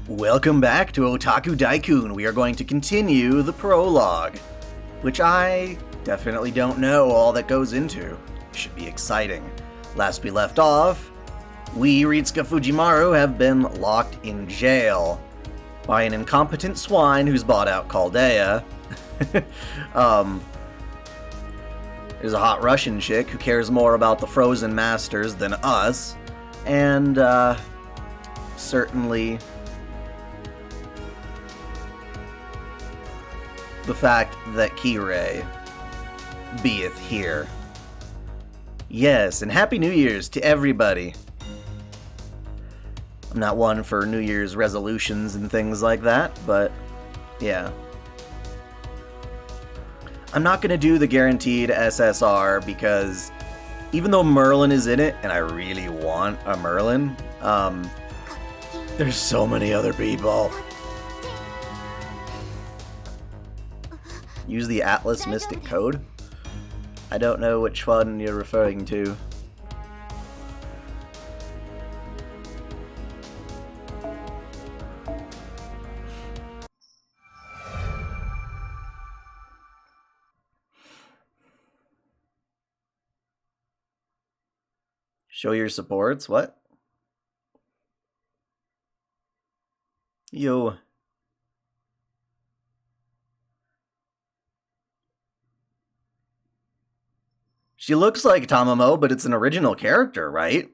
Welcome back to OtakuDaiKun. We are going to continue the prologue, which I definitely don't know all that goes into. Should be exciting. Last we left off, we, Ritsuka Fujimaru, have been locked in jail by an incompetent swine who's bought out Chaldea. There's a hot Russian chick who cares more about the Frozen Masters than us, and certainly the fact that Kirei beeth here. Yes, and Happy New Year's to everybody. I'm not one for New Year's resolutions and things like that, but yeah. I'm not going to do the guaranteed SSR because even though Merlin is in it, and I really want a Merlin, there's so many other people. Use the Atlas Mystic Code? I don't know which one you're referring to. Show your supports? What? Yo. She looks like Tamamo, but it's an original character, right?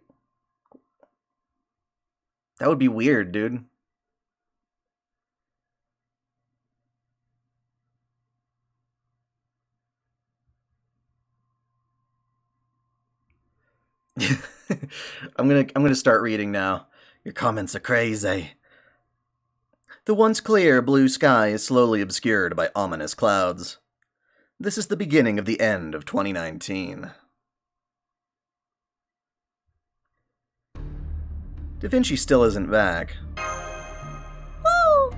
That would be weird, dude. I'm gonna start reading now. Your comments are crazy. The once clear blue sky is slowly obscured by ominous clouds. This is the beginning of the end of 2019. Da Vinci still isn't back. Woo!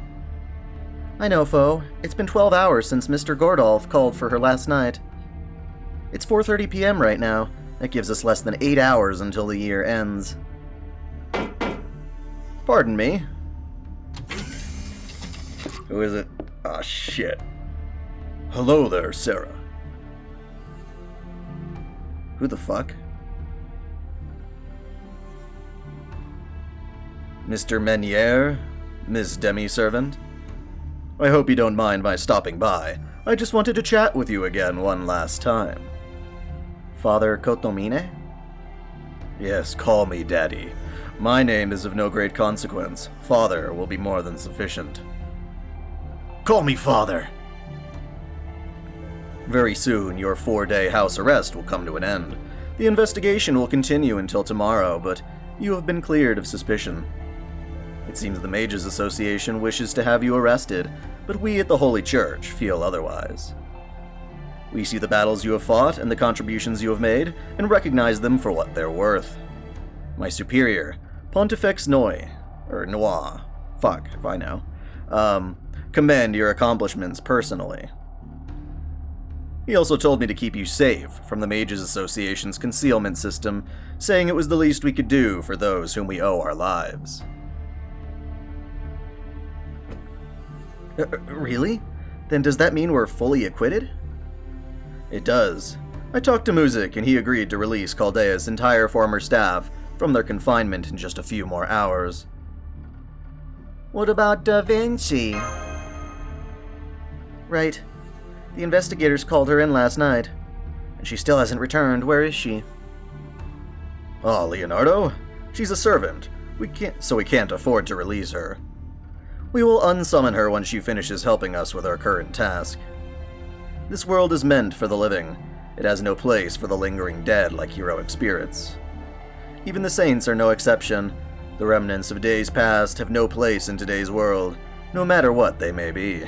I know, Fo. It's been 12 hours since Mr. Gordolf called for her last night. It's 4:30 p.m. right now. That gives us less than 8 hours until the year ends. Pardon me. Who is it? Ah, shit. Hello there, Sarah. Who the fuck? Mr. Meniere? Miss Demi-Servant? I hope you don't mind my stopping by. I just wanted to chat with you again one last time. Father Kotomine? Yes, call me Daddy. My name is of no great consequence. Father will be more than sufficient. Call me Father! Very soon, your 4-day house arrest will come to an end. The investigation will continue until tomorrow, but you have been cleared of suspicion. It seems the Mages Association wishes to have you arrested, but we at the Holy Church feel otherwise. We see the battles you have fought and the contributions you have made, and recognize them for what they're worth. My superior, Pontifex Noir, fuck if I know, commend your accomplishments personally. He also told me to keep you safe from the Mages Association's concealment system, saying it was the least we could do for those whom we owe our lives. Really? Then does that mean we're fully acquitted? It does. I talked to Muzik and he agreed to release Chaldea's entire former staff from their confinement in just a few more hours. What about Da Vinci? Right. The investigators called her in last night, and she still hasn't returned. Where is she? Oh, Leonardo? She's a servant. We can't afford to release her. We will unsummon her when she finishes helping us with our current task. This world is meant for the living. It has no place for the lingering dead like heroic spirits. Even the saints are no exception. The remnants of days past have no place in today's world, no matter what they may be.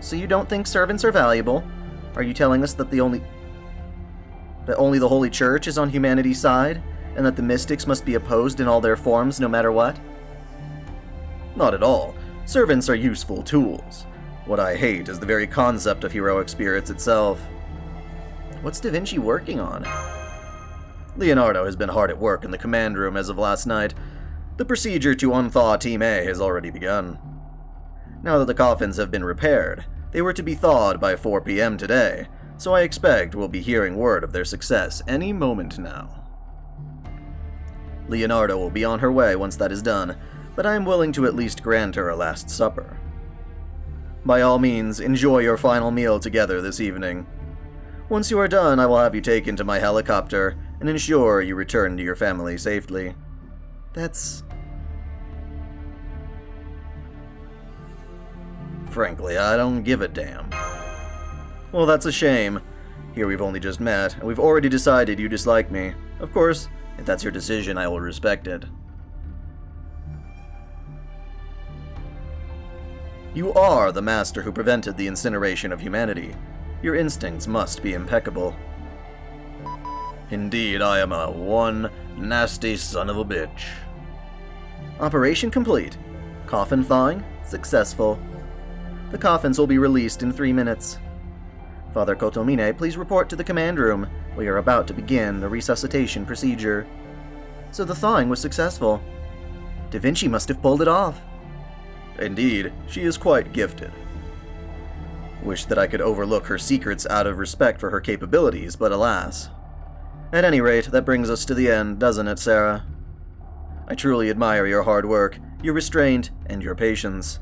So you don't think servants are valuable? Are you telling us that only the Holy Church is on humanity's side, and that the mystics must be opposed in all their forms no matter what? Not at all. Servants are useful tools. What I hate is the very concept of heroic spirits itself. What's Da Vinci working on? Leonardo has been hard at work in the command room as of last night. The procedure to unthaw Team A has already begun. Now that the coffins have been repaired, they were to be thawed by 4 p.m. today, so I expect we'll be hearing word of their success any moment now. Leonardo will be on her way once that is done, but I am willing to at least grant her a last supper. By all means, enjoy your final meal together this evening. Once you are done, I will have you taken to my helicopter and ensure you return to your family safely. Frankly, I don't give a damn. Well, that's a shame. Here we've only just met, and we've already decided you dislike me. Of course, if that's your decision, I will respect it. You are the master who prevented the incineration of humanity. Your instincts must be impeccable. Indeed, I am one nasty son of a bitch. Operation complete. Coffin thawing successful. The coffins will be released in 3 minutes. Father Kotomine, please report to the command room. We are about to begin the resuscitation procedure. So the thawing was successful. Da Vinci must have pulled it off. Indeed, she is quite gifted. Wish that I could overlook her secrets out of respect for her capabilities, but alas. At any rate, that brings us to the end, doesn't it, Sarah? I truly admire your hard work, your restraint, and your patience.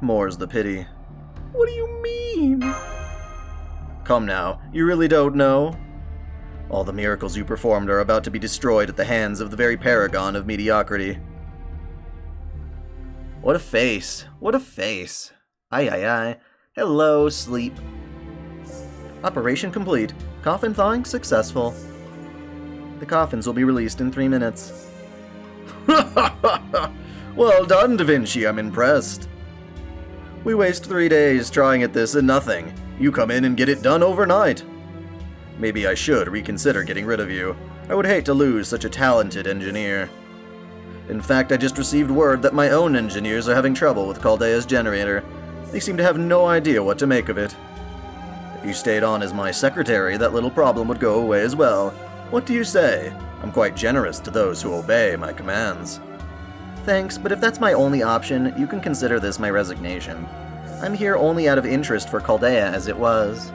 More's the pity. What do you mean? Come now, you really don't know? All the miracles you performed are about to be destroyed at the hands of the very paragon of mediocrity. What a face. What a face. Aye, aye, aye. Hello, sleep. Operation complete. Coffin thawing successful. The coffins will be released in 3 minutes. Well done, Da Vinci. I'm impressed. We waste 3 days trying at this and nothing. You come in and get it done overnight. Maybe I should reconsider getting rid of you. I would hate to lose such a talented engineer. In fact, I just received word that my own engineers are having trouble with Chaldea's generator. They seem to have no idea what to make of it. If you stayed on as my secretary, that little problem would go away as well. What do you say? I'm quite generous to those who obey my commands. Thanks, but if that's my only option, you can consider this my resignation. I'm here only out of interest for Chaldea as it was.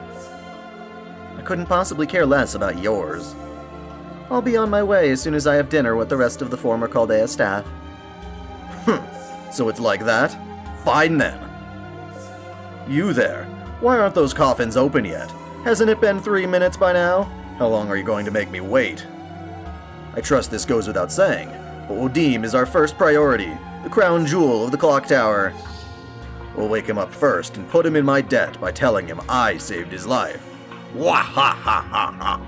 I couldn't possibly care less about yours. I'll be on my way as soon as I have dinner with the rest of the former Chaldea staff. So it's like that? Fine then. You there. Why aren't those coffins open yet? Hasn't it been 3 minutes by now? How long are you going to make me wait? I trust this goes without saying, but Wodim is our first priority, the crown jewel of the clock tower. We'll wake him up first and put him in my debt by telling him I saved his life. Wah-ha-ha-ha-ha!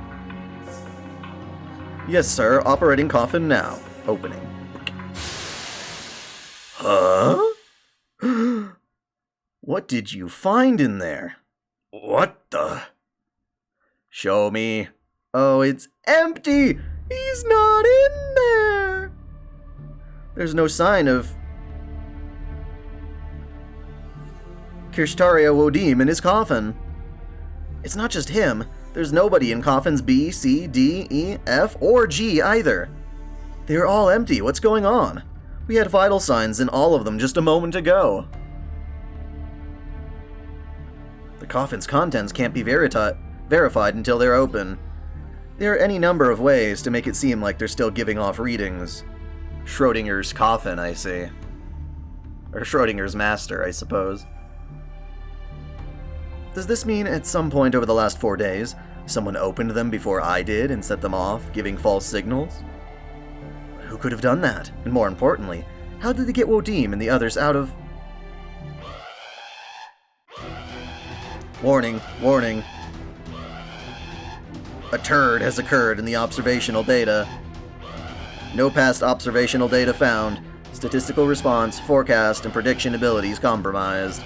Yes, sir. Operating coffin now. Opening. Huh? What did you find in there? What the? Show me. Oh, it's empty! He's not in there! There's no sign of Kirshtaria Wodim in his coffin. It's not just him. There's nobody in coffins B, C, D, E, F, or G either. They're all empty. What's going on? We had vital signs in all of them just a moment ago. The coffin's contents can't be verified until they're open. There are any number of ways to make it seem like they're still giving off readings. Schrodinger's coffin, I see. Or Schrodinger's master, I suppose. Does this mean at some point over the last 4 days, someone opened them before I did and set them off, giving false signals? But who could have done that? And more importantly, how did they get Wodim and the others out of... Warning, warning. A turd has occurred in the observational data. No past observational data found. Statistical response, forecast, and prediction abilities compromised.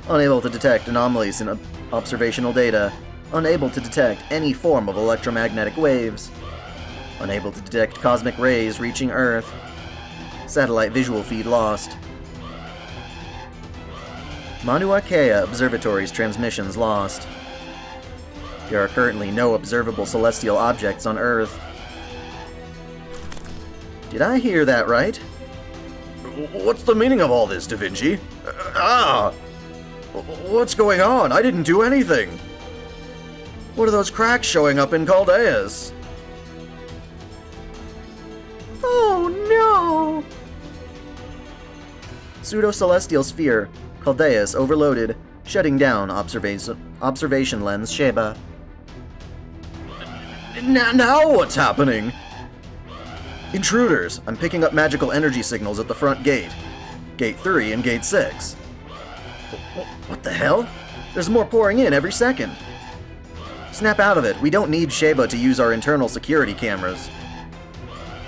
Unable to detect anomalies in observational data. Unable to detect any form of electromagnetic waves. Unable to detect cosmic rays reaching Earth. Satellite visual feed lost. Mauna Kea Observatory's transmissions lost. There are currently no observable celestial objects on Earth. Did I hear that right? What's the meaning of all this, Da Vinci? What's going on? I didn't do anything. What are those cracks showing up in Chaldea's? Oh no! Pseudo-celestial sphere, Chaldea's overloaded, shutting down observation lens Sheba. Now what's happening? Intruders! I'm picking up magical energy signals at the front gate. Gate 3 and Gate 6. What the hell? There's more pouring in every second. Snap out of it. We don't need Sheba to use our internal security cameras.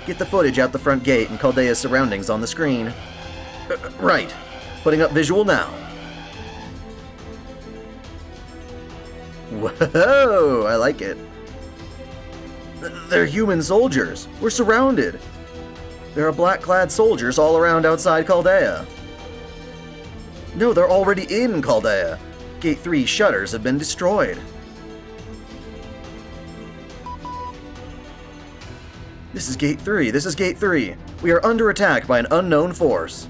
Get the footage out the front gate and Chaldea's surroundings on the screen. Right. Putting up visual now. Whoa! I like it. They're human soldiers. We're surrounded. There are black-clad soldiers all around outside Chaldea. No, they're already in Chaldea. Gate 3 shutters have been destroyed. This is Gate 3. This is Gate 3. We are under attack by an unknown force.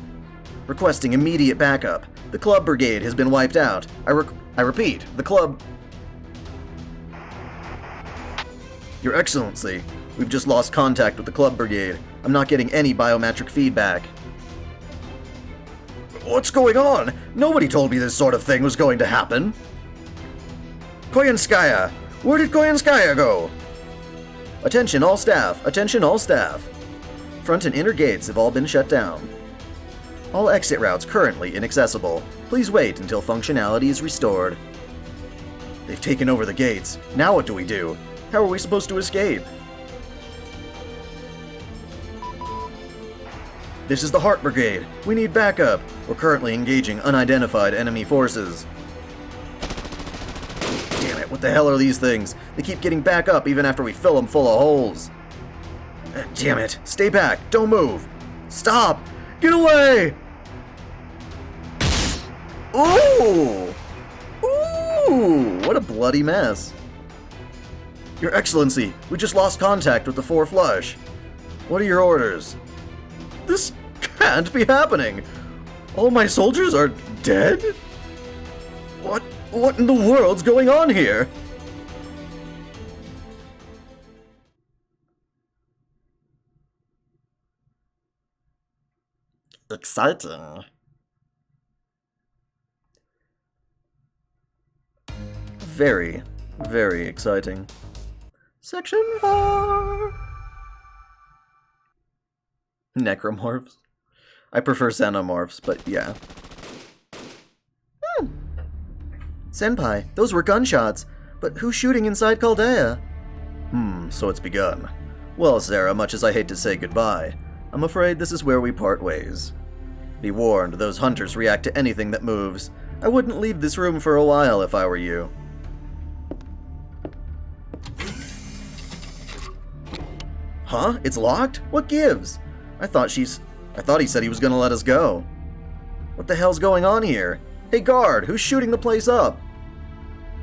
Requesting immediate backup. The club brigade has been wiped out. I repeat, the club... Your Excellency, we've just lost contact with the club brigade. I'm not getting any biometric feedback. What's going on? Nobody told me this sort of thing was going to happen. Koyanskaya! Where did Koyanskaya go? Attention all staff! Attention all staff! Front and inner gates have all been shut down. All exit routes currently inaccessible. Please wait until functionality is restored. They've taken over the gates. Now what do we do? How are we supposed to escape? This is the Heart Brigade. We need backup. We're currently engaging unidentified enemy forces. Damn it, what the hell are these things? They keep getting back up even after we fill them full of holes. Damn it, stay back, don't move. Stop! Get away! Ooh! Ooh! What a bloody mess. Your Excellency, we just lost contact with the 4 Flush. What are your orders? This can't be happening. All my soldiers are dead? What in the world's going on here? Exciting. Very, very exciting. Section 4. Necromorphs. I prefer xenomorphs, but yeah. Senpai, those were gunshots. But who's shooting inside Chaldea? So it's begun. Well, Sarah, much as I hate to say goodbye, I'm afraid this is where we part ways. Be warned, those hunters react to anything that moves. I wouldn't leave this room for a while if I were you. Huh? It's locked? What gives? I thought he said he was gonna let us go. What the hell's going on here? Hey guard, who's shooting the place up?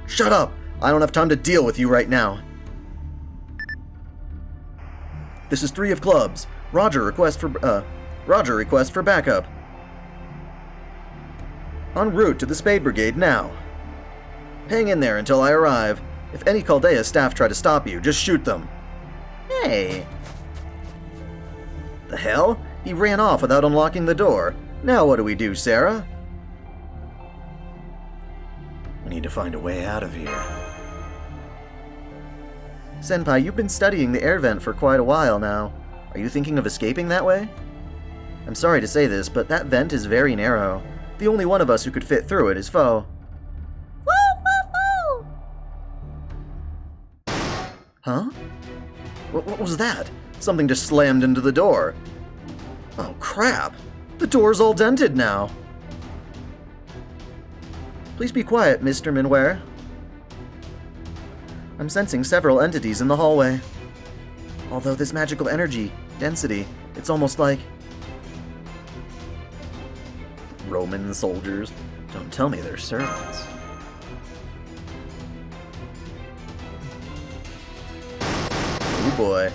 Shut up! I don't have time to deal with you right now. This is 3 of clubs. Roger, request for backup. En route to the Spade Brigade now. Hang in there until I arrive. If any Chaldea staff try to stop you, just shoot them. Hey. The hell? He ran off without unlocking the door. Now what do we do, Sarah? We need to find a way out of here. Senpai, you've been studying the air vent for quite a while now. Are you thinking of escaping that way? I'm sorry to say this, but that vent is very narrow. The only one of us who could fit through it is Foe. Huh? What was that? Something just slammed into the door. Oh crap! The door's all dented now. Please be quiet, Mr. Minware. I'm sensing several entities in the hallway. Although this magical energy, density, it's almost like... Roman soldiers. Don't tell me they're servants. Oh boy.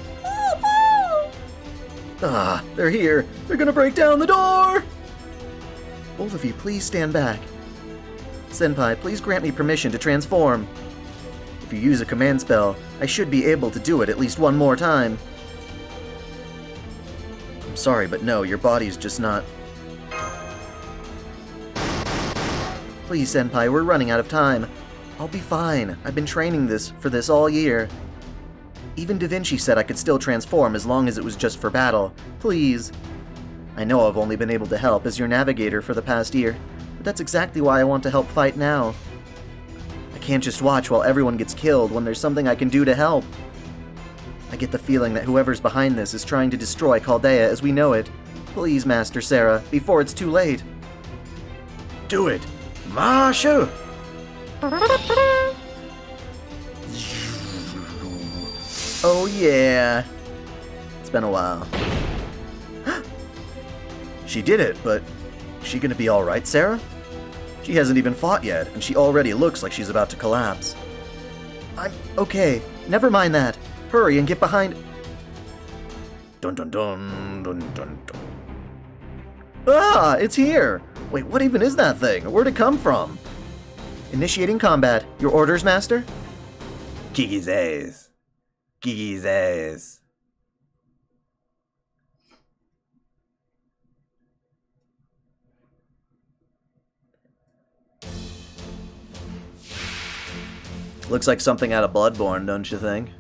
Ah, they're here. They're gonna break down the door! Both of you, please stand back. Senpai, please grant me permission to transform. If you use a command spell, I should be able to do it at least one more time. I'm sorry, but no, your body's just not... Please, Senpai, we're running out of time. I'll be fine. I've been training for this all year. Even Da Vinci said I could still transform as long as it was just for battle. Please. I know I've only been able to help as your navigator for the past year, but that's exactly why I want to help fight now. I can't just watch while everyone gets killed when there's something I can do to help. I get the feeling that whoever's behind this is trying to destroy Chaldea as we know it. Please, Master Sarah, before it's too late. Do it! Mashu! Oh yeah. It's been a while. She did it, but is she gonna be alright, Sarah? She hasn't even fought yet, and she already looks like she's about to collapse. I'm okay. Never mind that. Hurry and get behind... Dun dun dun dun dun dun. Ah, it's here! Wait, what even is that thing? Where'd it come from? Initiating combat. Your orders, Master? Kiki's ass. Kiki's ass. Looks like something out of Bloodborne, don't you think?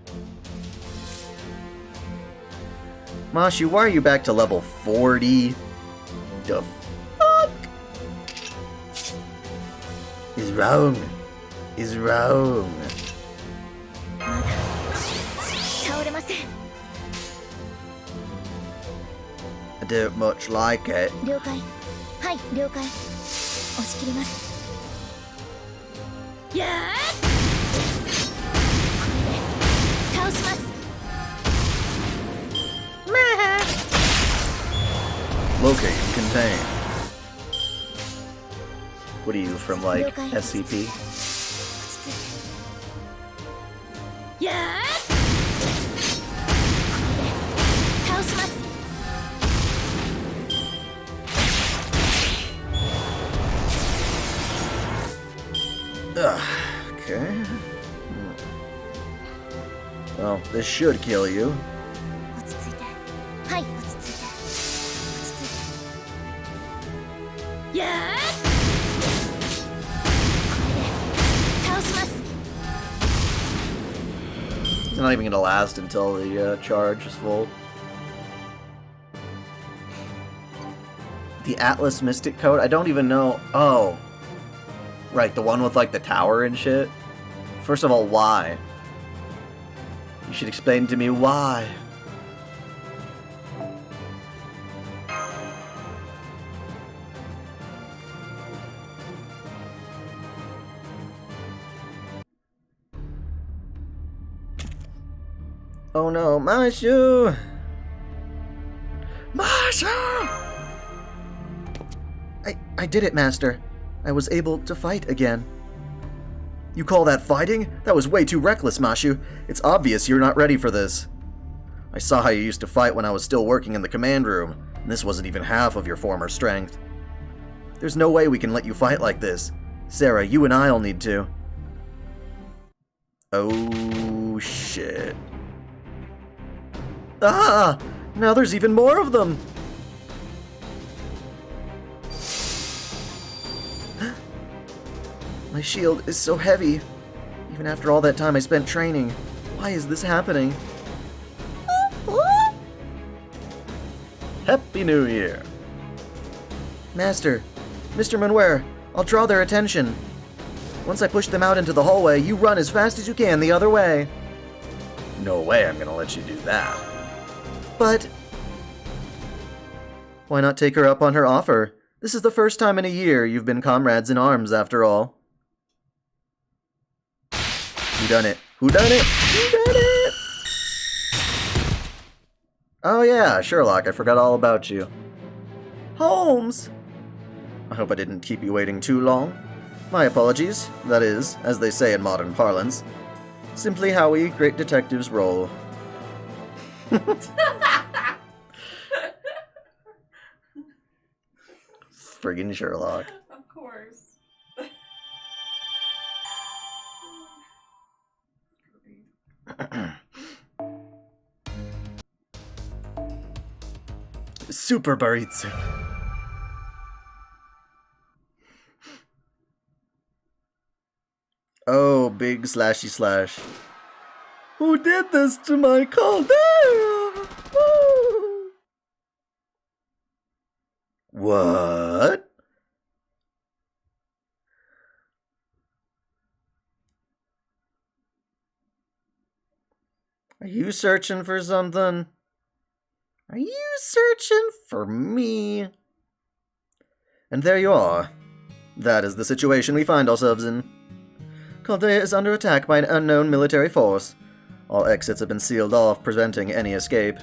Mashu, why are you back to level 40? The fuck? Is wrong. Is wrong. I don't much like it. Locate and contain. What are you from, like, SCP? Okay. Well, this should kill you. It's not even gonna last until the charge is full. The Atlas Mystic Code? I don't even know. Oh. Right, the one with like the tower and shit. First of all, why? You should explain to me why. Oh no, Mashu! Mashu! I did it, Master. I was able to fight again. You call that fighting? That was way too reckless, Mashu. It's obvious you're not ready for this. I saw how you used to fight when I was still working in the command room, and this wasn't even half of your former strength. There's no way we can let you fight like this. Sarah, you and I'll need to. Oh, shit. Ah! Now there's even more of them! My shield is so heavy. Even after all that time I spent training. Why is this happening? Happy New Year! Master, Mr. Manware, I'll draw their attention. Once I push them out into the hallway, you run as fast as you can the other way. No way I'm gonna let you do that. But... why not take her up on her offer? This is the first time in a year you've been comrades in arms, after all. Who done it? Who done it? Who done it? Oh yeah, Sherlock, I forgot all about you. Holmes! I hope I didn't keep you waiting too long. My apologies. That is, as they say in modern parlance, simply how we great detectives roll. Friggin' Sherlock. Of course. Super Baritsu. Oh, big slashy slash. Who did this to my Chaldea? Oh. What? Are you searching for something? Are you searching for me? And there you are. That is the situation we find ourselves in. Chaldea is under attack by an unknown military force. All exits have been sealed off, preventing any escape.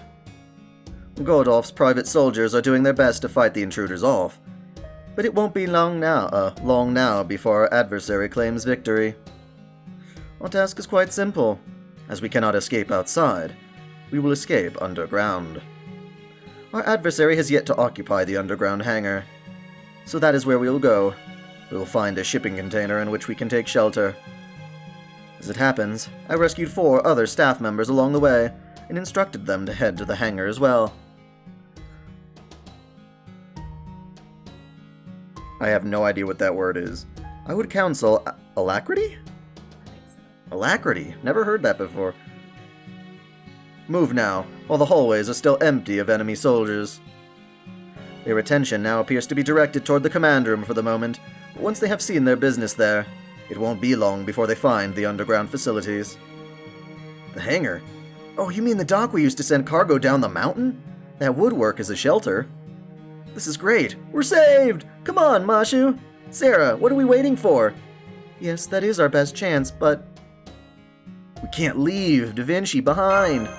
Gordolf's private soldiers are doing their best to fight the intruders off, but it won't be long now before our adversary claims victory. Our task is quite simple. As we cannot escape outside, we will escape underground. Our adversary has yet to occupy the underground hangar, so that is where we will go. We will find a shipping container in which we can take shelter. As it happens, I rescued 4 other staff members along the way, and instructed them to head to the hangar as well. I have no idea what that word is. I would counsel alacrity? Alacrity? Never heard that before. Move now, while the hallways are still empty of enemy soldiers. Their attention now appears to be directed toward the command room for the moment, but once they have seen their business there, it won't be long before they find the underground facilities. The hangar? Oh, you mean the dock we used to send cargo down the mountain? That would work as a shelter. This is great! We're saved! Come on, Mashu! Sarah, what are we waiting for? Yes, that is our best chance, but... we can't leave Vinci behind!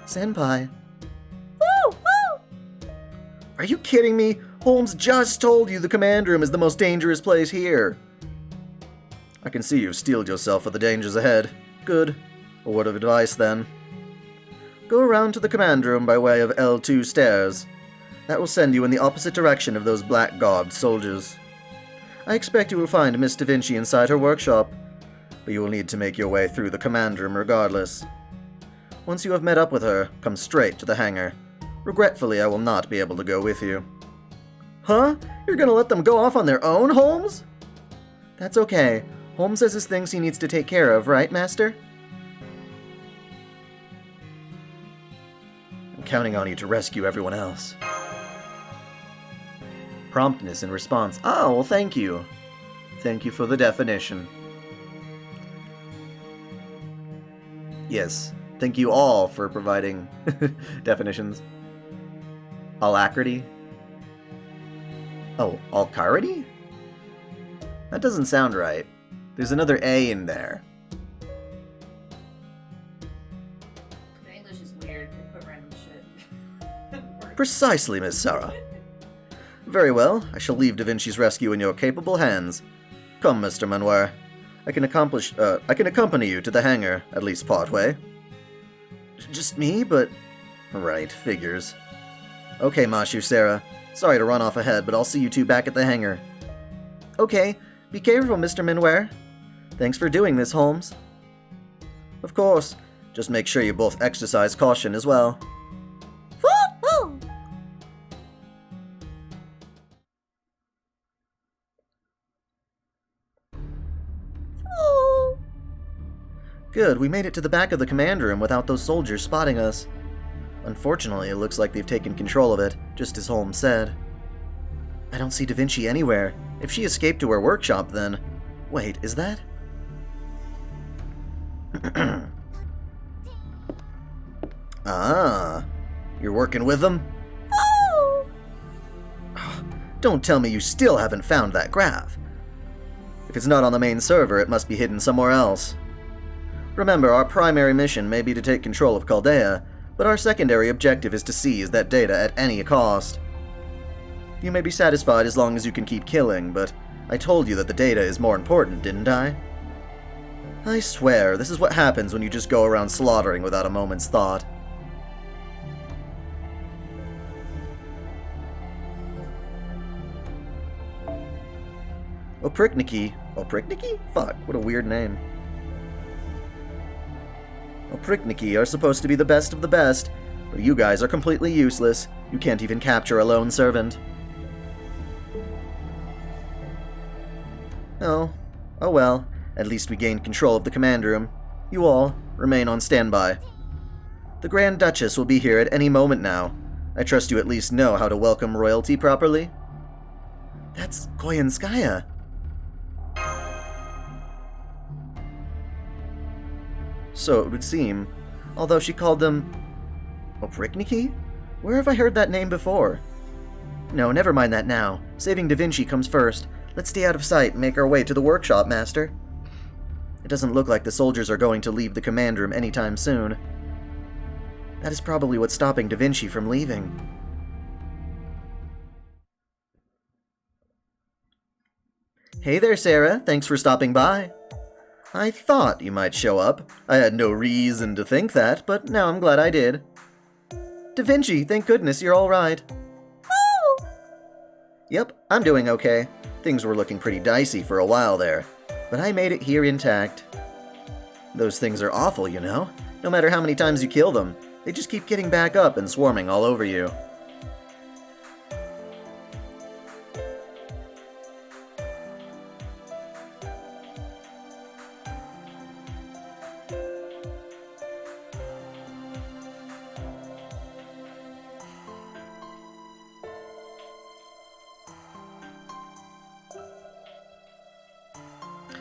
Senpai. Woo! Woo! Are you kidding me? Holmes just told you the command room is the most dangerous place here. I can see you've steeled yourself for the dangers ahead. Good. A word of advice, then. Go around to the command room by way of L2 stairs. That will send you in the opposite direction of those black-garbed soldiers. I expect you will find Miss Da Vinci inside her workshop, but you will need to make your way through the command room regardless. Once you have met up with her, come straight to the hangar. Regretfully, I will not be able to go with you. Huh? You're gonna let them go off on their own, Holmes? That's okay. Holmes has his things he needs to take care of, right, Master? I'm counting on you to rescue everyone else. Promptness in response. Oh, well, thank you. Thank you for the definition. Yes, thank you all for providing definitions. Alacrity? Oh, alcarity? That doesn't sound right. There's another A in there. The English is weird. They put random shit. Precisely, Miss Sarah. Very well, I shall leave Da Vinci's rescue in your capable hands. Come, Mr. Manuel. I can accompany you to the hangar, at least partway. Just me, but... Right, figures. Okay, Mashu, Sarah. Sorry to run off ahead, but I'll see you two back at the hangar. Okay, be careful, Mr. Manuel. Thanks for doing this, Holmes. Of course. Just make sure you both exercise caution as well. Good, we made it to the back of the command room without those soldiers spotting us. Unfortunately, it looks like they've taken control of it, just as Holmes said. I don't see Da Vinci anywhere. If she escaped to her workshop, then... Wait, is that... Ah, you're working with them? Oh! Don't tell me you still haven't found that graph. If it's not on the main server, it must be hidden somewhere else. Remember, our primary mission may be to take control of Chaldea, but our secondary objective is to seize that data at any cost. You may be satisfied as long as you can keep killing, but I told you that the data is more important, didn't I? I swear, this is what happens when you just go around slaughtering without a moment's thought. Oprikniki? Oprikniki? Fuck, what a weird name. Oprikniki are supposed to be the best of the best, but you guys are completely useless. You can't even capture a lone servant. Oh well, at least we gained control of the command room. You all, remain on standby. The Grand Duchess will be here at any moment now. I trust you at least know how to welcome royalty properly? That's Koyanskaya. So it would seem, although she called them Oprikniki? Where have I heard that name before? No, never mind that now. Saving Da Vinci comes first. Let's stay out of sight and make our way to the workshop, Master. It doesn't look like the soldiers are going to leave the command room anytime soon. That is probably what's stopping Da Vinci from leaving. Hey there, Sarah. Thanks for stopping by. I thought you might show up. I had no reason to think that, but now I'm glad I did. Da Vinci, thank goodness you're all right. Oh! Yep, I'm doing okay. Things were looking pretty dicey for a while there, but I made it here intact. Those things are awful, you know? No matter how many times you kill them, they just keep getting back up and swarming all over you.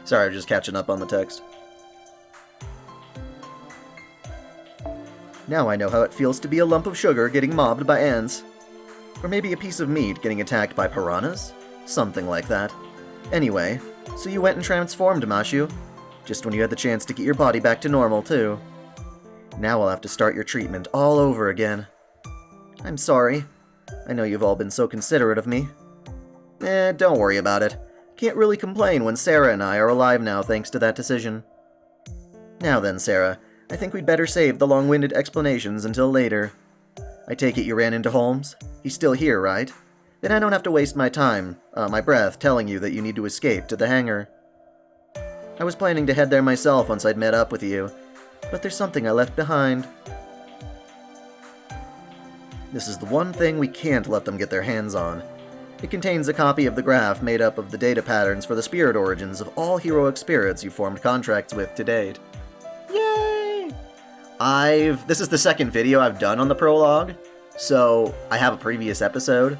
Sorry, I'm just catching up on the text. Now I know how it feels to be a lump of sugar getting mobbed by ants. Or maybe a piece of meat getting attacked by piranhas? Something like that. Anyway, so you went and transformed, Mashu. Just when you had the chance to get your body back to normal, too. Now I'll have to start your treatment all over again. I'm sorry. I know you've all been so considerate of me. Don't worry about it. Can't really complain when Sarah and I are alive now thanks to that decision. Now then, Sarah, I think we'd better save the long-winded explanations until later. I take it you ran into Holmes? He's still here, right? Then I don't have to waste my time, my breath, telling you that you need to escape to the hangar. I was planning to head there myself once I'd met up with you, but there's something I left behind. This is the one thing we can't let them get their hands on. It contains a copy of the graph made up of the data patterns for the spirit origins of all heroic spirits you formed contracts with to date. Yay! This is the second video I've done on the prologue, so I have a previous episode.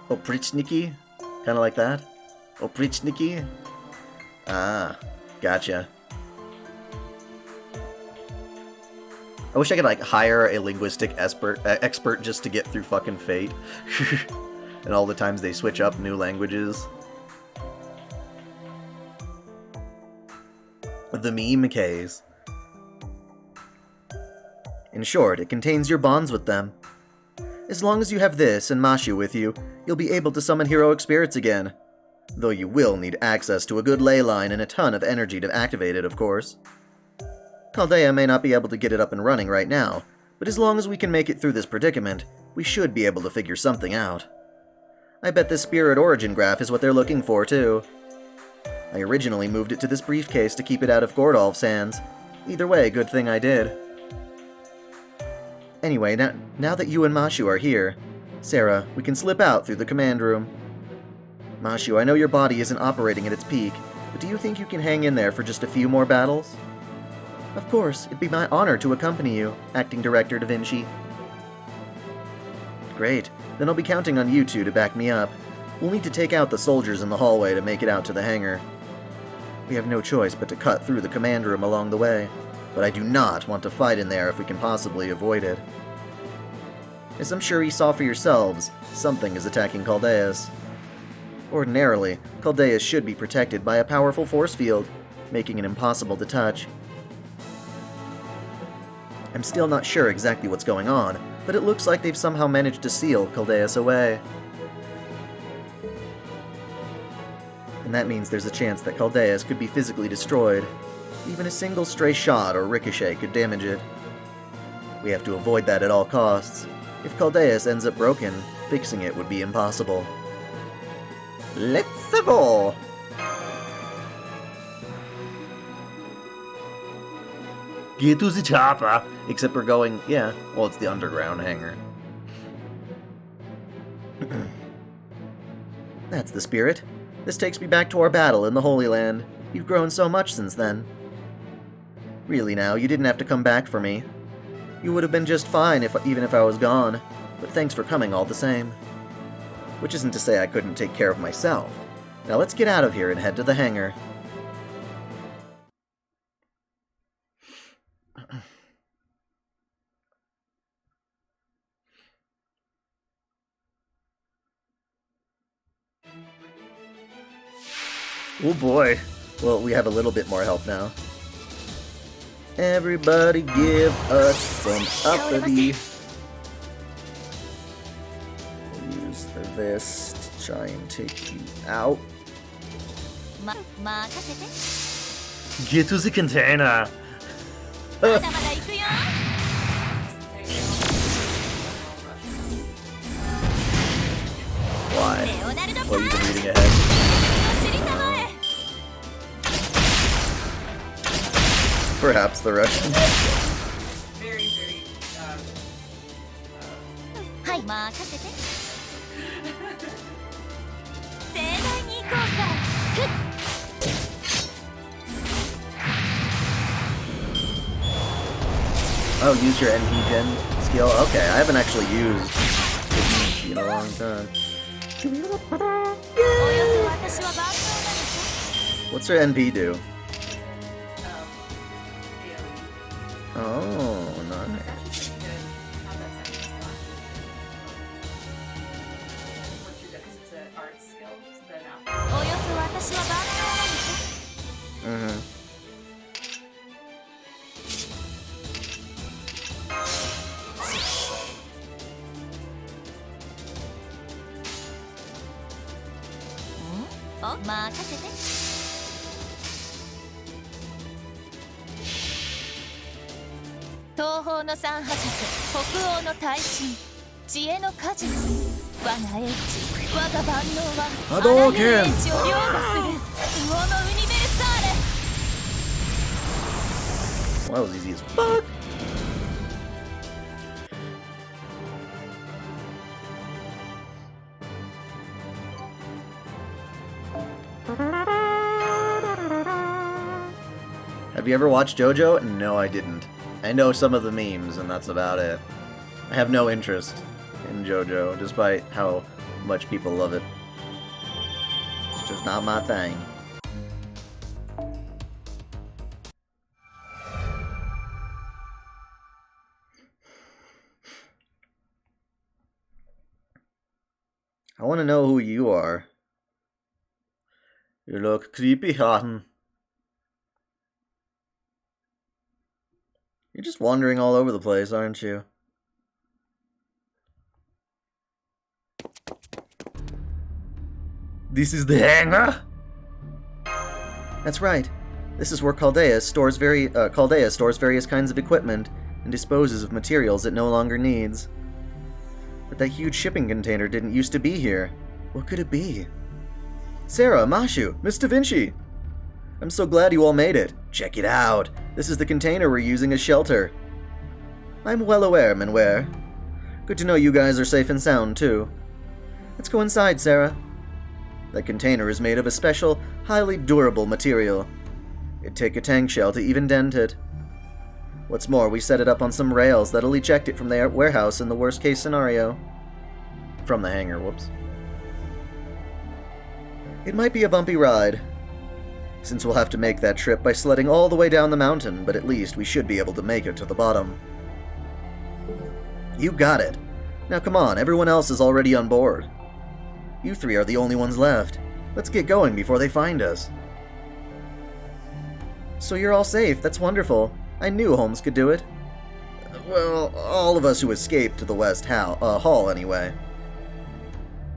Oprichniki? Kinda like that? Oprichniki? Ah, gotcha. I wish I could, hire a linguistic expert just to get through fucking Fate. And all the times they switch up new languages. The meme case. In short, it contains your bonds with them. As long as you have this and Mashu with you, you'll be able to summon heroic spirits again. Though you will need access to a good ley line and a ton of energy to activate it, of course. Chaldea may not be able to get it up and running right now, but as long as we can make it through this predicament, we should be able to figure something out. I bet this spirit origin graph is what they're looking for, too. I originally moved it to this briefcase to keep it out of Gordolf's hands. Either way, good thing I did. Anyway, now that you and Mashu are here, Sarah, we can slip out through the command room. Mashu, I know your body isn't operating at its peak, but do you think you can hang in there for just a few more battles? Of course, it'd be my honor to accompany you, Acting Director Da Vinci. Great, then I'll be counting on you two to back me up. We'll need to take out the soldiers in the hallway to make it out to the hangar. We have no choice but to cut through the command room along the way, but I do not want to fight in there if we can possibly avoid it. As I'm sure you saw for yourselves, something is attacking Chaldeas. Ordinarily, Chaldeas should be protected by a powerful force field, making it impossible to touch. I'm still not sure exactly what's going on, but it looks like they've somehow managed to seal Chaldeas away. And that means there's a chance that Chaldeas could be physically destroyed. Even a single stray shot or ricochet could damage it. We have to avoid that at all costs. If Chaldea's ends up broken, fixing it would be impossible. Let's go! Get to the chopper! Except we're going, yeah, well, it's the underground hangar. That's the spirit. This takes me back to our battle in the Holy Land. You've grown so much since then. Really now, you didn't have to come back for me. You would have been just fine even if I was gone, but thanks for coming all the same. Which isn't to say I couldn't take care of myself. Now let's get out of here and head to the hangar. Oh boy. Well, we have a little bit more help now. Everybody give us some uppity. We'll use this to try and take you out. Get to the container. Why? Well, you've been reading ahead. Perhaps the Russian. Very, very, Oh, use your NP gen skill? Okay, I haven't actually used Vinci in a long time. What's her NP do? Oh, nice. Mm-hmm. Hadouken! Well, that was easy as fuck. Have you ever watched JoJo? No, I didn't. I know some of the memes, and that's about it. I have no interest in JoJo, despite how much people love it. It's just not my thing. I want to know who you are. You look creepy, Cotton. You're just wandering all over the place, aren't you? This is the hangar? That's right. This is where Chaldea stores various kinds of equipment and disposes of materials it no longer needs. But that huge shipping container didn't used to be here. What could it be? Sarah, Mashu, Mr. Vinci! I'm so glad you all made it. Check it out. This is the container we're using as shelter. I'm well aware, Manware. Good to know you guys are safe and sound, too. Let's go inside, Sarah. That container is made of a special, highly durable material. It'd take a tank shell to even dent it. What's more, we set it up on some rails that'll eject it from the warehouse in the worst-case scenario. From the hangar, whoops. It might be a bumpy ride, since we'll have to make that trip by sledding all the way down the mountain, but at least we should be able to make it to the bottom. You got it. Now come on, everyone else is already on board. You three are the only ones left. Let's get going before they find us. So you're all safe, that's wonderful. I knew Holmes could do it. Well, all of us who escaped to the West Hall anyway.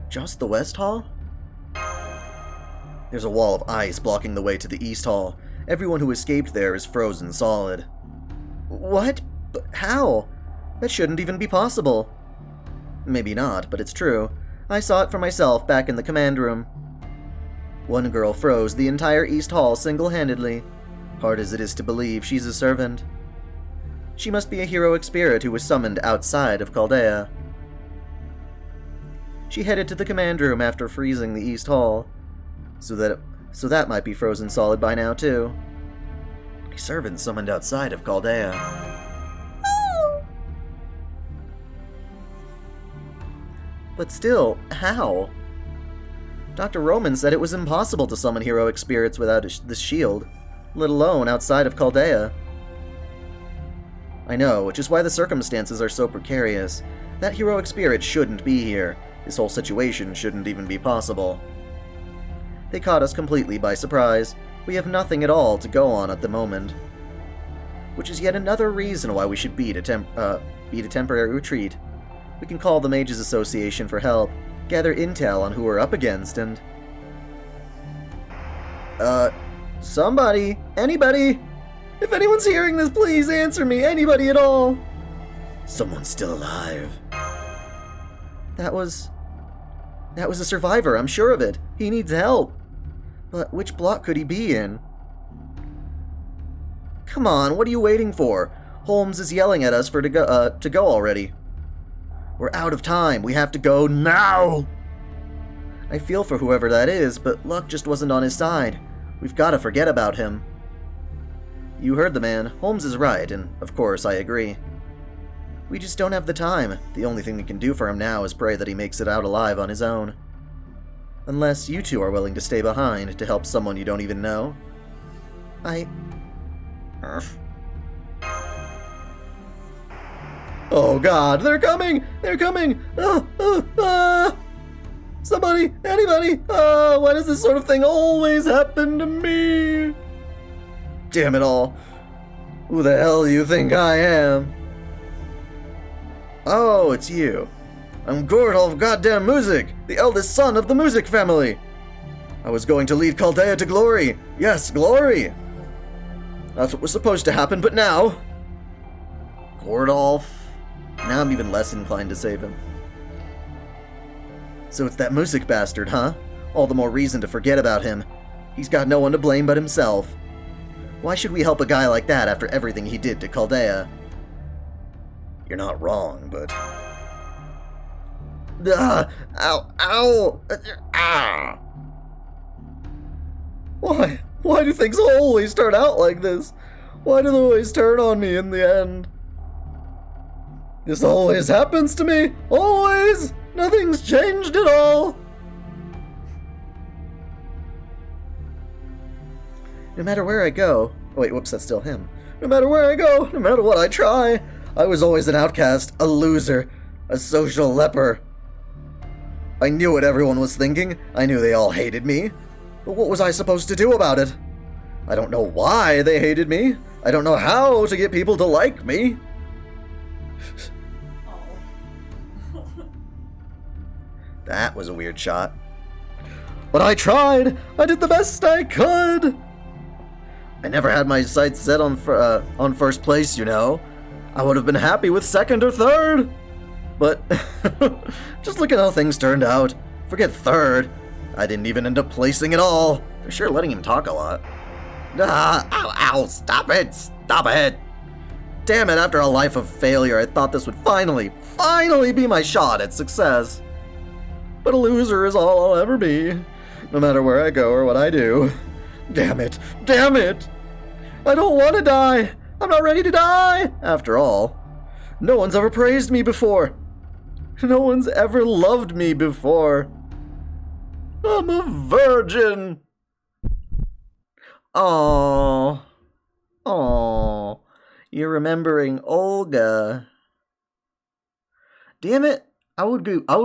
Just the West Hall? There's a wall of ice blocking the way to the East Hall. Everyone who escaped there is frozen solid. What? But how? That shouldn't even be possible. Maybe not, but it's true. I saw it for myself back in the command room. One girl froze the entire East Hall single-handedly. Hard as it is to believe, she's a servant. She must be a heroic spirit who was summoned outside of Chaldea. She headed to the command room after freezing the East Hall. So that might be frozen solid by now, too. A servant summoned outside of Chaldea. Oh! But still, how? Dr. Roman said it was impossible to summon heroic spirits without this shield, let alone outside of Chaldea. I know, which is why the circumstances are so precarious. That heroic spirit shouldn't be here. This whole situation shouldn't even be possible. They caught us completely by surprise. We have nothing at all to go on at the moment. Which is yet another reason why we should beat a temporary retreat. We can call the Mages Association for help, gather intel on who we're up against, and... somebody, anybody! If anyone's hearing this, please answer me, anybody at all! Someone's still alive. That was a survivor, I'm sure of it. He needs help. But which block could he be in? Come on, what are you waiting for? Holmes is yelling at us to go already. We're out of time. We have to go now! I feel for whoever that is, but luck just wasn't on his side. We've got to forget about him. You heard the man. Holmes is right, and of course I agree. We just don't have the time. The only thing we can do for him now is pray that he makes it out alive on his own. Unless you two are willing to stay behind to help someone you don't even know. Oh god, they're coming! They're coming! Somebody! Anybody! Why does this sort of thing always happen to me? Damn it all. Who the hell do you think I am? Oh, it's you. I'm Gordolf Goddamn Music, the eldest son of the Music family. I was going to lead Chaldea to glory. Yes, glory. That's what was supposed to happen, but now... Gordolf. Now I'm even less inclined to save him. So it's that Music bastard, huh? All the more reason to forget about him. He's got no one to blame but himself. Why should we help a guy like that after everything he did to Chaldea? You're not wrong, but... Ow! Ow! Ah! Why do things always turn out like this? Why do they always turn on me in the end? This always happens to me! Always! Nothing's changed at all! No matter where I go... Oh wait, whoops, that's still him. No matter where I go, no matter what I try, I was always an outcast, a loser, a social leper. I knew what everyone was thinking. I knew they all hated me. But what was I supposed to do about it? I don't know why they hated me. I don't know how to get people to like me. That was a weird shot. But I tried! I did the best I could! I never had my sights set on first place, you know. I would have been happy with second or third. But just look at how things turned out. Forget third. I didn't even end up placing at all. They're sure letting him talk a lot. Ow, stop it, stop it. Damn it, after a life of failure, I thought this would finally be my shot at success. But a loser is all I'll ever be, no matter where I go or what I do. Damn it, damn it. I don't want to die. I'm not ready to die. After all, no one's ever praised me before. No one's ever loved me before. I'm a virgin. Aww. Aww. You're remembering Olga. Damn it. I would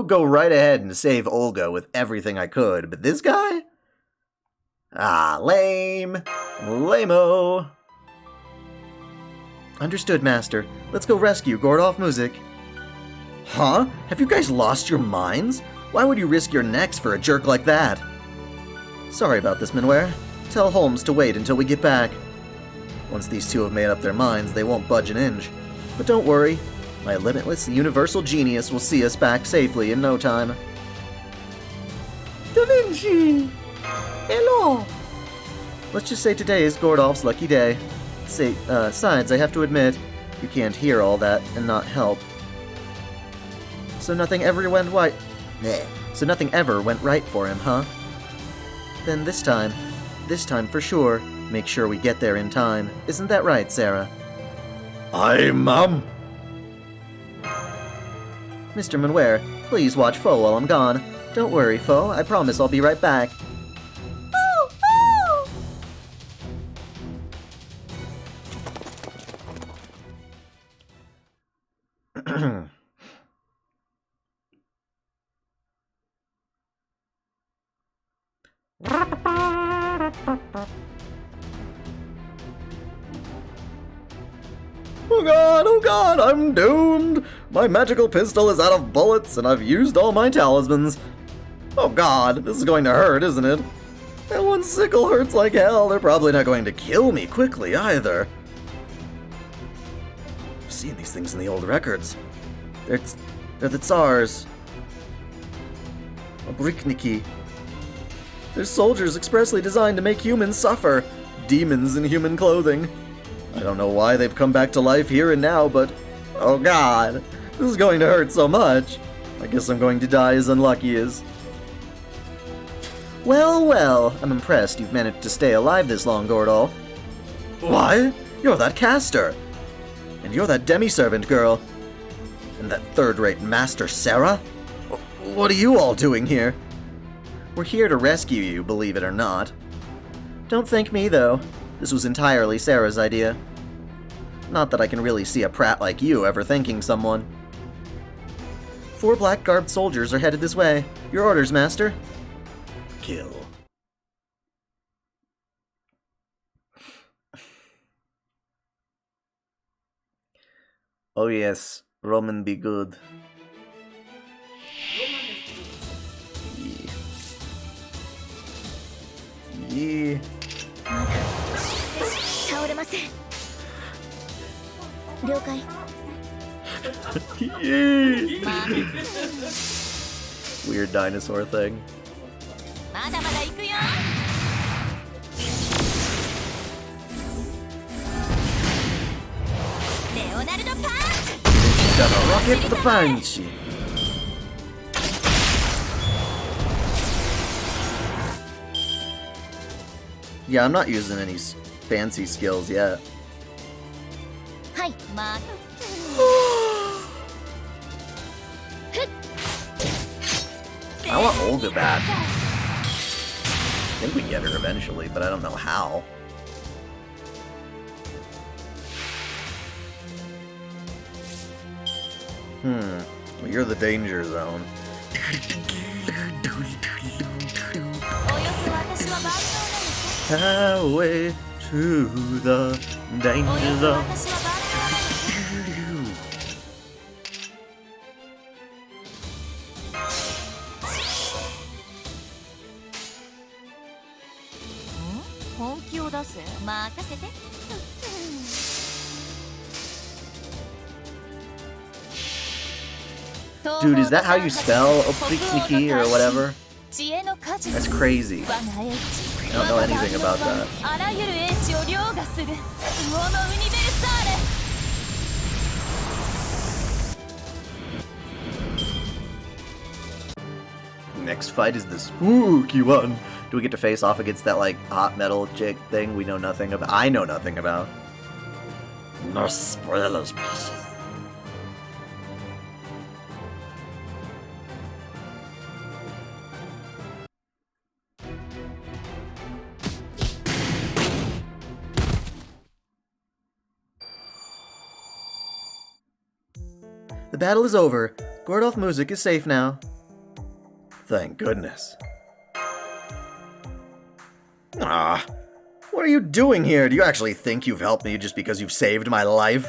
go right ahead and save Olga with everything I could, but this guy? Ah, lame. Lame-o. Understood, Master. Let's go rescue Gordolf Music. Huh? Have you guys lost your minds? Why would you risk your necks for a jerk like that? Sorry about this, Minware. Tell Holmes to wait until we get back. Once these two have made up their minds, they won't budge an inch. But don't worry. My limitless universal genius will see us back safely in no time. Da Vinci! Hello! Let's just say today is Gordolf's lucky day. Besides, I have to admit, you can't hear all that and not help. So nothing ever went right for him, huh? Then this time for sure, make sure we get there in time. Isn't that right, Sarah? Aye, Mom. Mr. Manware, please watch Foe while I'm gone. Don't worry, Foe. I promise I'll be right back. Oh god, I'm doomed! My magical pistol is out of bullets, and I've used all my talismans. Oh god, this is going to hurt, isn't it? That one sickle hurts like hell. They're probably not going to kill me quickly, either. I've seen these things in the old records. They're the Tsars. Obrikniki. They're soldiers expressly designed to make humans suffer. Demons in human clothing. I don't know why they've come back to life here and now, but... oh god, this is going to hurt so much. I guess I'm going to die as unlucky as... Well, I'm impressed you've managed to stay alive this long, Gordolf. What? You're that caster! And you're that demi-servant girl. And that third-rate master, Sarah? What are you all doing here? We're here to rescue you, believe it or not. Don't thank me, though. This was entirely Sarah's idea. Not that I can really see a prat like you ever thanking someone. 4 black-garbed soldiers are headed this way. Your orders, Master. Kill. Oh yes, Roman be good. Yeah. Weird dinosaur thing. Rocket the punch! Yeah, I'm not using any fancy skills yet. I want Olga back. I think we get her eventually, but I don't know how. Well, you're the danger zone. Highway to the danger zone. Dude, is that how you spell Oprikniki or whatever? That's crazy. I don't know anything about that. Next fight is the spooky one. Do we get to face off against that, like, hot metal chick thing we know nothing about? I know nothing about. No spoilers, please. The battle is over. Gordolf Music is safe now. Thank goodness. Ah, what are you doing here? Do you actually think you've helped me just because you've saved my life?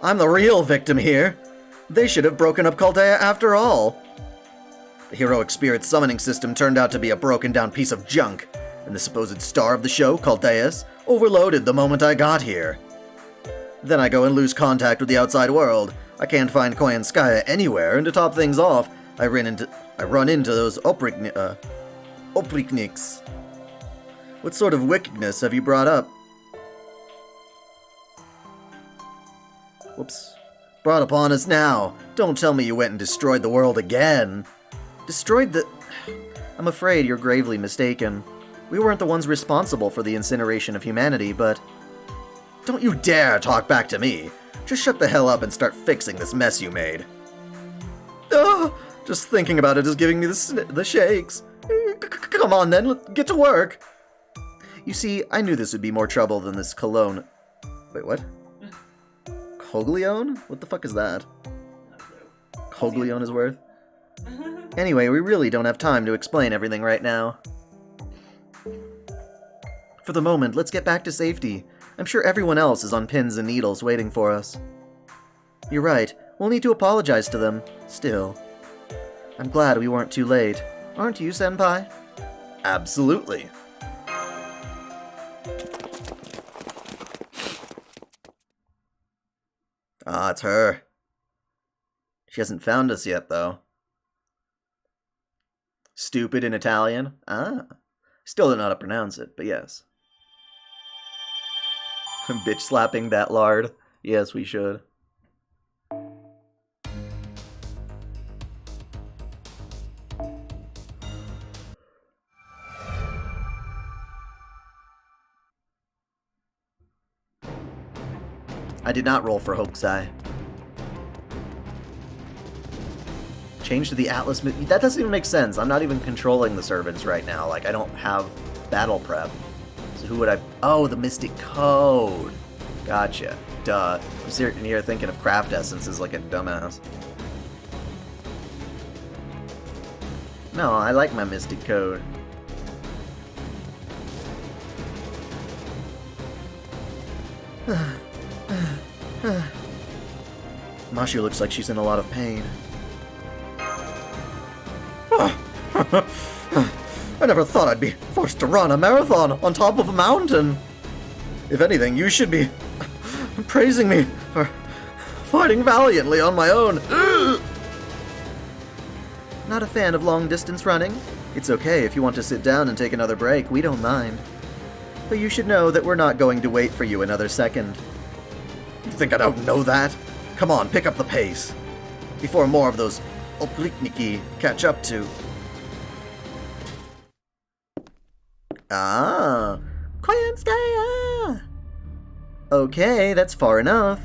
I'm the real victim here. They should have broken up Chaldea after all. The heroic spirit summoning system turned out to be a broken down piece of junk, and the supposed star of the show, Chaldea's, overloaded the moment I got here. Then I go and lose contact with the outside world. I can't find Koyanskaya anywhere, and to top things off, I run into those oprikniks. What sort of wickedness have you brought up? Whoops. Brought upon us now. Don't tell me you went and destroyed the world again. Destroyed the... I'm afraid you're gravely mistaken. We weren't the ones responsible for the incineration of humanity, but... Don't you dare talk back to me. Just shut the hell up and start fixing this mess you made. Oh, just thinking about it is giving me the shakes. Come on then, get to work. You see, I knew this would be more trouble than this cologne. Wait, what? Coglione? What the fuck is that? Coglione is worth? Anyway, we really don't have time to explain everything right now. For the moment, let's get back to safety. I'm sure everyone else is on pins and needles waiting for us. You're right, we'll need to apologize to them, still. I'm glad we weren't too late. Aren't you, Senpai? Absolutely. Ah, it's her. She hasn't found us yet, though. Stupid in Italian? Ah. Still don't know how to pronounce it, but yes. Bitch slapping that lard. Yes, we should. I did not roll for Hokusai. Change to the Atlas... That doesn't even make sense. I'm not even controlling the servants right now. Like, I don't have battle prep. So who would I... Oh, the Mystic Code. Gotcha. Duh. I'm sitting here thinking of craft essences like a dumbass. No, I like my Mystic Code. Mashu looks like she's in a lot of pain. I never thought I'd be forced to run a marathon on top of a mountain. If anything, you should be praising me for fighting valiantly on my own. Not a fan of long-distance running. It's okay if you want to sit down and take another break. We don't mind. But you should know that we're not going to wait for you another second. You think I don't know that? Come on, pick up the pace. Before more of those Oplikniki catch up to... Ah, Koyanskaya! Okay, that's far enough.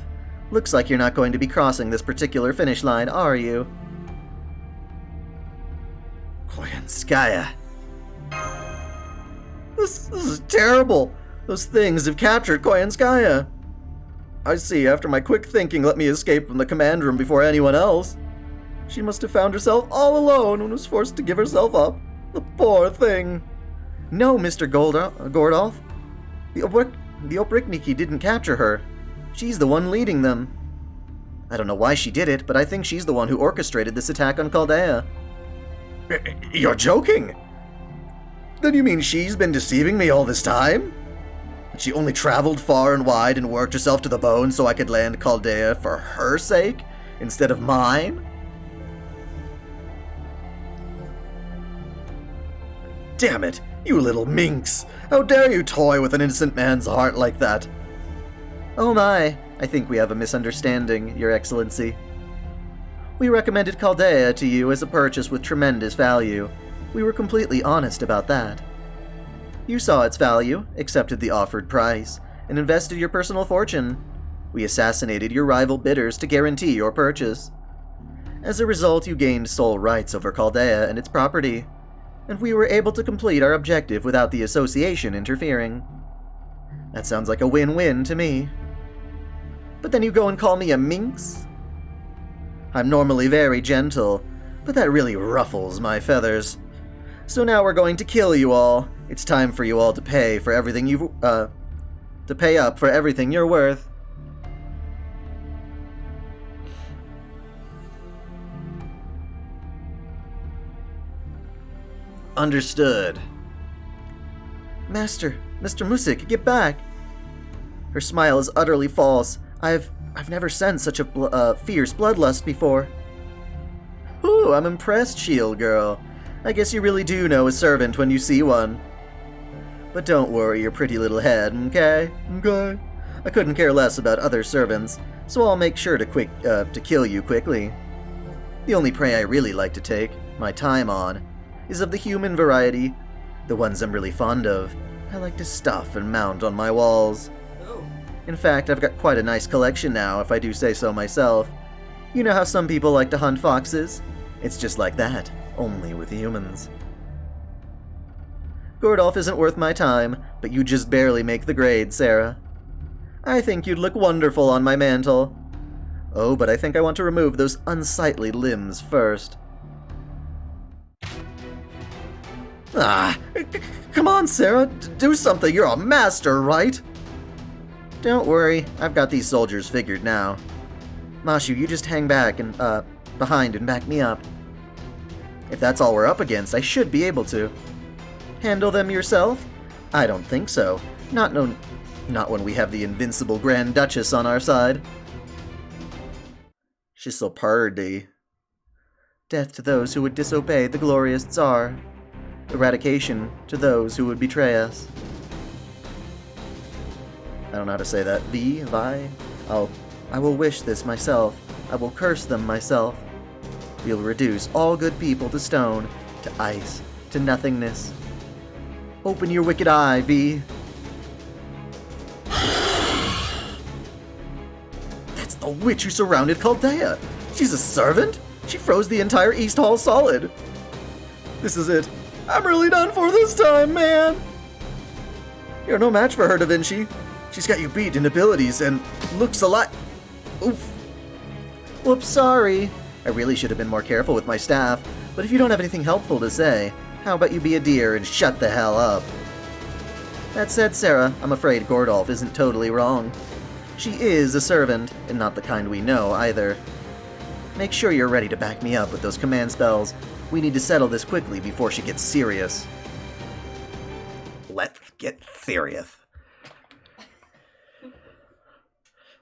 Looks like you're not going to be crossing this particular finish line, are you? Koyanskaya. This is terrible. Those things have captured Koyanskaya. I see, after my quick thinking let me escape from the command room before anyone else. She must have found herself all alone and was forced to give herself up. The poor thing. No, Mr. Gordolf. The Oprikniki didn't capture her. She's the one leading them. I don't know why she did it, but I think she's the one who orchestrated this attack on Chaldea. You're joking? Then you mean she's been deceiving me all this time? And she only traveled far and wide and worked herself to the bone so I could land Chaldea for her sake instead of mine? Damn it, you little minx! How dare you toy with an innocent man's heart like that? Oh my, I think we have a misunderstanding, Your Excellency. We recommended Chaldea to you as a purchase with tremendous value. We were completely honest about that. You saw its value, accepted the offered price, and invested your personal fortune. We assassinated your rival bidders to guarantee your purchase. As a result, you gained sole rights over Chaldea and its property, and we were able to complete our objective without the association interfering. That sounds like a win-win to me. But then you go and call me a minx? I'm normally very gentle, but that really ruffles my feathers. So now we're going to kill you all. It's time for you all to pay for everything to pay up for everything you're worth. Understood. Master, Mr. Musik, get back! Her smile is utterly false. I've never sensed such a fierce bloodlust before. Ooh, I'm impressed, Shield Girl. I guess you really do know a servant when you see one. But don't worry your pretty little head, okay? Okay. I couldn't care less about other servants, so I'll make sure to kill you quickly. The only prey I really like to take my time on is of the human variety, the ones I'm really fond of. I like to stuff and mount on my walls. Oh. In fact, I've got quite a nice collection now, if I do say so myself. You know how some people like to hunt foxes? It's just like that, only with humans. Gordolf isn't worth my time, but you just barely make the grade, Sarah. I think you'd look wonderful on my mantle. Oh, but I think I want to remove those unsightly limbs first. Come on, Sarah, do something. You're a master, right? Don't worry, I've got these soldiers figured now. Mashu, you just hang back and, behind and back me up. If that's all we're up against, I should be able to. Handle them yourself? I don't think so. Not when we have the invincible Grand Duchess on our side. She's so purdy. Death to those who would disobey the glorious Tsar. Eradication to those who would betray us. I don't know how to say that. Vi? I will wish this myself. I will curse them myself. We'll reduce all good people to stone, to ice, to nothingness. Open your wicked eye, Vi. That's the witch who surrounded Chaldea. She's a servant? She froze the entire East Hall solid. This is it. I'm really done for this time, man. You're no match for her, Da Vinci. She's got you beat in abilities and looks a lot... Oof. Whoops, sorry. I really should have been more careful with my staff, but if you don't have anything helpful to say, how about you be a dear and shut the hell up? That said, Sarah, I'm afraid Gordolf isn't totally wrong. She is a servant, and not the kind we know either. Make sure you're ready to back me up with those command spells. We need to settle this quickly before she gets serious. Let's get serious.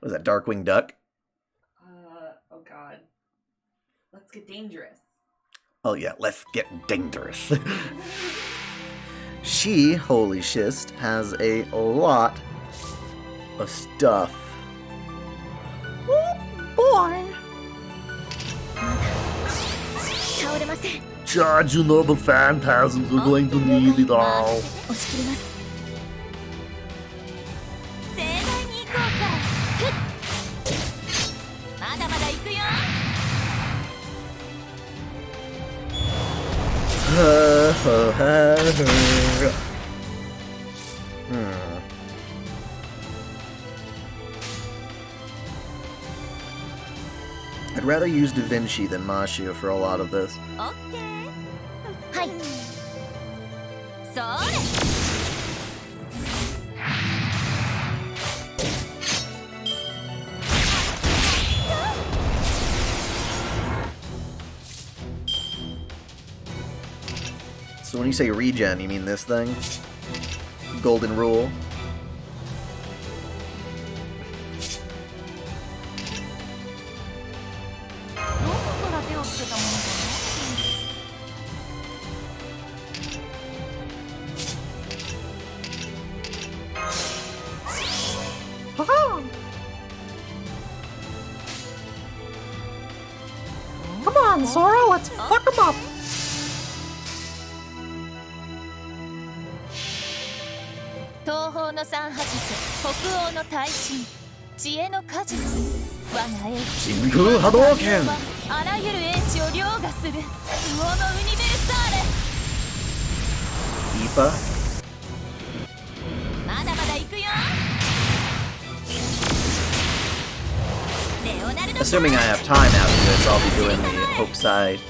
Was that Darkwing Duck? Oh god. Let's get dangerous. Oh yeah, let's get dangerous. She, holy shist, has a lot of stuff. Oh boy! Charge, you noble phantasms, we're going to need it all. I'd rather use Da Vinci than Mashu for a lot of this. So when you say regen, you mean this thing? Golden Rule? Come on, Sora, let's fuck him up. Single Hadouken! Ifa? Assuming I have time after this, I'll be doing the Hokusai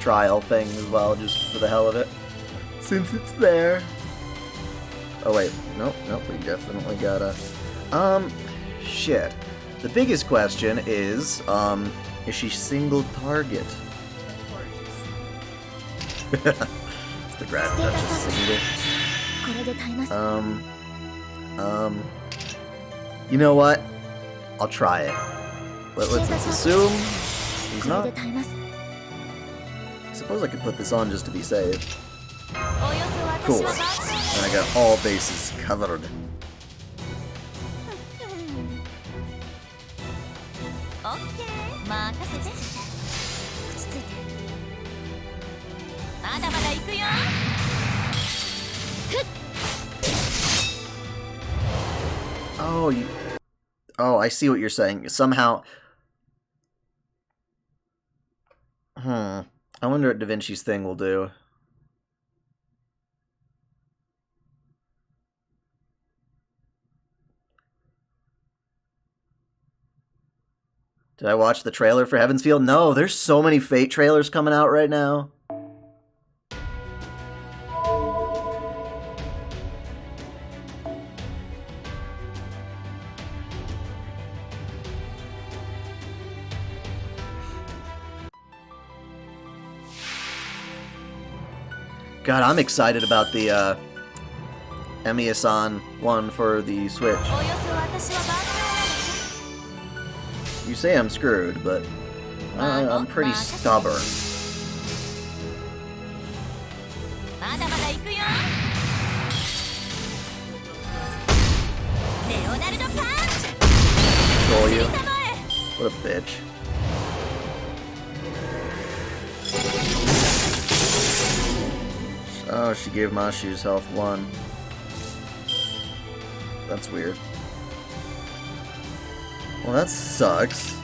trial thing as well, just for the hell of it. Since it's there. Oh wait, nope, we definitely gotta... shit. The biggest question is she single target? It's the Grand Duchess single. You know what? I'll try it. Let's assume he's not. I suppose I could put this on just to be safe. Cool. And I got all bases covered. Oh, oh, I see what you're saying. Somehow... I wonder what Da Vinci's thing will do. Did I watch the trailer for Heaven's Feel? No, there's so many Fate trailers coming out right now. God, I'm excited about the Emiya-san one for the Switch. You say I'm screwed, but I'm pretty stubborn. Control you. What a bitch. Oh, she gave Mashu's health 1. That's weird. Well, that sucks.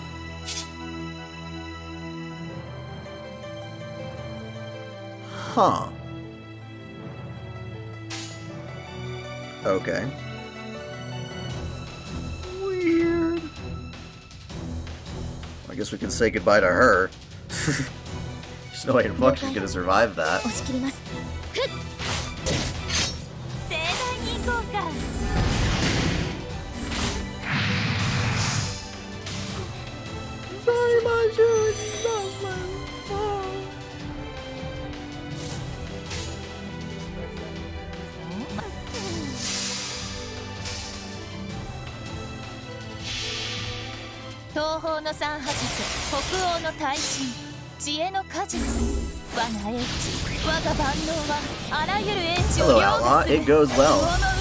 Huh. Okay. Weird. I guess we can say goodbye to her. There's no way in fuck she's gonna survive that. Hello, Outlaw. It goes well. It goes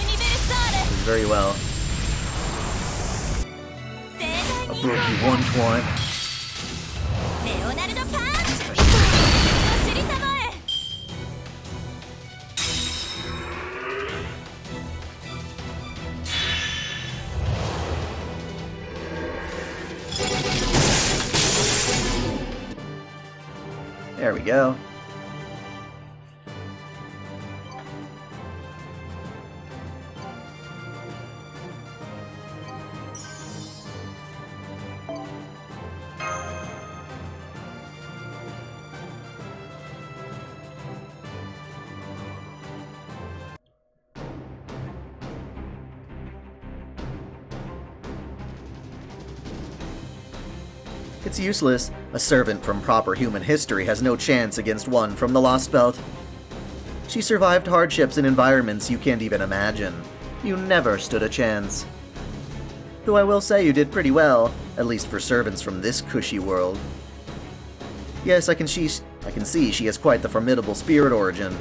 very well. I broke you one time. There we go. It's useless. A servant from proper human history has no chance against one from the Lostbelt. She survived hardships in environments you can't even imagine. You never stood a chance. Though I will say you did pretty well, at least for servants from this cushy world. Yes, I can see she has quite the formidable spirit origin.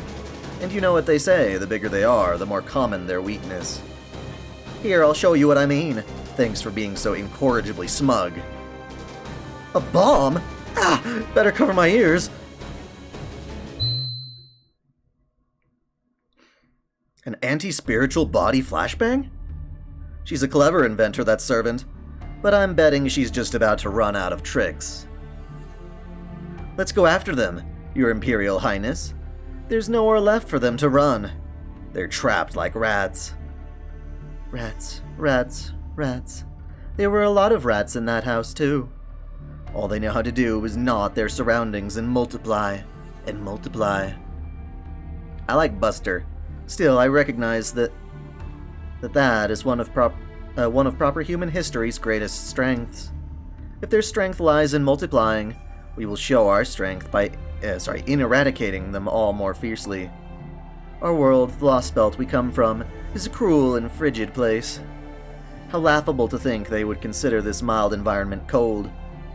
And you know what they say, the bigger they are, the more common their weakness. Here, I'll show you what I mean. Thanks for being so incorrigibly smug. A bomb? Ah, better cover my ears. An anti-spiritual body flashbang? She's a clever inventor, that servant. But I'm betting she's just about to run out of tricks. Let's go after them, Your Imperial Highness. There's nowhere left for them to run. They're trapped like rats. Rats, rats, rats. There were a lot of rats in that house, too. All they know how to do is gnaw at their surroundings and multiply, and multiply. I like Buster. Still, I recognize that is one of proper human history's greatest strengths. If their strength lies in multiplying, we will show our strength by, in eradicating them all more fiercely. Our world, the Lostbelt we come from, is a cruel and frigid place. How laughable to think they would consider this mild environment cold.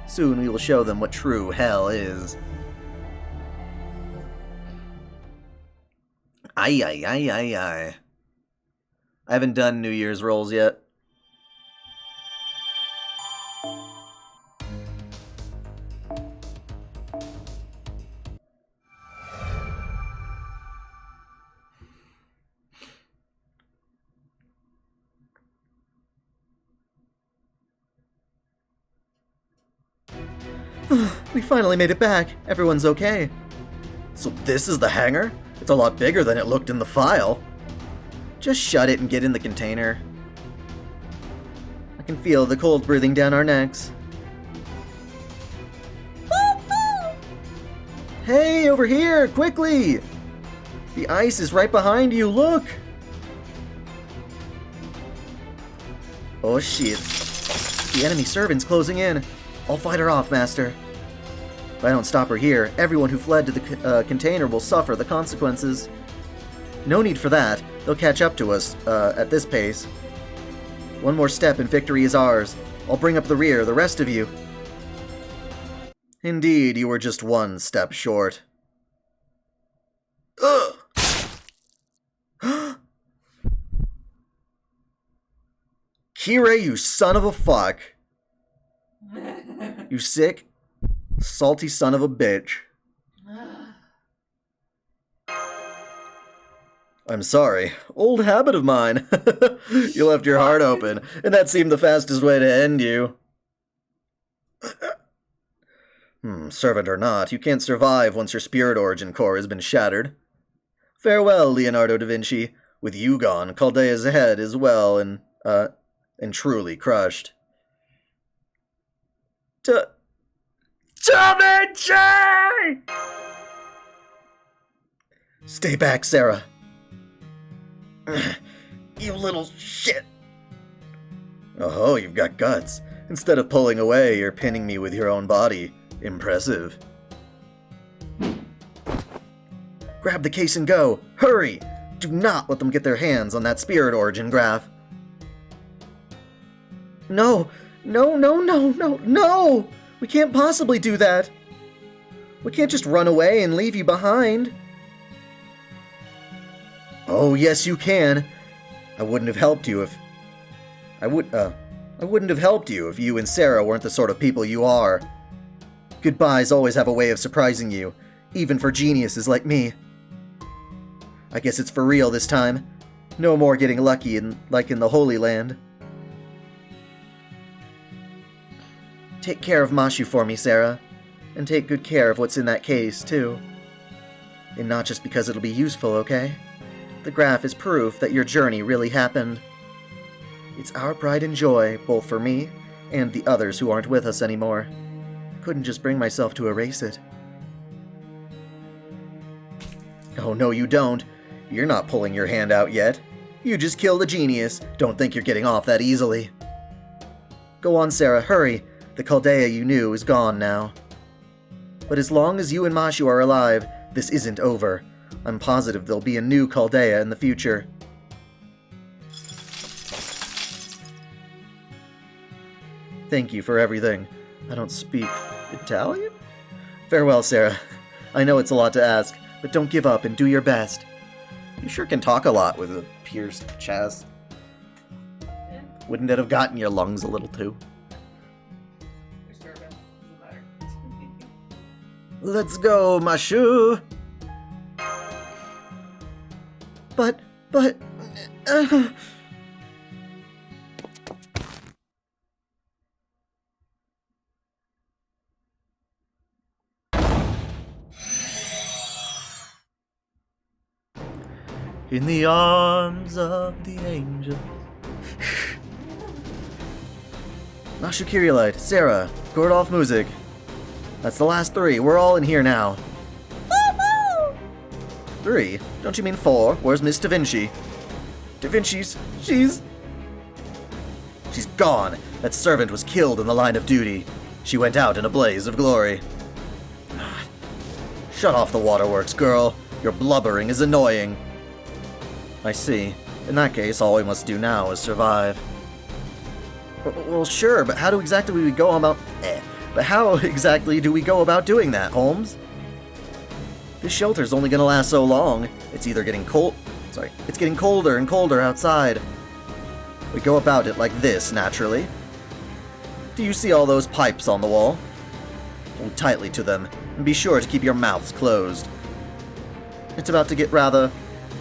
Soon we will show them what true hell is. Ay, ay, ay, ay, ay. I haven't done New Year's rolls yet. We finally made it back. Everyone's okay. So this is the hangar? It's a lot bigger than it looked in the file. Just shut it and get in the container. I can feel the cold breathing down our necks. Hey, over here, quickly! The ice is right behind you, look! Oh shit. The enemy servant's closing in. I'll fight her off, Master. If I don't stop her here, everyone who fled to the container will suffer the consequences. No need for that. They'll catch up to us, at this pace. One more step and victory is ours. I'll bring up the rear, the rest of you. Indeed, you were just one step short. Ugh! Kirei, you son of a fuck. You sick, salty son of a bitch. I'm sorry. Old habit of mine. You left your heart open, and that seemed the fastest way to end you. Servant or not, you can't survive once your spirit origin core has been shattered. Farewell, Leonardo da Vinci. With you gone, Chaldea's head is well and truly crushed. Da Vinci! Stay back, Sarah. You little shit. Oh, you've got guts. Instead of pulling away, you're pinning me with your own body. Impressive. Grab the case and go. Hurry! Do not let them get their hands on that spirit origin graph. No! No, no, no, no, no! We can't possibly do that. We can't just run away and leave you behind. Oh, yes, you can. I wouldn't have helped you if... I wouldn't have helped you if you and Sarah weren't the sort of people you are. Goodbyes always have a way of surprising you, even for geniuses like me. I guess it's for real this time. No more getting lucky like in the Holy Land. Take care of Mashu for me, Sarah. And take good care of what's in that case, too. And not just because it'll be useful, okay? The graph is proof that your journey really happened. It's our pride and joy, both for me and the others who aren't with us anymore. I couldn't just bring myself to erase it. Oh, no, you don't. You're not pulling your hand out yet. You just killed a genius. Don't think you're getting off that easily. Go on, Sarah, hurry. The Chaldea you knew is gone now. But as long as you and Mashu are alive, this isn't over. I'm positive there'll be a new Chaldea in the future. Thank you for everything. I don't speak Italian? Farewell, Sarah. I know it's a lot to ask, but don't give up and do your best. You sure can talk a lot with a pierced chest. Yeah. Wouldn't it have gotten your lungs a little too? Disturbance. Doesn't matter. Let's go, Mashu! But... In the arms of the angel. Mashu Kirei, Sarah, Gordolf Music. That's the last three. We're all in here now. 3? Don't you mean 4? Where's Miss Da Vinci? Da Vinci's... She's gone. That servant was killed in the line of duty. She went out in a blaze of glory. Shut off the waterworks, girl. Your blubbering is annoying. I see. In that case, all we must do now is survive. Well, sure, but how exactly do we go about... But how exactly do we go about doing that, Holmes? This shelter's only gonna last so long. It's either getting cold... It's getting colder and colder outside. We go about it like this, naturally. Do you see all those pipes on the wall? Hold tightly to them, and be sure to keep your mouths closed. It's about to get rather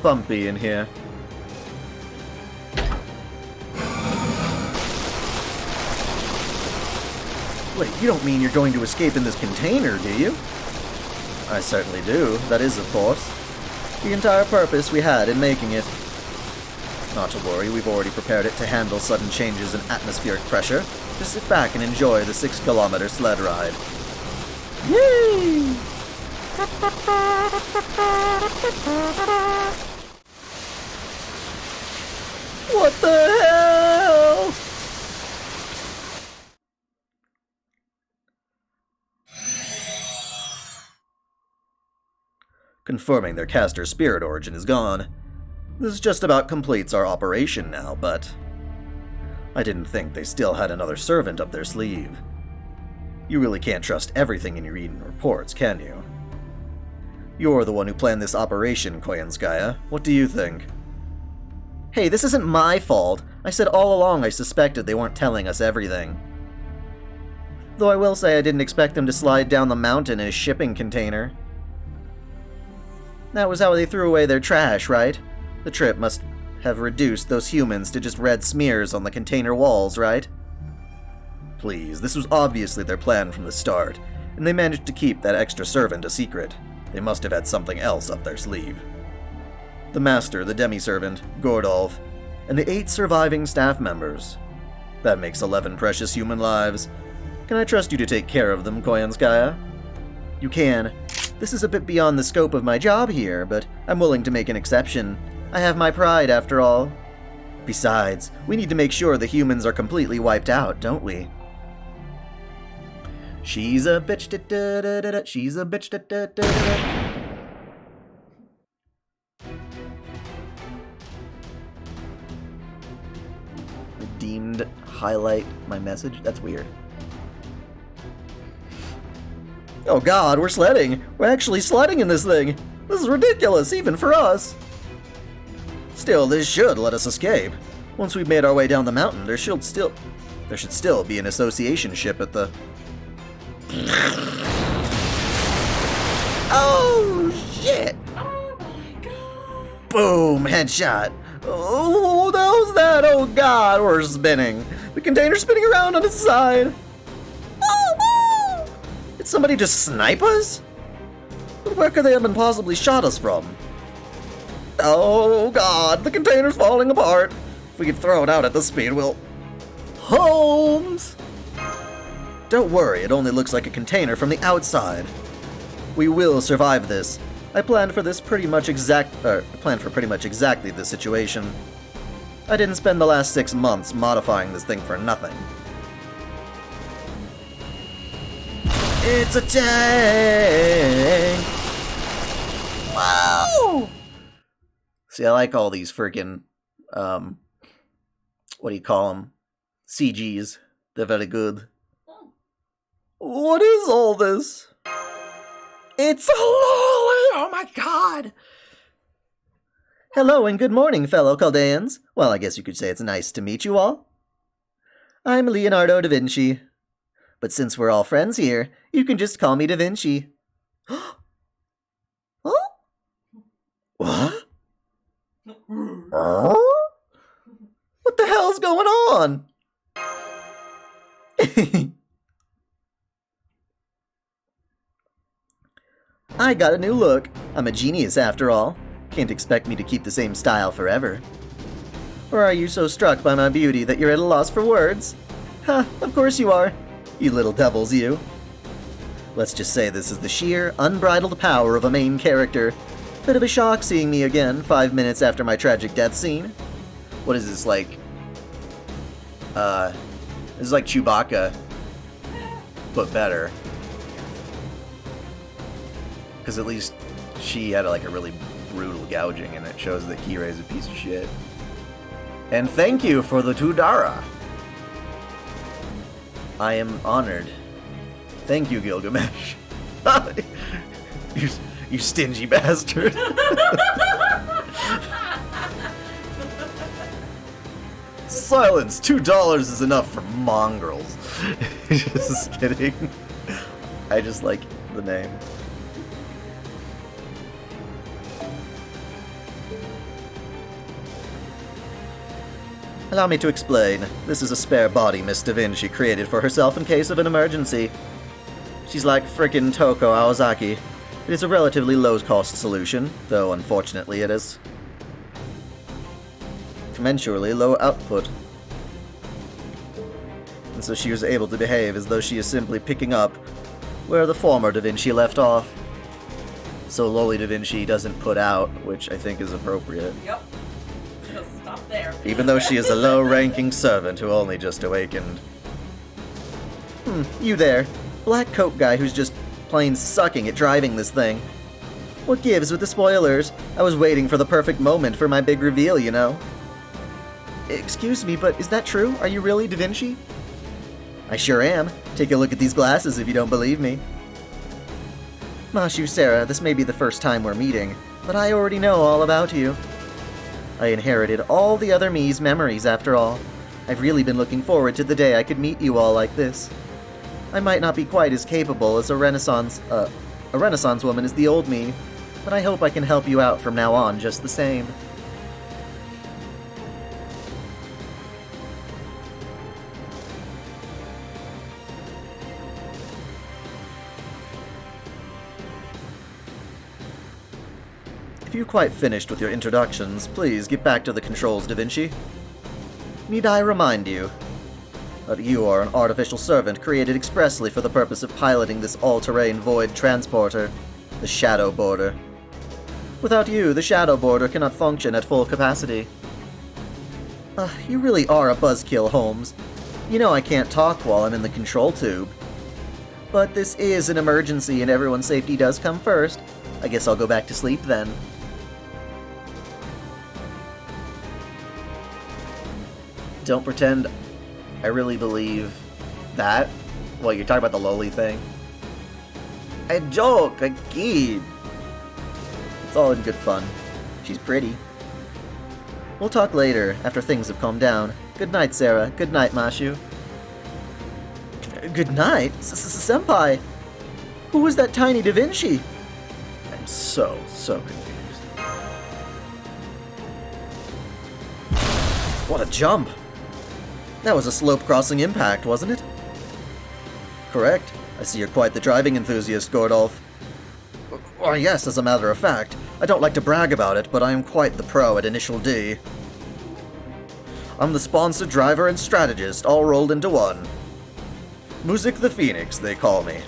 bumpy in here. Wait, you don't mean you're going to escape in this container, do you? I certainly do. That is, of course, the entire purpose we had in making it. Not to worry, we've already prepared it to handle sudden changes in atmospheric pressure. Just sit back and enjoy the 6-kilometer sled ride. Yay! What the hell? Confirming their caster's spirit origin is gone. This just about completes our operation now, but I didn't think they still had another servant up their sleeve. You really can't trust everything in your Eden reports, can you? You're the one who planned this operation, Koyanskaya. What do you think? Hey, this isn't my fault. I said all along I suspected they weren't telling us everything. Though I will say I didn't expect them to slide down the mountain in a shipping container. That was how they threw away their trash, right? The trip must have reduced those humans to just red smears on the container walls, right? Please, this was obviously their plan from the start, and they managed to keep that extra servant a secret. They must have had something else up their sleeve. The master, the demi-servant, Gordolf, and the 8 surviving staff members. That makes 11 precious human lives. Can I trust you to take care of them, Koyanskaya? You can. This is a bit beyond the scope of my job here, but I'm willing to make an exception. I have my pride, after all. Besides, we need to make sure the humans are completely wiped out, don't we? She's a bitch, da-da-da-da-da. She's a bitch, da-da-da-da-da. Redeemed highlight my message? That's weird. Oh god, we're sledding! We're actually sledding in this thing! This is ridiculous, even for us! Still, this should let us escape. Once we've made our way down the mountain, there should still be an association ship at the... Oh, shit! Oh my god! Boom! Headshot! Oh, that was that! Oh god, we're spinning! The container's spinning around on its side! Oh, no! Did somebody just snipe us? Where could they have been possibly shot us from? Oh god, the container's falling apart! If we could throw it out at this speed, we'll... Holmes! Don't worry, it only looks like a container from the outside. We will survive this. I planned for pretty much exactly this situation. I didn't spend the last 6 months modifying this thing for nothing. It's a tank! Wow! See, I like all these freaking, what do you call them? CGs. They're very good. What is all this? It's a lolly! Oh my god! Hello and good morning, fellow Chaldeans. Well, I guess you could say it's nice to meet you all. I'm Leonardo da Vinci. But since we're all friends here, you can just call me Da Vinci. Huh? What? What the hell's going on? I got a new look. I'm a genius after all. Can't expect me to keep the same style forever. Or are you so struck by my beauty that you're at a loss for words? Ha, of course you are. You little devils, you. Let's just say this is the sheer, unbridled power of a main character. Bit of a shock seeing me again 5 minutes after my tragic death scene. What is this, like... this is like Chewbacca, but better. Because at least she had like a really brutal gouging, and it shows that Kirei is a piece of shit. And thank you for the Tudara. I am honored. Thank you, Gilgamesh. you stingy bastard. Silence! $2 is enough for mongrels. Just kidding. I just like the name. Allow me to explain. This is a spare body Miss Da Vinci created for herself in case of an emergency. She's like frickin' Toko Aozaki. It is a relatively low-cost solution, though unfortunately it is commensurately low output. And so she was able to behave as though she is simply picking up where the former Da Vinci left off. So lowly Da Vinci doesn't put out, which I think is appropriate. Yep. Just stop there. Even though she is a low-ranking servant who only just awakened. You there. Black coat guy who's just plain sucking at driving this thing. What gives with the spoilers? I was waiting for the perfect moment for my big reveal, you know. Excuse me, but is that true? Are you really Da Vinci? I sure am. Take a look at these glasses if you don't believe me. Mashu, Sarah, this may be the first time we're meeting, but I already know all about you. I inherited all the other me's memories after all. I've really been looking forward to the day I could meet you all like this. I might not be quite as capable as a Renaissance woman as the old me, but I hope I can help you out from now on just the same. If you've quite finished with your introductions, please get back to the controls, Da Vinci. Need I remind you that you are an artificial servant created expressly for the purpose of piloting this all-terrain void transporter, the Shadow Border. Without you, the Shadow Border cannot function at full capacity. You really are a buzzkill, Holmes. You know I can't talk while I'm in the control tube. But this is an emergency and everyone's safety does come first. I guess I'll go back to sleep then. Don't pretend I really believe that. Well, you're talking about the lowly thing. I joke, I kid. It's all in good fun. She's pretty. We'll talk later, after things have calmed down. Good night, Sarah. Good night, Mashu. Good night? Senpai! Who was that tiny Da Vinci? I'm so confused. What a jump! That was a slope-crossing impact, wasn't it? Correct. I see you're quite the driving enthusiast, Gordolf. Why, yes, as a matter of fact. I don't like to brag about it, but I am quite the pro at Initial D. I'm the sponsored driver and strategist, all rolled into one. Music the Phoenix, they call me.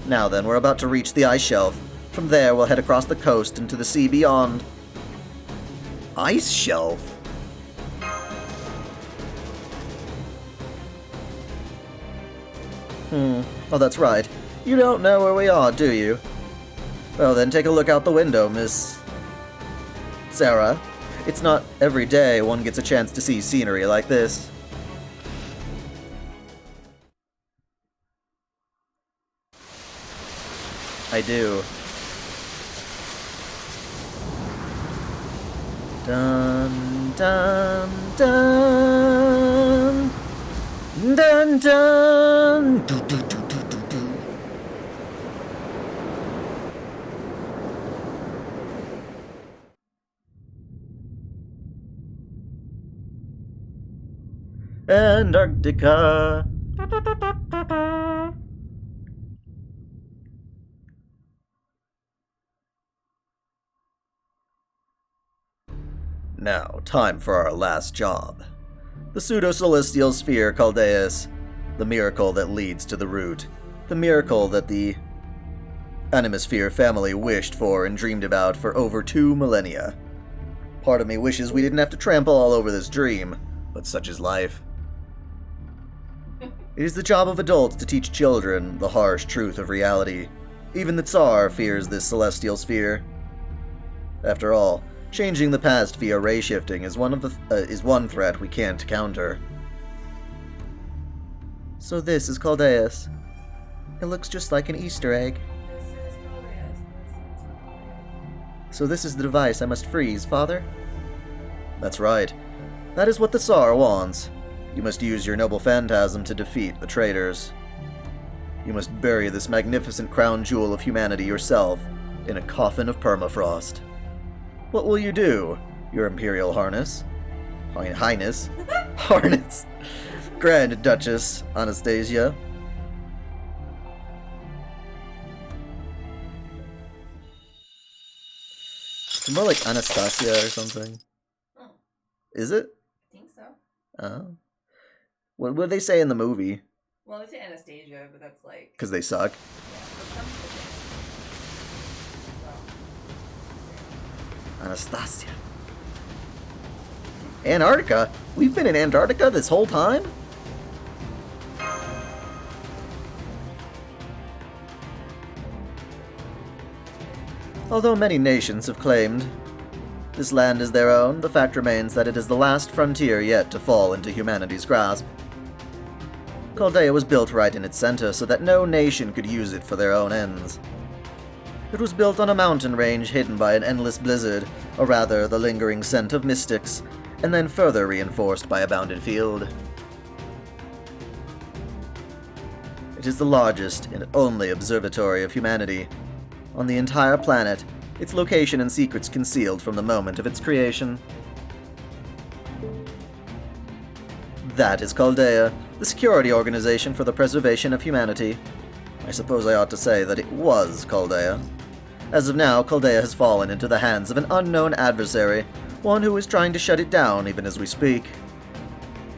Now then, we're about to reach the ice shelf. From there, we'll head across the coast into the sea beyond. Ice shelf? Oh, that's right. You don't know where we are, do you? Well, then take a look out the window, Miss Sarah. It's not every day one gets a chance to see scenery like this. I do. Dun dun dun dun dun do do do do do do. Antarctica. Now, time for our last job. The pseudo-celestial sphere Chaldeas, the miracle that leads to the root, the miracle that the Animosphere family wished for and dreamed about for over 2 millennia. Part of me wishes we didn't have to trample all over this dream, but such is life. It is the job of adults to teach children the harsh truth of reality. Even the Tsar fears this celestial sphere. After all, changing the past via ray shifting is one threat we can't counter. So this is Chaldea's. It looks just like an Easter egg. This is Chaldea's. So this is the device I must freeze, Father? That's right. That is what the Tsar wants. You must use your noble phantasm to defeat the traitors. You must bury this magnificent crown jewel of humanity yourself in a coffin of permafrost. What will you do, your Imperial Highness? Highness? Harness? Grand Duchess Anastasia? It's more like Anastasia or something. Oh, Is it? I think so. Oh. What would they say in the movie? Well, they say Anastasia, but that's like... Because they suck. Yeah, but some people say. Anastasia. Antarctica? We've been in Antarctica this whole time? Although many nations have claimed this land is their own, the fact remains that it is the last frontier yet to fall into humanity's grasp. Chaldea was built right in its center so that no nation could use it for their own ends. It was built on a mountain range hidden by an endless blizzard, or rather the lingering scent of mystics, and then further reinforced by a bounded field. It is the largest and only observatory of humanity on the entire planet, its location and secrets concealed from the moment of its creation. That is Chaldea, the security organization for the preservation of humanity. I suppose I ought to say that it was Chaldea. As of now, Chaldea has fallen into the hands of an unknown adversary, one who is trying to shut it down even as we speak.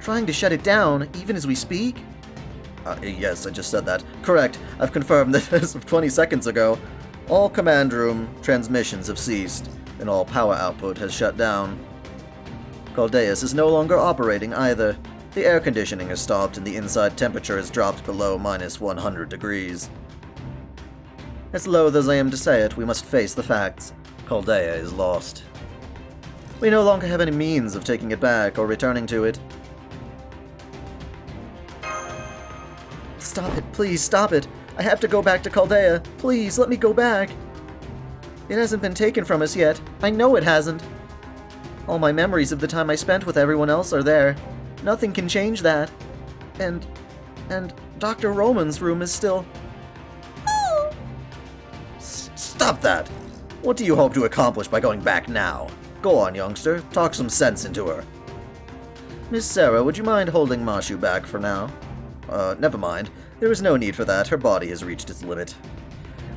Trying to shut it down even as we speak? Yes, I just said that. Correct. I've confirmed that as of 20 seconds ago. All command room transmissions have ceased, and all power output has shut down. Chaldea's is no longer operating either. The air conditioning has stopped and the inside temperature has dropped below minus 100 degrees. As loath as I am to say it, we must face the facts. Chaldea is lost. We no longer have any means of taking it back or returning to it. Stop it, please, stop it! I have to go back to Chaldea. Please, let me go back. It hasn't been taken from us yet. I know it hasn't. All my memories of the time I spent with everyone else are there. Nothing can change that. And Dr. Roman's room is still... Stop that! What do you hope to accomplish by going back now? Go on, youngster. Talk some sense into her. Miss Sarah, would you mind holding Mashu back for now? Never mind. There is no need for that. Her body has reached its limit.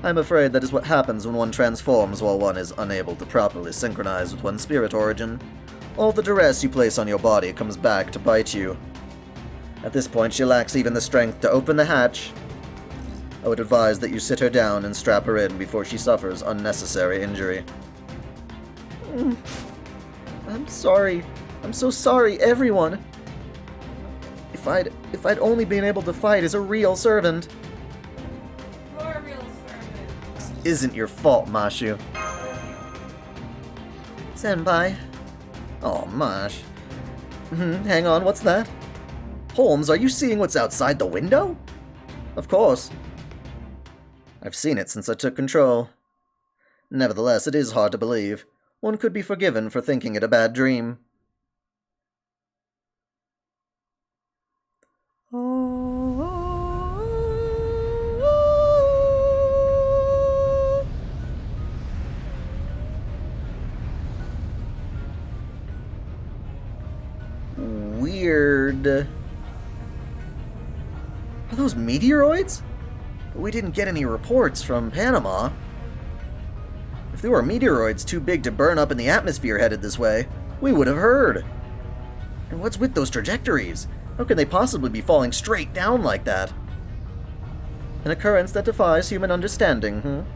I'm afraid that is what happens when one transforms while one is unable to properly synchronize with one's spirit origin. All the duress you place on your body comes back to bite you. At this point, she lacks even the strength to open the hatch. I would advise that you sit her down and strap her in before she suffers unnecessary injury. I'm sorry. I'm so sorry, everyone. If I'd only been able to fight as a real servant. You're a real servant. This isn't your fault, Mashu. Senpai. Oh, Mash. Hang on, what's that? Holmes, are you seeing what's outside the window? Of course. I've seen it since I took control. Nevertheless, it is hard to believe. One could be forgiven for thinking it a bad dream. Weird. Are those meteoroids? We didn't get any reports from Panama. If there were meteoroids too big to burn up in the atmosphere headed this way, we would have heard. And what's with those trajectories? How can they possibly be falling straight down like that? An occurrence that defies human understanding,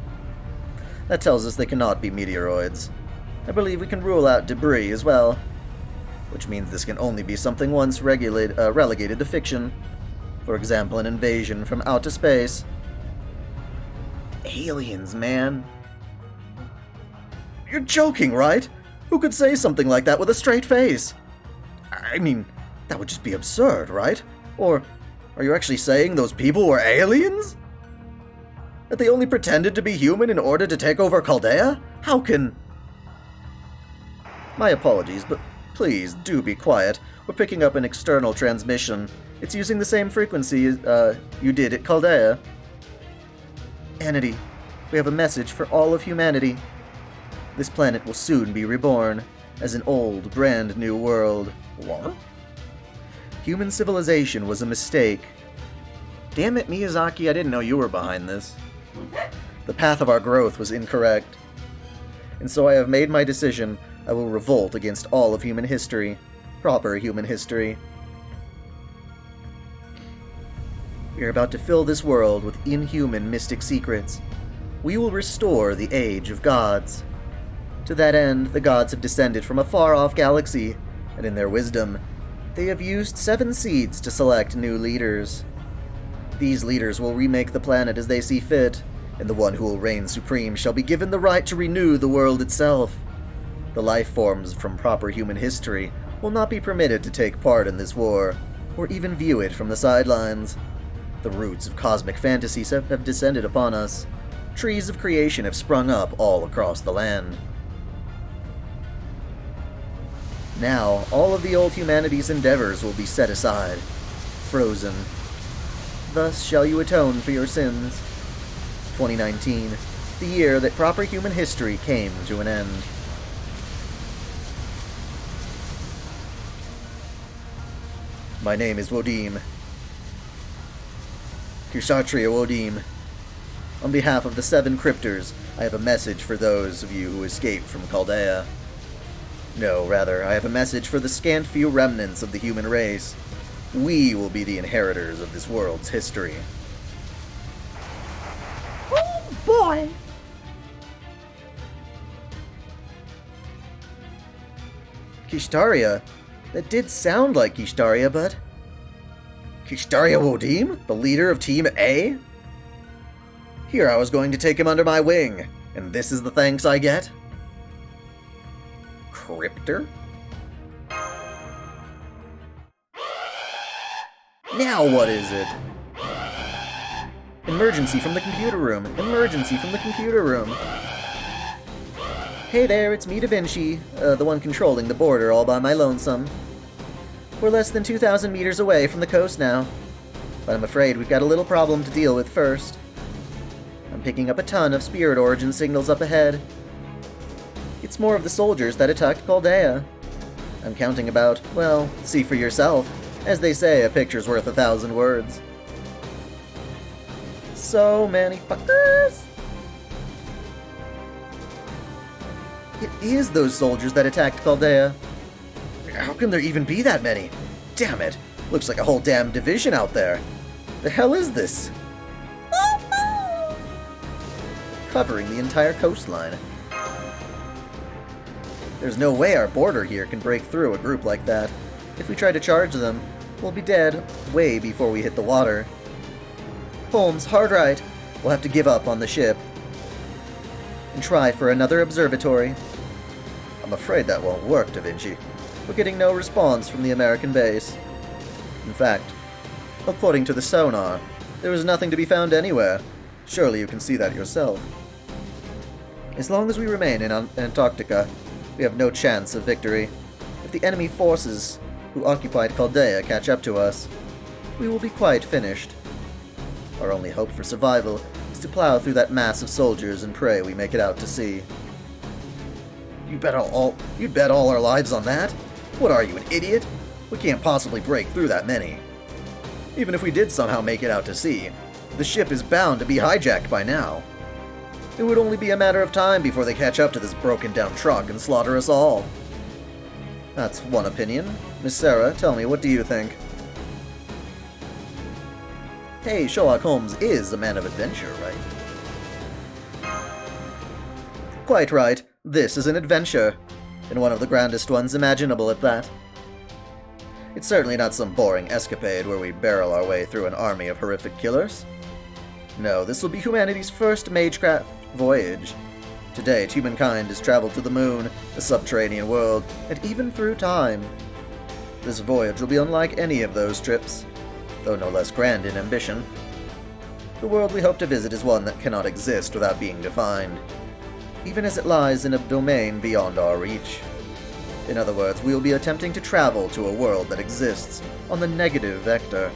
That tells us they cannot be meteoroids. I believe we can rule out debris as well. Which means this can only be something once relegated to fiction. For example, an invasion from outer space. Aliens, man. You're joking, right? Who could say something like that with a straight face? I mean, that would just be absurd, right? Or Are you actually saying those people were aliens? That they only pretended to be human in order to take over Chaldea? How can... My apologies, but please do be quiet. We're picking up an external transmission. It's using the same frequency you did at Chaldea. Entity, we have a message for all of humanity. This planet will soon be reborn as an old, brand new world. What? Human civilization was a mistake. Damn it, Miyazaki, I didn't know you were behind this. The path of our growth was incorrect. And so I have made my decision. I will revolt against all of human history. Proper human history. We are about to fill this world with inhuman mystic secrets. We will restore the age of gods. To that end, the gods have descended from a far-off galaxy, and in their wisdom, they have used 7 seeds to select new leaders. These leaders will remake the planet as they see fit, and the one who will reign supreme shall be given the right to renew the world itself. The life forms from proper human history will not be permitted to take part in this war, or even view it from the sidelines. The roots of cosmic fantasies have descended upon us. Trees of creation have sprung up all across the land. Now, all of the old humanity's endeavors will be set aside, frozen. Thus shall you atone for your sins. 2019, the year that proper human history came to an end. My name is Wodim. Kshatriya Wodim. On behalf of the 7 cryptors, I have a message for those of you who escaped from Chaldea. No, rather, I have a message for the scant few remnants of the human race. We will be the inheritors of this world's history. Oh boy! Kishtaria? That did sound like Kishtaria, but... Kishtaria Wodim? The leader of Team A? Here I was going to take him under my wing, and this is the thanks I get? Cryptor? Now what is it? Emergency from the computer room. Emergency from the computer room. Hey there, it's me, Vinci, the one controlling the border all by my lonesome. We're less than 2,000 meters away from the coast now, but I'm afraid we've got a little problem to deal with first. I'm picking up a ton of spirit origin signals up ahead. It's more of the soldiers that attacked Chaldea. I'm counting about, well, see for yourself. As they say, a picture's worth 1,000 words. So many fuckers! It is those soldiers that attacked Chaldea. How can there even be that many? Damn it! Looks like a whole damn division out there. The hell is this? Covering the entire coastline. There's no way our border here can break through a group like that. If we try to charge them, we'll be dead way before we hit the water. Holmes, hard right. We'll have to give up on the ship and try for another observatory. I'm afraid that won't work, Da Vinci. We're getting no response from the American base. In fact, according to the sonar, there is nothing to be found anywhere. Surely you can see that yourself. As long as we remain in Antarctica, we have no chance of victory. If the enemy forces who occupied Chaldea catch up to us, we will be quite finished. Our only hope for survival is to plow through that mass of soldiers and pray we make it out to sea. You'd bet all our lives on that? What are you, an idiot? We can't possibly break through that many. Even if we did somehow make it out to sea, the ship is bound to be hijacked by now. It would only be a matter of time before they catch up to this broken-down truck and slaughter us all. That's one opinion. Miss Sarah, tell me, what do you think? Hey, Sherlock Holmes is a man of adventure, right? Quite right. This is an adventure, and one of the grandest ones imaginable at that. It's certainly not some boring escapade where we barrel our way through an army of horrific killers. No, this will be humanity's first magecraft voyage. To date, humankind has traveled to the moon, the subterranean world, and even through time. This voyage will be unlike any of those trips. though no less grand in ambition. The world we hope to visit is one that cannot exist without being defined, even as it lies in a domain beyond our reach. In other words, we will be attempting to travel to a world that exists on the negative vector.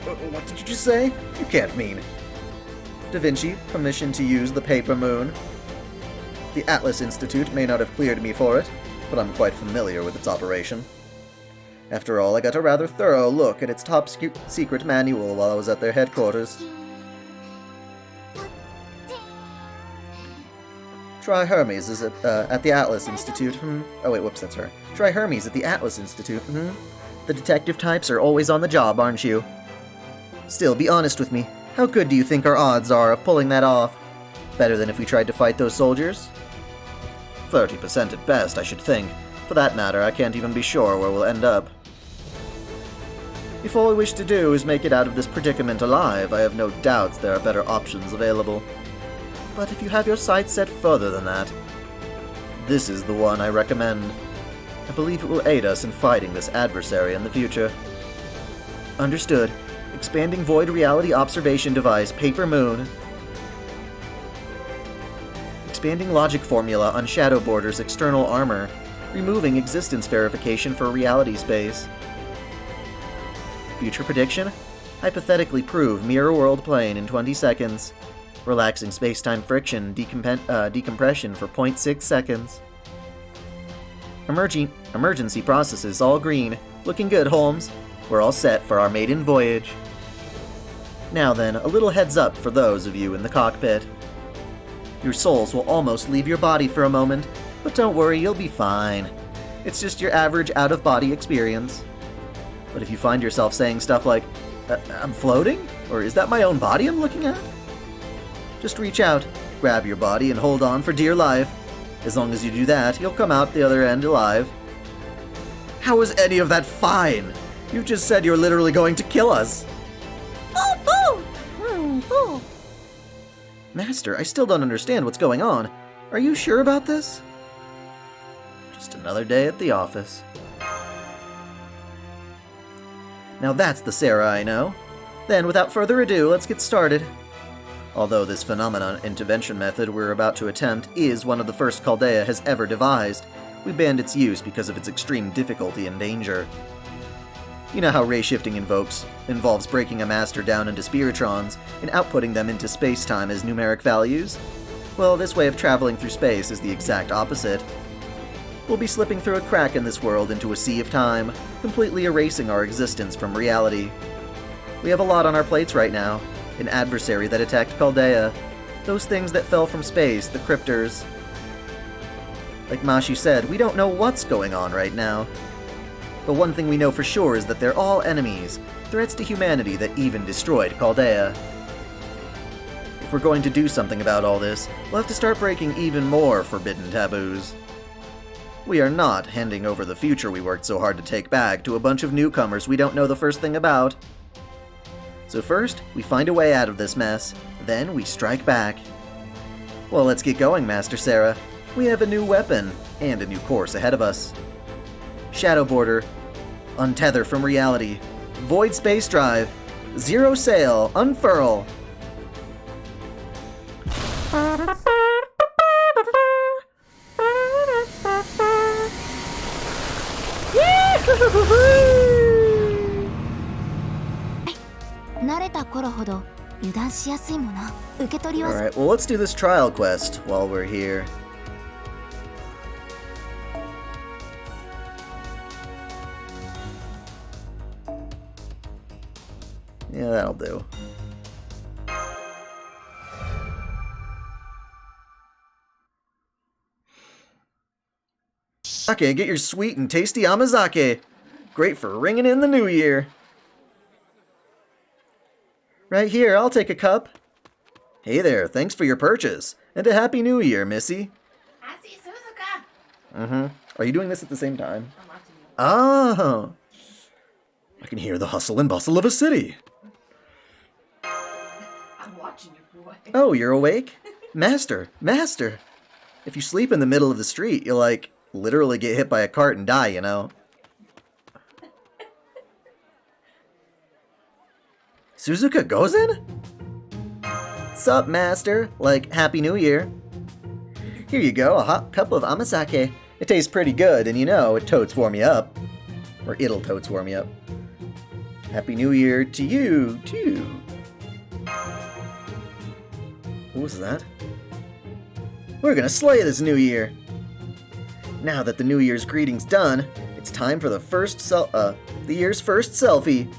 What did you just say? You can't mean... Da Vinci, permission to use the paper moon. The Atlas Institute may not have cleared me for it, but I'm quite familiar with its operation. After all, I got a rather thorough look at its top secret manual while I was at their headquarters. Try Hermes is at the Atlas Institute. Oh wait, whoops, that's her. Try Hermes at the Atlas Institute. The detective types are always on the job, aren't you? Still, be honest with me. How good do you think our odds are of pulling that off? Better than if we tried to fight those soldiers? 30% at best, I should think. For that matter, I can't even be sure where we'll end up. If all we wish to do is make it out of this predicament alive, I have no doubts there are better options available. But if you have your sights set further than that, this is the one I recommend. I believe it will aid us in fighting this adversary in the future. Understood. Expanding Void Reality Observation Device, Paper Moon. Expanding Logic Formula on Shadow Border's external armor. Removing Existence Verification for Reality Space. Future prediction? Hypothetically prove Mirror World Plane in 20 seconds. Relaxing space-time friction decompression for 0.6 seconds. Emergency processes all green. Looking good, Holmes. We're all set for our maiden voyage. Now then, a little heads up for those of you in the cockpit. Your souls will almost leave your body for a moment, but don't worry, you'll be fine. It's just your average out-of-body experience. But if you find yourself saying stuff like, I'm floating? Or is that my own body I'm looking at? Just reach out, grab your body, and hold on for dear life. As long as you do that, you'll come out the other end alive. How is any of that fine? You just said you're literally going to kill us. Master, I still don't understand what's going on. Are you sure about this? Just another day at the office. Now that's the Sarah I know. Then, without further ado, let's get started. Although this phenomenon intervention method we're about to attempt is one of the first Chaldea has ever devised, we banned its use because of its extreme difficulty and danger. You know how ray shifting involves breaking a master down into spiritrons and outputting them into space-time as numeric values? Well, this way of traveling through space is the exact opposite. We'll be slipping through a crack in this world into a sea of time, completely erasing our existence from reality. We have a lot on our plates right now. An adversary that attacked Chaldea. Those things that fell from space, the cryptors. Like Mashi said, we don't know what's going on right now. But one thing we know for sure is that they're all enemies, threats to humanity that even destroyed Chaldea. If we're going to do something about all this, we'll have to start breaking even more forbidden taboos. We are not handing over the future we worked so hard to take back to a bunch of newcomers we don't know the first thing about. So first, we find a way out of this mess, then we strike back. Well, let's get going, Master Sarah. We have a new weapon, and a new course ahead of us. Shadow Border. Untether from reality. Void space drive. Zero sail. Unfurl. Alright, well let's do this trial quest while we're here. Yeah, that'll do. Okay, get your sweet and tasty amazake. Great for ringing in the new year. Right here, I'll take a cup. Hey there, thanks for your purchase. And a happy new year, Missy. Are you doing this at the same time? I'm watching you. Oh. I can hear the hustle and bustle of a city. I'm watching you, boy. Oh, you're awake? Master, master. If you sleep in the middle of the street, you'll, like, literally get hit by a cart and die, you know? Suzuka Gozen? Sup, master? Like, Happy New Year. Here you go, a hot cup of amasake. It tastes pretty good, and you know, it totes warm you up. Or it'll totes warm you up. Happy New Year to you, too. What was that? We're gonna slay this new year. Now that the New Year's greeting's done, it's time for the year's first selfie.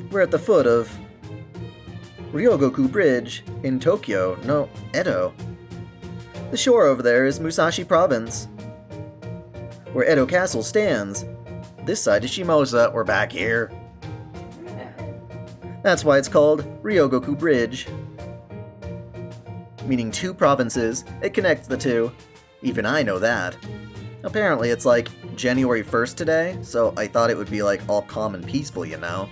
We're at the foot of Ryogoku Bridge in Tokyo, no, Edo. The shore over there is Musashi Province, where Edo Castle stands. This side is Shimosa, we're back here. That's why it's called Ryogoku Bridge. Meaning two provinces, it connects the two. Even I know that. Apparently it's like January 1st today, so I thought it would be like all calm and peaceful, you know.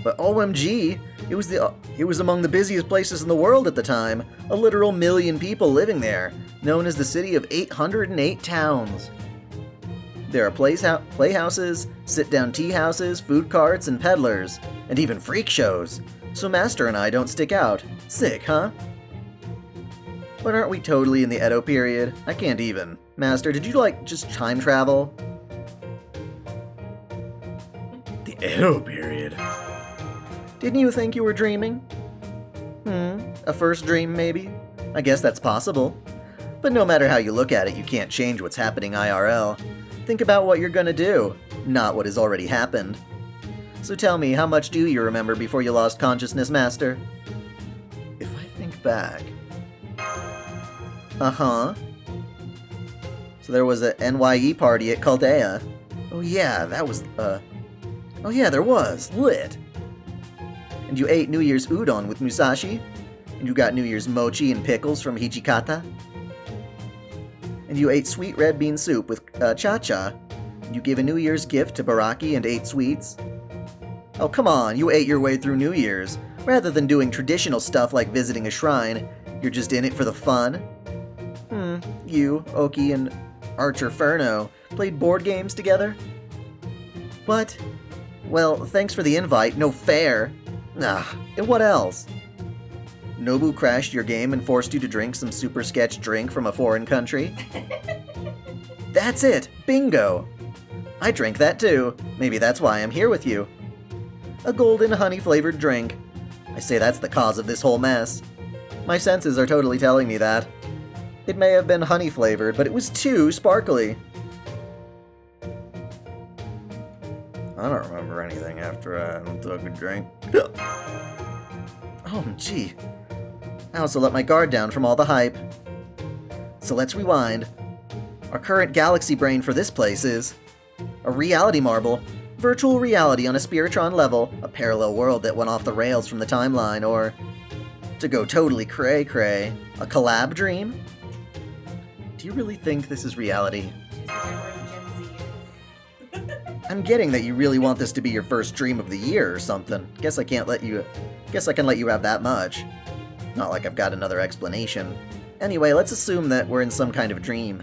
But OMG, it was among the busiest places in the world at the time. A literal million people living there, known as the city of 808 towns. There are playhouses, sit-down tea houses, food carts, and peddlers, and even freak shows. So Master and I don't stick out. Sick, huh? But aren't we totally in the Edo period? I can't even. Master, did you just time travel? The Edo period? Didn't you think you were dreaming? A first dream, maybe? I guess that's possible. But no matter how you look at it, you can't change what's happening IRL. Think about what you're gonna do, not what has already happened. So tell me, how much do you remember before you lost consciousness, Master? If I think back... Uh-huh. So there was a NYE party at Chaldea. Oh yeah, that was, Oh yeah, there was. Lit. And you ate New Year's udon with Musashi? And you got New Year's mochi and pickles from Hijikata? And you ate sweet red bean soup with Cha-Cha? And you gave a New Year's gift to Baraki and ate sweets? Oh come on, you ate your way through New Year's. Rather than doing traditional stuff like visiting a shrine, you're just in it for the fun? You, Oki, and Archer Furno played board games together? What? Well, thanks for the invite, no fair. And what else? Nobu crashed your game and forced you to drink some super sketch drink from a foreign country? That's it! Bingo! I drank that too. Maybe that's why I'm here with you. A golden honey-flavored drink. I say that's the cause of this whole mess. My senses are totally telling me that. It may have been honey-flavored, but it was too sparkly. I don't remember anything after I took a drink. Oh, gee. I also let my guard down from all the hype. So let's rewind. Our current galaxy brain for this place is a reality marble, virtual reality on a Spiritron level, a parallel world that went off the rails from the timeline, or, to go totally cray-cray, a collab dream? Do you really think this is reality? I'm getting that you really want this to be your first dream of the year or something. Guess I can let you have that much. Not like I've got another explanation. Anyway, let's assume that we're in some kind of dream.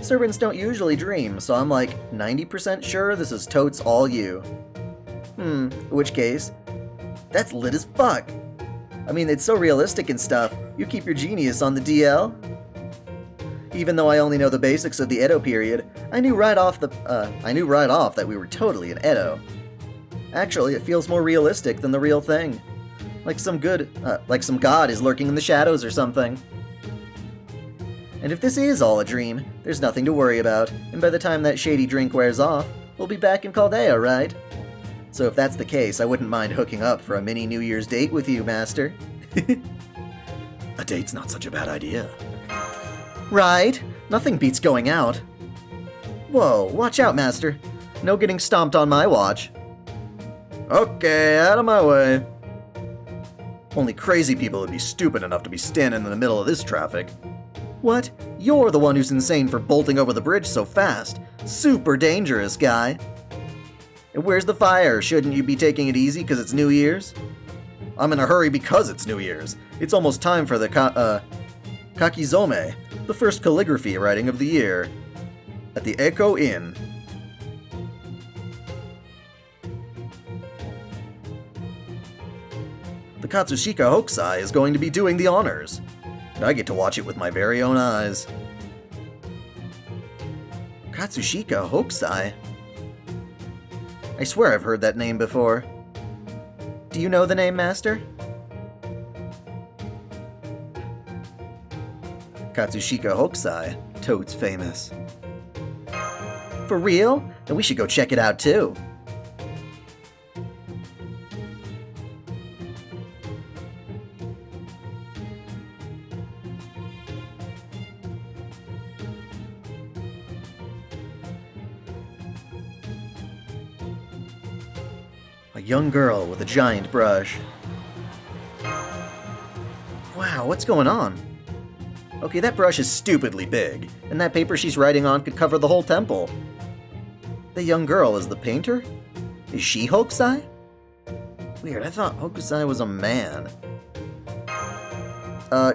Servants don't usually dream, so I'm like 90% sure this is totes all you. In which case, that's lit as fuck. I mean, it's so realistic and stuff. You keep your genius on the DL. Even though I only know the basics of the Edo period, I knew right off that we were totally in Edo. Actually, it feels more realistic than the real thing. Like some god is lurking in the shadows or something. And if this is all a dream, there's nothing to worry about, and by the time that shady drink wears off, we'll be back in Chaldea, right? So if that's the case, I wouldn't mind hooking up for a mini New Year's date with you, Master. A date's not such a bad idea. Right? Nothing beats going out. Whoa, watch out, Master. No getting stomped on my watch. Okay, out of my way. Only crazy people would be stupid enough to be standing in the middle of this traffic. What? You're the one who's insane for bolting over the bridge so fast. Super dangerous, guy. And where's the fire? Shouldn't you be taking it easy because it's New Year's? I'm in a hurry because it's New Year's. It's almost time for the kakizome, the first calligraphy writing of the year, at the Echo Inn. The Katsushika Hokusai is going to be doing the honors. And I get to watch it with my very own eyes. Katsushika Hokusai? I swear I've heard that name before. Do you know the name, Master? Katsushika Hokusai, totes famous. For real? Then we should go check it out too. A young girl with a giant brush. Wow, what's going on? Okay, that brush is stupidly big, and that paper she's writing on could cover the whole temple. The young girl is the painter? Is she Hokusai? Weird, I thought Hokusai was a man.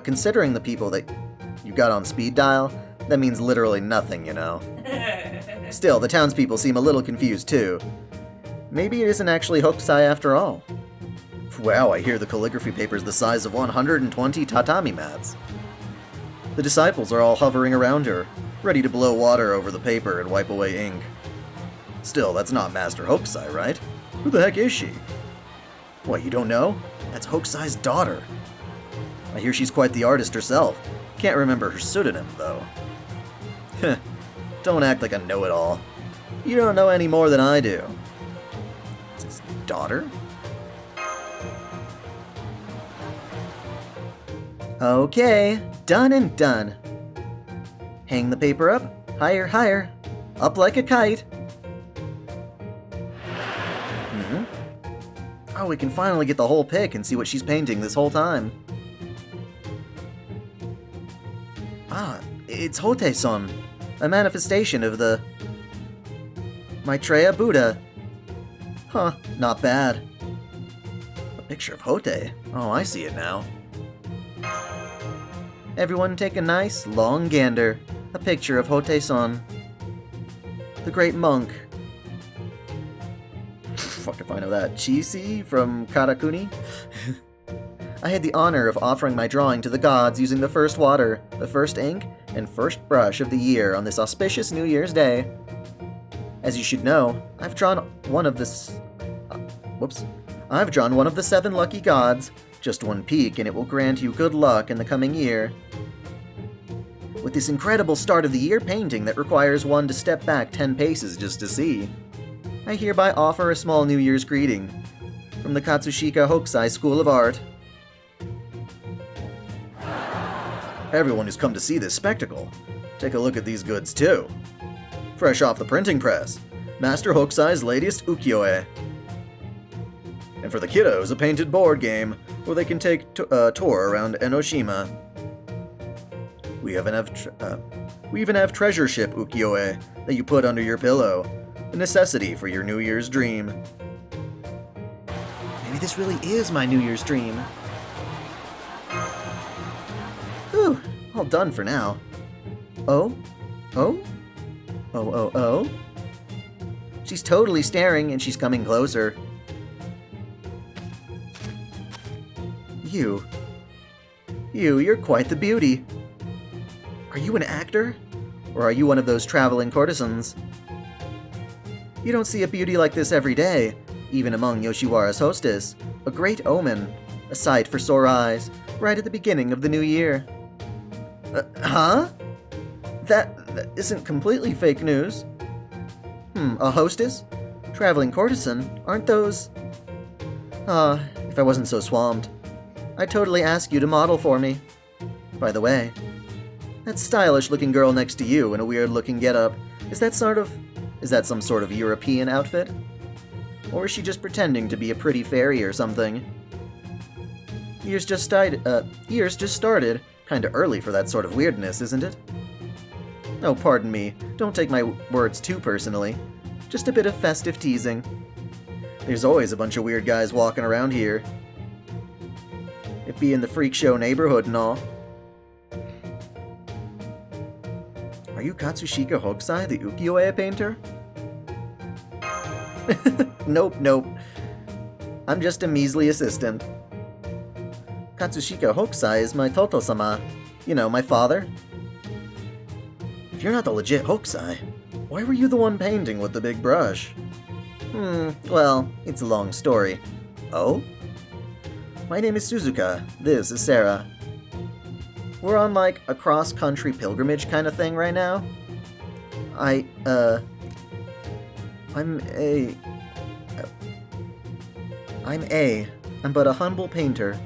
Considering the people that you got on speed dial, that means literally nothing, you know. Still, the townspeople seem a little confused too. Maybe it isn't actually Hokusai after all. Wow, I hear the calligraphy paper's the size of 120 tatami mats. The disciples are all hovering around her, ready to blow water over the paper and wipe away ink. Still, that's not Master Hokusai, right? Who the heck is she? What, you don't know? That's Hokusai's daughter. I hear she's quite the artist herself. Can't remember her pseudonym, though. Heh, don't act like a know-it-all. You don't know any more than I do. It's his daughter? Okay, done and done. Hang the paper up, higher, higher, up like a kite. Oh, we can finally get the whole pic and see what she's painting this whole time. Ah, it's Hote-son, a manifestation of the Maitreya Buddha. Huh, not bad. A picture of Hote. Oh, I see it now. Everyone take a nice, long gander. A picture of Hote-son, the great monk. Fuck if I know that. Chisi from Karakuni? I had the honor of offering my drawing to the gods using the first water, the first ink, and first brush of the year on this auspicious New Year's Day. As you should know, I've drawn one of the 7 lucky gods. Just one peek and it will grant you good luck in the coming year. With this incredible start of the year painting that requires one to step back 10 paces just to see, I hereby offer a small New Year's greeting from the Katsushika Hokusai School of Art. Everyone who's come to see this spectacle, take a look at these goods too. Fresh off the printing press, Master Hokusai's latest ukiyo-e. And for the kiddos, a painted board game where they can take a tour around Enoshima. We even have treasure ship ukiyo-e that you put under your pillow, a necessity for your New Year's dream. Maybe this really is my New Year's dream. Whew, all done for now. Oh? Oh? Oh? She's totally staring and she's coming closer. You're quite the beauty. Are you an actor? Or are you one of those traveling courtesans? You don't see a beauty like this every day, even among Yoshiwara's hostess. A great omen, a sight for sore eyes, right at the beginning of the new year. Huh? That isn't completely fake news. A hostess? Traveling courtesan? Aren't those... if I wasn't so swamped, I'd totally ask you to model for me. By the way, that stylish-looking girl next to you in a weird-looking getup, is that some sort of European outfit? Or is she just pretending to be a pretty fairy or something? Year's just started. Kinda early for that sort of weirdness, isn't it? Oh, pardon me. Don't take my words too personally. Just a bit of festive teasing. There's always a bunch of weird guys walking around here. It be in the freak show neighborhood and all. Are you Katsushika Hokusai, the ukiyo-e painter? Nope. I'm just a measly assistant. Katsushika Hokusai is my Toto-sama. You know, my father. If you're not the legit Hokusai, why were you the one painting with the big brush? Well, it's a long story. Oh? My name is Suzuka. This is Sarah. We're on, like, a cross-country pilgrimage kind of thing right now. I'm but a humble painter.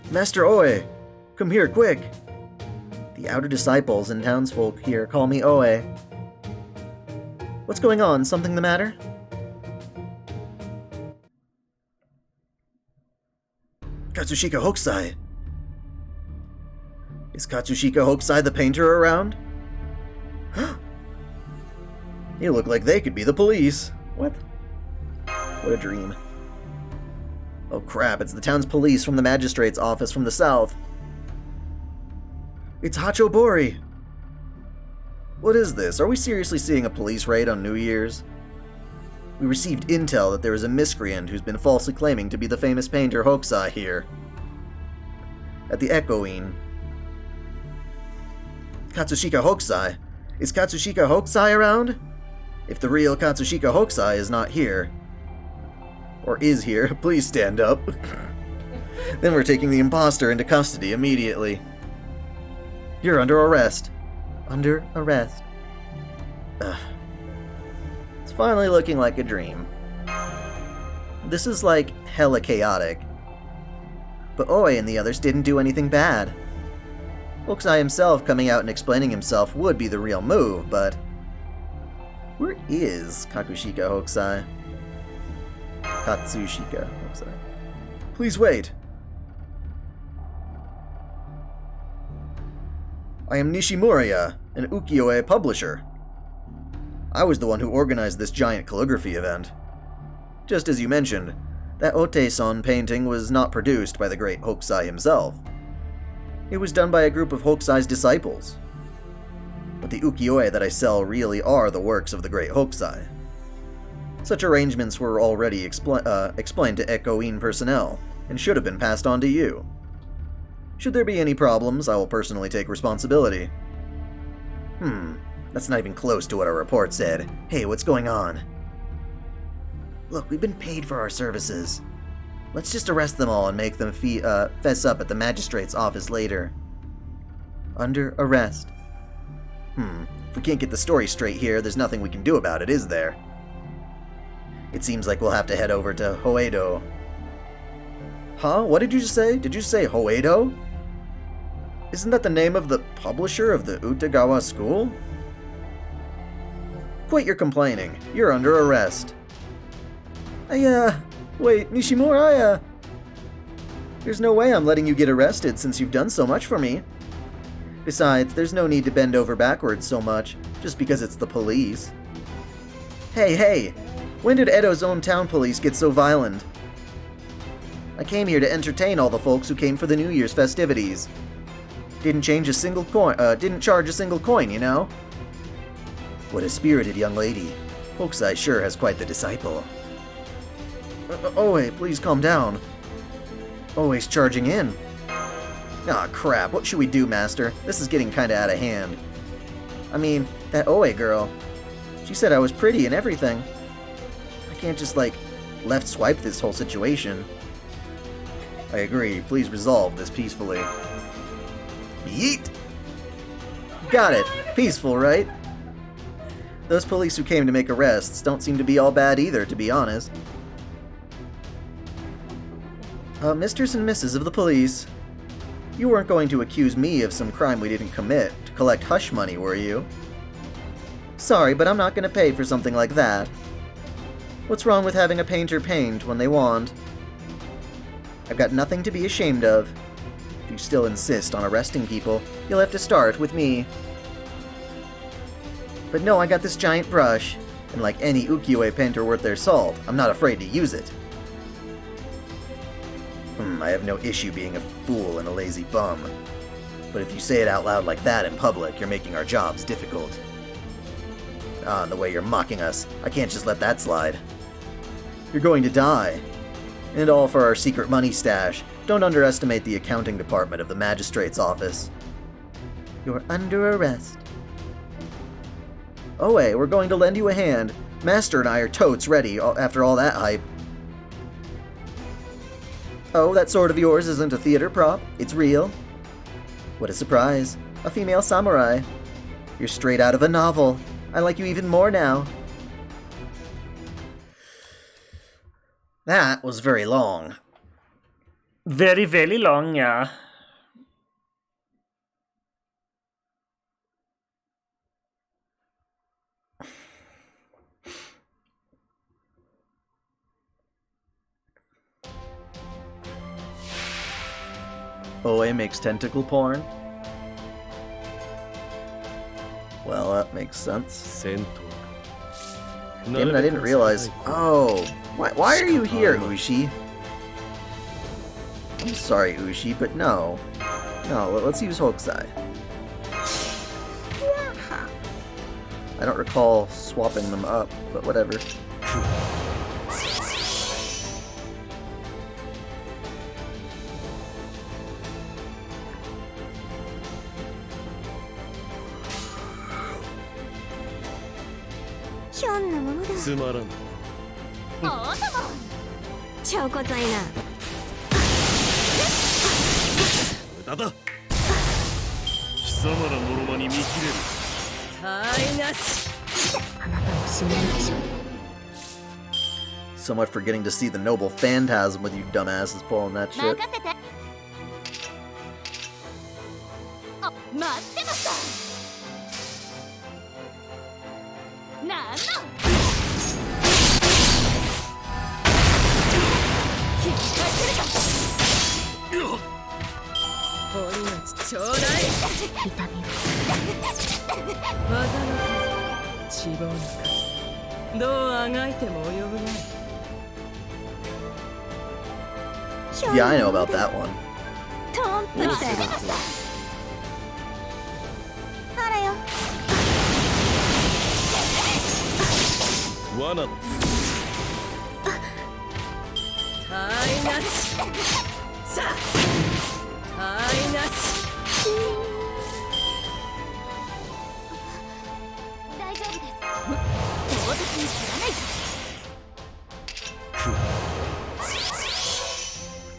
Master Oe! Come here, quick! The outer disciples and townsfolk here call me Oe. What's going on? Something the matter? Katsushika Hokusai! Is Katsushika Hokusai the painter around? You look like they could be the police. What? What a dream. Oh crap, it's the town's police from the magistrate's office from the south. It's Hachobori! What is this? Are we seriously seeing a police raid on New Year's? We received intel that there is a miscreant who's been falsely claiming to be the famous painter Hokusai here. At the Echoine. Katsushika Hokusai? Is Katsushika Hokusai around? If the real Katsushika Hokusai is not here, or is here, please stand up. Then we're taking the imposter into custody immediately. You're under arrest. Under arrest. Ugh. It's finally looking like a dream. This is like hella chaotic. But Oe and the others didn't do anything bad. Hokusai himself coming out and explaining himself would be the real move, but where is Katsushika Hokusai? Katsushika Hokusai. Please wait. I am Nishimura, an ukiyo-e publisher. I was the one who organized this giant calligraphy event. Just as you mentioned, that Ote-san painting was not produced by the great Hokusai himself. It was done by a group of Hokusai's disciples. But the ukiyo-e that I sell really are the works of the great Hokusai. Such arrangements were already explained to Echoine personnel, and should have been passed on to you. Should there be any problems, I will personally take responsibility. That's not even close to what our report said. Hey, what's going on? Look, we've been paid for our services. Let's just arrest them all and make them fess up at the magistrate's office later. Under arrest. If we can't get the story straight here, there's nothing we can do about it, is there? It seems like we'll have to head over to Hoeido. Huh? What did you just say? Did you say Hoeido? Isn't that the name of the publisher of the Utagawa school? Quit your complaining. You're under arrest. Wait, Nishimura, There's no way I'm letting you get arrested since you've done so much for me. Besides, there's no need to bend over backwards so much, just because it's the police. Hey! When did Edo's own town police get so violent? I came here to entertain all the folks who came for the New Year's festivities. Didn't charge a single coin, you know? What a spirited young lady. Hokusai sure has quite the disciple. Oe, please calm down. Oe's charging in. Aw, crap, what should we do, Master? This is getting kinda out of hand. I mean, that Oe girl, she said I was pretty and everything. I can't just, left swipe this whole situation. I agree, please resolve this peacefully. Yeet! Got it! Peaceful, right? Those police who came to make arrests don't seem to be all bad either, to be honest. Misters and Misses of the police, you weren't going to accuse me of some crime we didn't commit to collect hush money, were you? Sorry, but I'm not going to pay for something like that. What's wrong with having a painter paint when they want? I've got nothing to be ashamed of. If you still insist on arresting people, you'll have to start with me. But no, I got this giant brush, and like any ukiyo-e painter worth their salt, I'm not afraid to use it. I have no issue being a fool and a lazy bum. But if you say it out loud like that in public, you're making our jobs difficult. And the way you're mocking us, I can't just let that slide. You're going to die. And all for our secret money stash. Don't underestimate the accounting department of the magistrate's office. You're under arrest. Oh wait, we're going to lend you a hand. Master and I are totes ready after all that hype. Oh, that sword of yours isn't a theater prop. It's real. What a surprise. A female samurai. You're straight out of a novel. I like you even more now. That was very long. Very, very long, yeah. OA makes tentacle porn? Well, that makes sense. Damn it, I didn't realize. Oh, why are you here, Ushi? I'm sorry, Ushi, but no. No, let's use Hokusai. I don't recall swapping them up, but whatever. Somewhat forgetting to see the noble phantasm with you dumbasses pulling that shit. Yeah, I know about that one.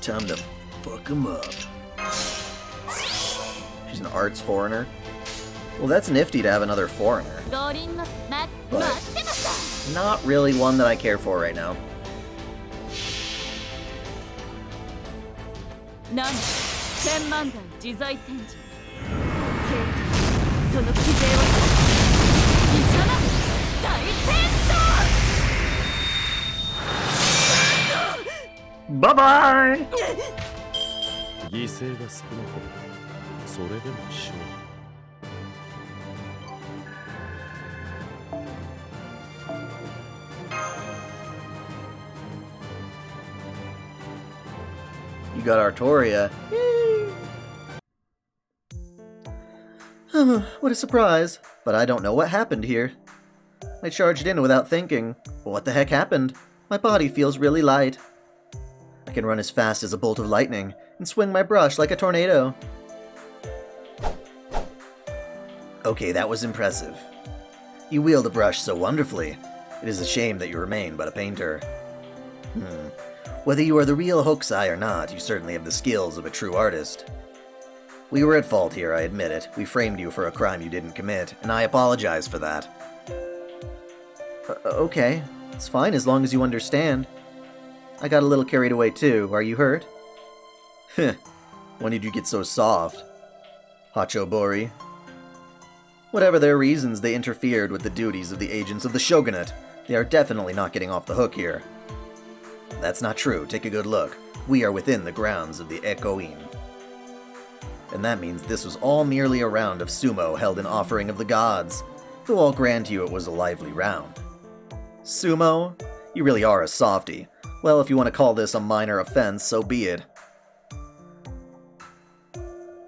Time to fuck him up. She's an arts foreigner. Well, that's nifty to have another foreigner. But not really one that I care for right now. Bye-bye! You got Artoria. What a surprise. But I don't know what happened here. I charged in without thinking. What the heck happened? My body feels really light. I can run as fast as a bolt of lightning and swing my brush like a tornado. Okay, that was impressive. You wield a brush so wonderfully. It is a shame that you remain but a painter. Whether you are the real Hokusai or not, you certainly have the skills of a true artist. We were at fault here, I admit it. We framed you for a crime you didn't commit, and I apologize for that. Okay, it's fine as long as you understand. I got a little carried away too. Are you hurt? Heh. When did you get so soft? Hachobori. Whatever their reasons, they interfered with the duties of the agents of the shogunate. They are definitely not getting off the hook here. That's not true. Take a good look. We are within the grounds of the Ekoin. And that means this was all merely a round of sumo held in offering of the gods, though I'll grant you it was a lively round. Sumo? You really are a softie. Well, if you want to call this a minor offense, so be it.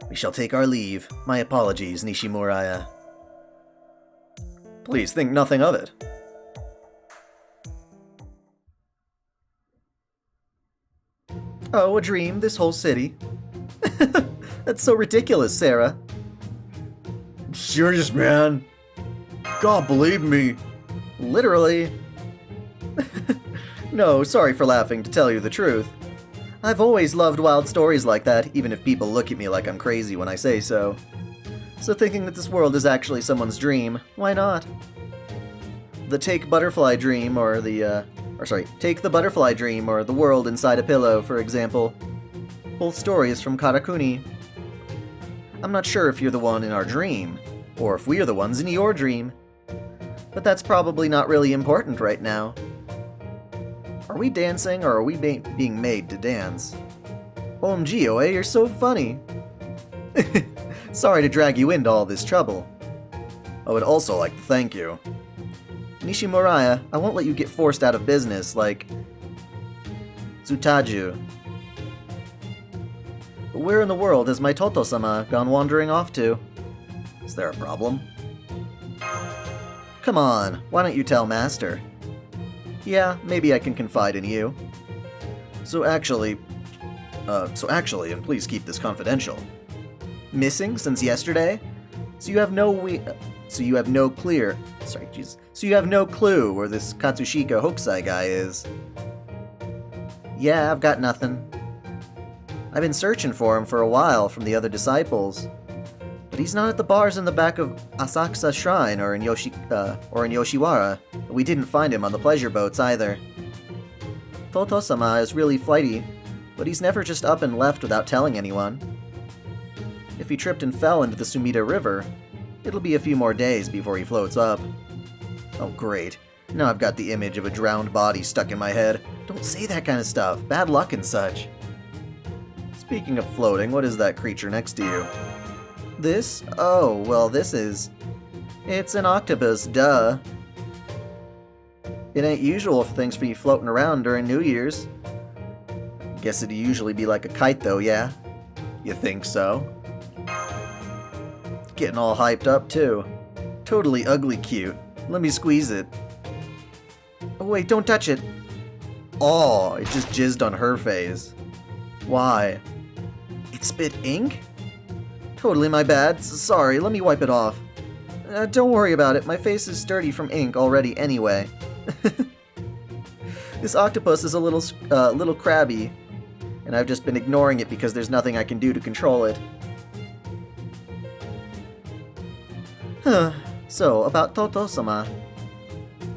We shall take our leave. My apologies, Nishimuraya. Please think nothing of it. Oh, a dream, this whole city. That's so ridiculous, Sarah. Serious, man. God, believe me. Literally. No, sorry for laughing, to tell you the truth. I've always loved wild stories like that, even if people look at me like I'm crazy when I say so. So thinking that this world is actually someone's dream, why not? The take the butterfly dream, or the world inside a pillow, for example. Both stories from Karakuni. I'm not sure if you're the one in our dream, or if we are the ones in your dream. But that's probably not really important right now. Are we dancing, or are we being made to dance? OMG, Oe, you're so funny. Sorry to drag you into all this trouble. I would also like to thank you. Nishimuraya, I won't let you get forced out of business like Tsutaju. But where in the world has my Toto-sama gone wandering off to? Is there a problem? Come on, why don't you tell Master? Yeah, maybe I can confide in you. So actually, and please keep this confidential. Missing since yesterday? So you have no clue where this Katsushika Hokusai guy is. Yeah, I've got nothing. I've been searching for him for a while from the other disciples. But he's not at the bars in the back of Asakusa Shrine or in Yoshiwara. We didn't find him on the pleasure boats either. Toto-sama is really flighty, but he's never just up and left without telling anyone. If he tripped and fell into the Sumida River, it'll be a few more days before he floats up. Oh great, now I've got the image of a drowned body stuck in my head. Don't say that kind of stuff, bad luck and such. Speaking of floating, what is that creature next to you? This? Oh, well it's an octopus, duh. It ain't usual for things to be floating around during New Year's. Guess it'd usually be like a kite though, yeah? You think so? Getting all hyped up too. Totally ugly cute. Let me squeeze it. Oh wait, don't touch it. Oh, it just jizzed on her face. Why? It spit ink? Totally my bad. Sorry, let me wipe it off. Don't worry about it, my face is dirty from ink already anyway. This octopus is a little crabby, and I've just been ignoring it because there's nothing I can do to control it. So, about Toto-sama.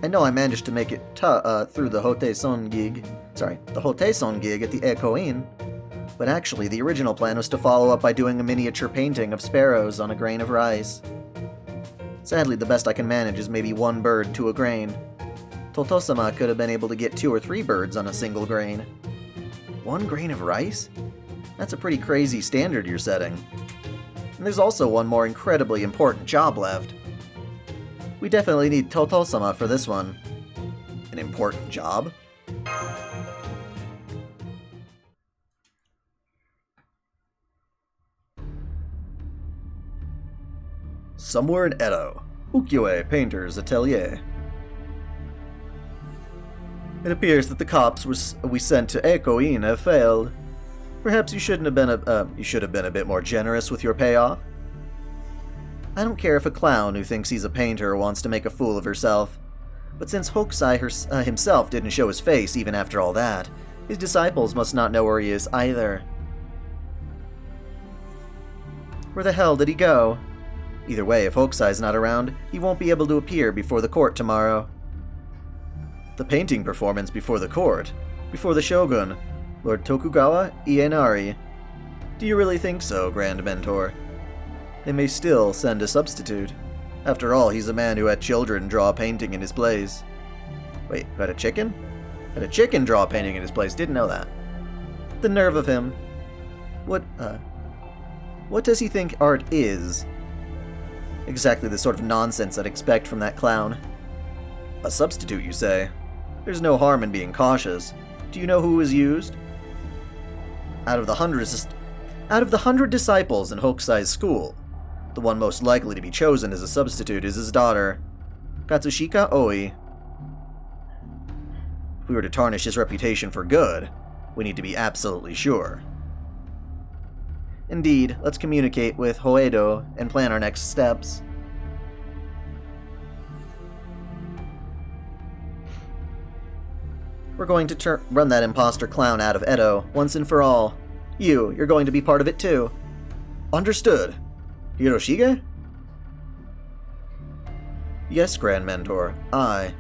I know I managed to make it through the Hoteison gig at the Ekoin, but actually the original plan was to follow up by doing a miniature painting of sparrows on a grain of rice. Sadly, the best I can manage is maybe one bird to a grain. Toto-sama could have been able to get 2 or 3 birds on a single grain. 1 grain of rice? That's a pretty crazy standard you're setting. And there's also one more incredibly important job left. We definitely need Toto-sama for this one. An important job? Somewhere in Edo, Ukiyo Painter's Atelier. It appears that the cops we sent to Ekoin have failed. Perhaps you should have been a bit more generous with your payoff. I don't care if a clown who thinks he's a painter wants to make a fool of herself, but since Hokusai himself didn't show his face even after all that, his disciples must not know where he is either. Where the hell did he go? Either way, if Hokusai's not around, he won't be able to appear before the court tomorrow. The painting performance before the court? Before the Shogun, Lord Tokugawa Ienari. Do you really think so, Grand Mentor? They may still send a substitute. After all, he's a man who had children draw a painting in his place. Wait, who had a chicken? Had a chicken draw a painting in his place, didn't know that. The nerve of him. What does he think art is? Exactly the sort of nonsense I'd expect from that clown. A substitute, you say? There's no harm in being cautious. Do you know who was used? Out of the 100 disciples in Hokusai's school, the one most likely to be chosen as a substitute is his daughter, Katsushika Oi. If we were to tarnish his reputation for good, We need to be absolutely sure. Indeed, let's communicate with Hoedo and plan our next steps. We're going to run that imposter clown out of Edo, once and for all. You're going to be part of it too. Understood. Hiroshige? Yes, Grand Mentor. I,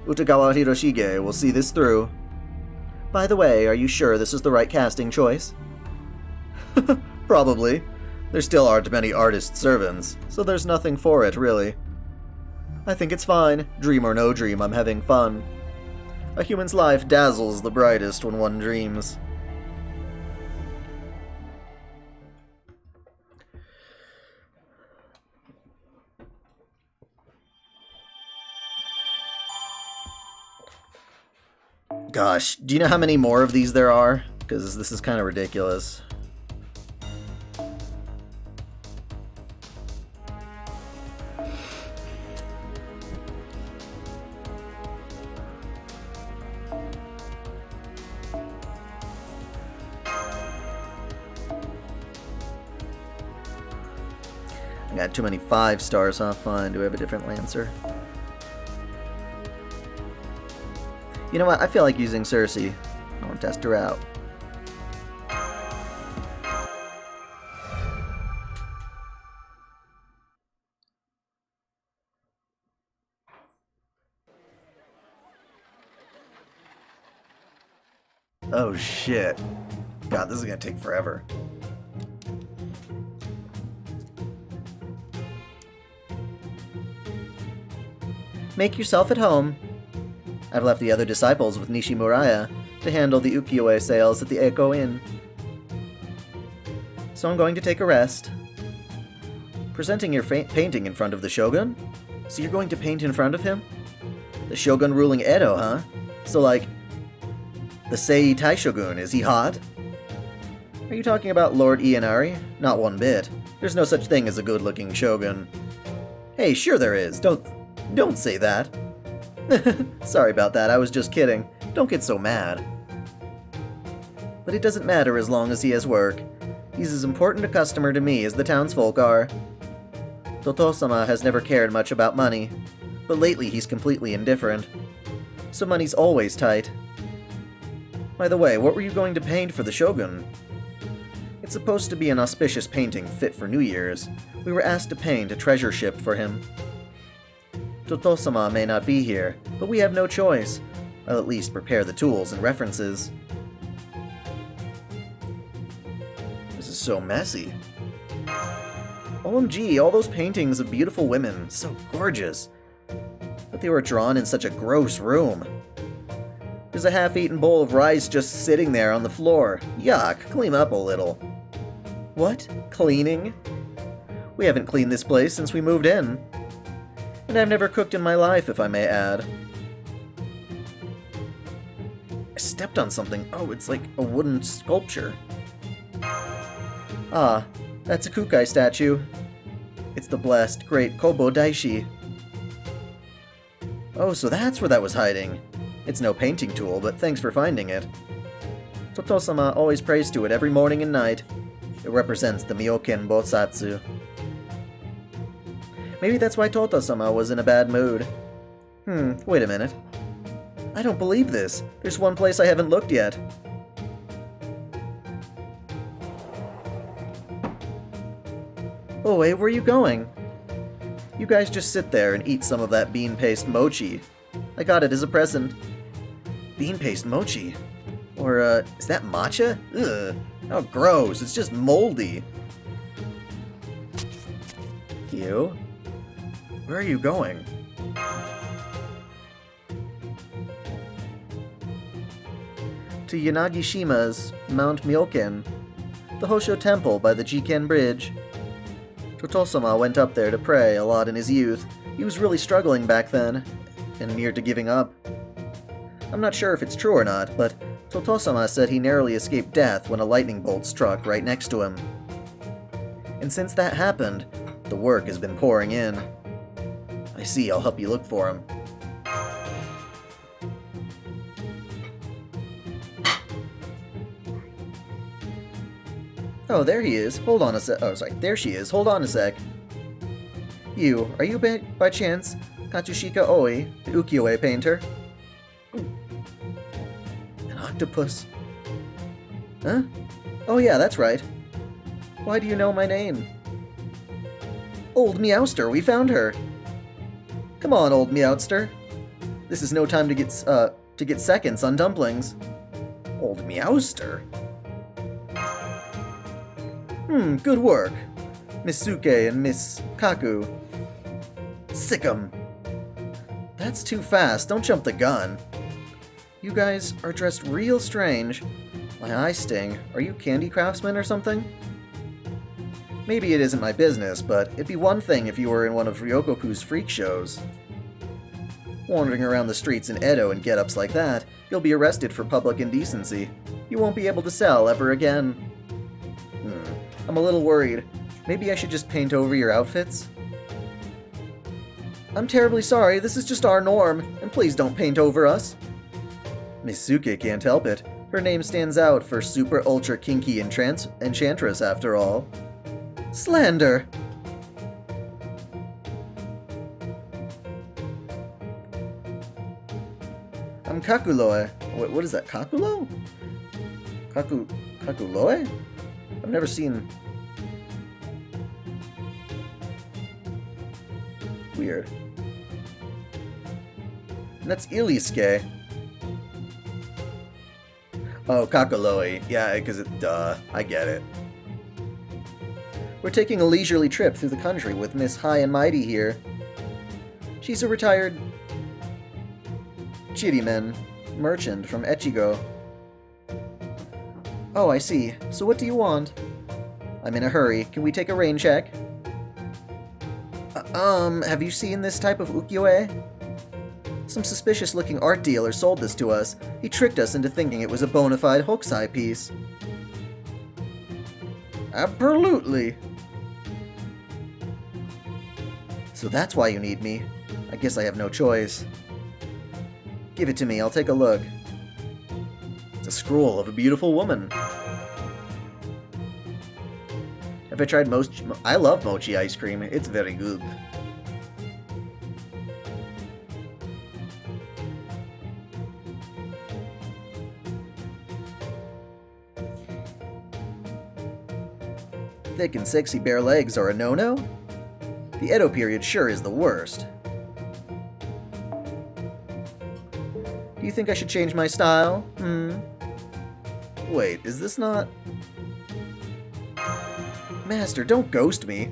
Utagawa Hiroshige, will see this through. By the way, are you sure this is the right casting choice? Probably. There still aren't many artist servants, so there's nothing for it, really. I think it's fine. Dream or no dream, I'm having fun. A human's life dazzles the brightest when one dreams. Gosh, do you know how many more of these there are? Because this is kind of ridiculous. I got too many 5 stars, huh? Fine, do we have a different Lancer? You know what? I feel like using Cersei. I want to test her out. Oh shit. God, this is gonna take forever. Make yourself at home. I've left the other disciples with Nishimuraya to handle the ukiyo-e sales at the Echo Inn. So I'm going to take a rest. Presenting your painting in front of the Shogun? So you're going to paint in front of him? The Shogun ruling Edo, huh? So like, the Sei Taishogun, is he hot? Are you talking about Lord Ianari? Not one bit. There's no such thing as a good-looking Shogun. Hey, sure there is. Don't say that. Sorry about that, I was just kidding. Don't get so mad. But it doesn't matter as long as he has work. He's as important a customer to me as the townsfolk are. Toto-sama has never cared much about money, but lately he's completely indifferent. So money's always tight. By the way, what were you going to paint for the Shogun? It's supposed to be an auspicious painting fit for New Year's. We were asked to paint a treasure ship for him. Toto-sama may not be here, but we have no choice. I'll at least prepare the tools and references. This is so messy. OMG, all those paintings of beautiful women, so gorgeous. But they were drawn in such a gross room. There's a half-eaten bowl of rice just sitting there on the floor. Yuck, clean up a little. What? Cleaning? We haven't cleaned this place since we moved in. And I've never cooked in my life, if I may add. I stepped on something. Oh, it's like a wooden sculpture. Ah, that's a Kukai statue. It's the blessed, great Kobo Daishi. Oh, so that's where that was hiding. It's no painting tool, but thanks for finding it. Toto-sama always prays to it every morning and night. It represents the Myoken Bosatsu. Maybe that's why Toto-sama was in a bad mood. Wait a minute. I don't believe this. There's one place I haven't looked yet. Oh, hey, where are you going? You guys just sit there and eat some of that bean paste mochi. I got it as a present. Bean paste mochi? Or, is that matcha? Ugh, how gross, it's just moldy. Ew. Where are you going? To Yanagishima's Mount Myoken, the Hosho Temple by the Jiken Bridge. Toto-sama went up there to pray a lot in his youth. He was really struggling back then, and near to giving up. I'm not sure if it's true or not, but Toto-sama said he narrowly escaped death when a lightning bolt struck right next to him. And since that happened, the work has been pouring in. I see, I'll help you look for him. Oh, there he is. Hold on a sec. Oh, sorry. There she is. Hold on a sec. Are you by chance Katsushika Oi, the ukiyo-e painter? An octopus. Huh? Oh yeah, that's right. Why do you know my name? Old Meowster, we found her. Come on, old Meowster. This is no time to get seconds on dumplings. Old Meowster? Good work. Miss Suke and Miss Kaku. Sick 'em. That's too fast, don't jump the gun. You guys are dressed real strange. My eyes sting. Are you candy craftsmen or something? Maybe it isn't my business, but it'd be one thing if you were in one of Ryokoku's freak shows. Wandering around the streets in Edo in get-ups like that, you'll be arrested for public indecency. You won't be able to sell ever again. I'm a little worried. Maybe I should just paint over your outfits? I'm terribly sorry, this is just our norm, and please don't paint over us. Miss Suke can't help it. Her name stands out for super ultra kinky enchantress after all. Slander! I'm Kakuloe. What is that, Kakulo? Kakuloe? I've never seen... Weird. And that's Iliusuke. Oh, Kakuloe. Yeah, because I get it. We're taking a leisurely trip through the country with Miss High and Mighty here. She's a retired Chirimen merchant from Echigo. Oh, I see. So what do you want? I'm in a hurry. Can we take a rain check? Have you seen this type of ukiyo-e? Some suspicious-looking art dealer sold this to us. He tricked us into thinking it was a bona fide hokusai piece. Absolutely. So that's why you need me. I guess I have no choice. Give it to me, I'll take a look. It's a scroll of a beautiful woman. Have I tried I love mochi ice cream. It's very good. Thick and sexy bare legs are a no-no? The Edo period sure is the worst. Do you think I should change my style? Wait, is this not... Master, don't ghost me.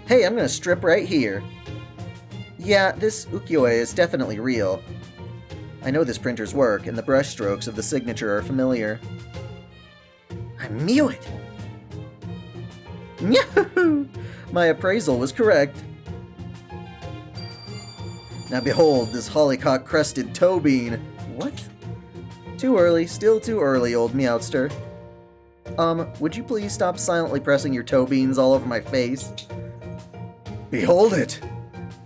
Hey, I'm gonna strip right here. Yeah, this ukiyo-e is definitely real. I know this printer's work, and the brushstrokes of the signature are familiar. I knew it! Yahoo! My appraisal was correct. Now behold this hollycock-crested toe bean. What? Too early, still too early, old Meowster. Would you please stop silently pressing your toe beans all over my face? Behold it!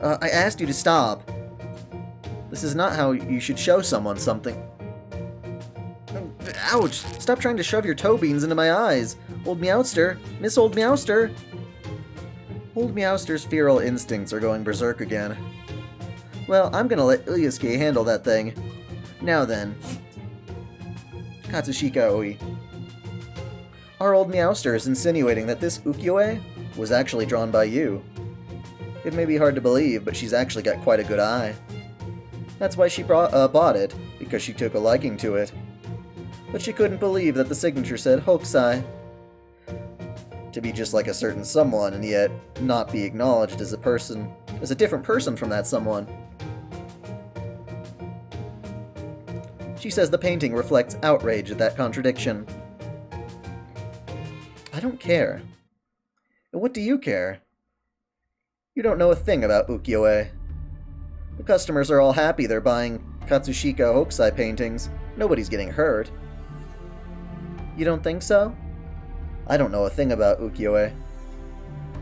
I asked you to stop. This is not how you should show someone something. Ouch! Stop trying to shove your toe beans into my eyes! Old Meowster! Miss Old Meowster! Old Meowster's feral instincts are going berserk again. Well, I'm gonna let Iliusuke handle that thing. Now then. Katsushika Oi. Our old Meowster is insinuating that this ukiyo-e was actually drawn by you. It may be hard to believe, but she's actually got quite a good eye. That's why she bought it, because she took a liking to it. But she couldn't believe that the signature said hokusai. To be just like a certain someone, and yet not be acknowledged as a different person from that someone. She says the painting reflects outrage at that contradiction. I don't care. And what do you care? You don't know a thing about ukiyo-e. The customers are all happy they're buying Katsushika hokusai paintings. Nobody's getting hurt. You don't think so? I don't know a thing about ukiyo-e.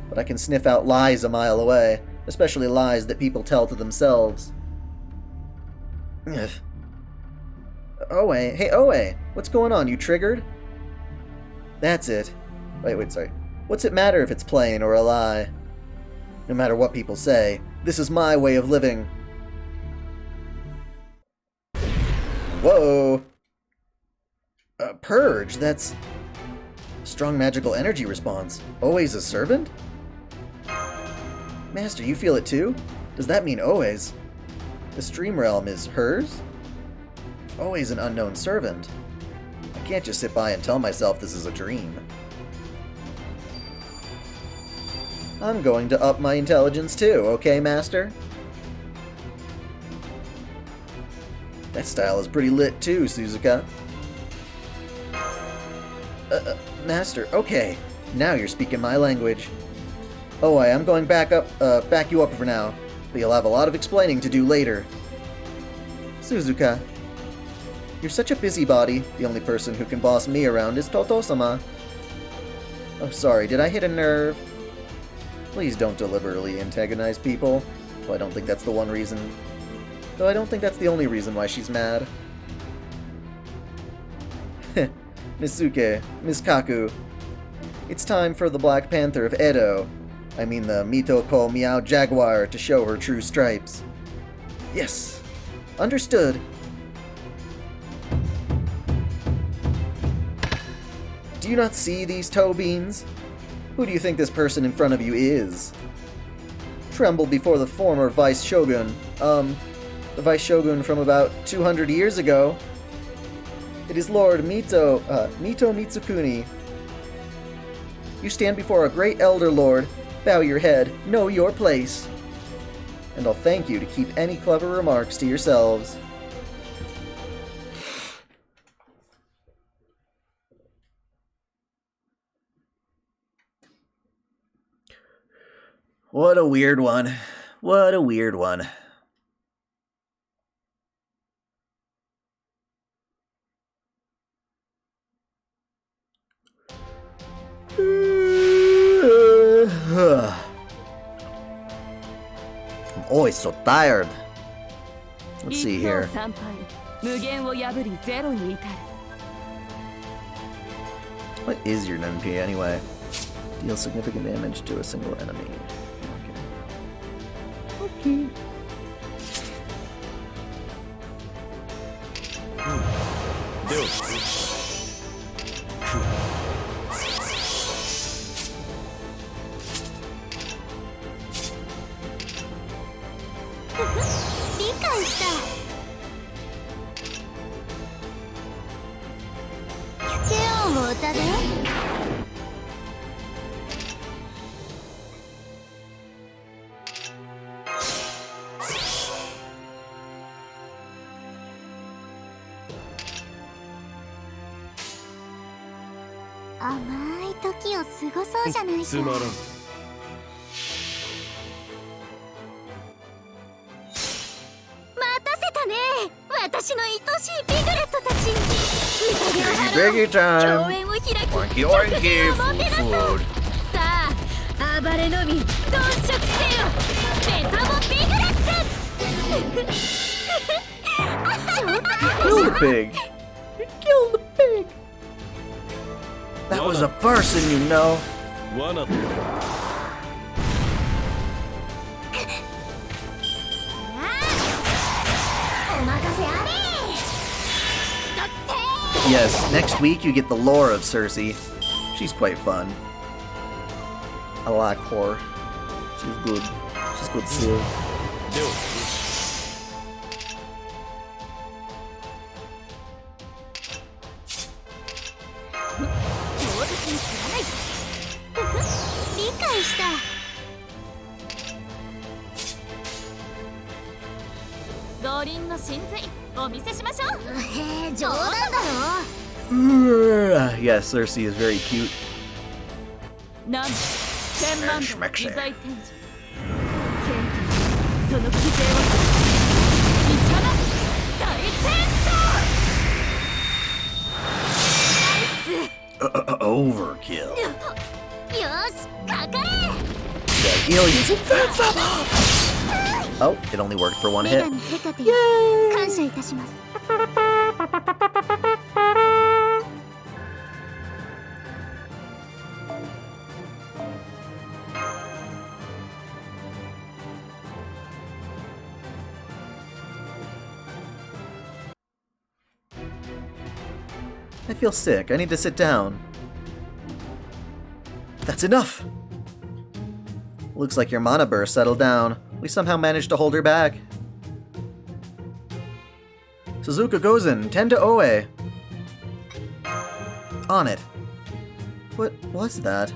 But I can sniff out lies a mile away, especially lies that people tell to themselves. Ugh. Oe, hey Oe, what's going on, you triggered? That's it. Wait, sorry. What's it matter if it's plain or a lie? No matter what people say, this is my way of living. Whoa! Purge, that's... strong magical energy response. Always a servant? Master, you feel it too? Does that mean always? The stream realm is hers? Always an unknown servant. I can't just sit by and tell myself this is a dream. I'm going to up my intelligence too, okay, Master? That style is pretty lit too, Suzuka. Master, okay. Now you're speaking my language. Oh, I'm going back you up for now, but you'll have a lot of explaining to do later. Suzuka, you're such a busybody. The only person who can boss me around is Toto-sama. Oh, sorry, did I hit a nerve? Please don't deliberately antagonize people. Though I don't think that's the one reason. Though I don't think that's the only reason why she's mad. Misuke, Miss Kaku. It's time for the Black Panther of Edo. I mean the Mitoko Meow Jaguar to show her true stripes. Yes. Understood. Do you not see these toe beans? Who do you think this person in front of you is? Tremble before the former Vice Shogun. The Vice Shogun from about 200 years ago. It is Lord Mito Mitsukuni. You stand before a great elder lord. Bow your head. Know your place. And I'll thank you to keep any clever remarks to yourselves. What a weird one. What a weird one. I'm always so tired. Let's see here. What is your NP anyway? Deal significant damage to a single enemy. Okay. Biggie time! Oinky oinky! Food! Kill the pig! You killed the pig! That was a person, you know! Yes, next week you get the lore of Cersei. She's quite fun. I like her. She's good. She's good still. Yes, Cersei is very cute. Overkill. Aliens invincible! Oh, it only worked for one hit. Yay! I feel sick. I need to sit down. That's enough! Looks like your mana burst settled down. We somehow managed to hold her back. Suzuka Gozen, 10 to Oe. On it. What was that?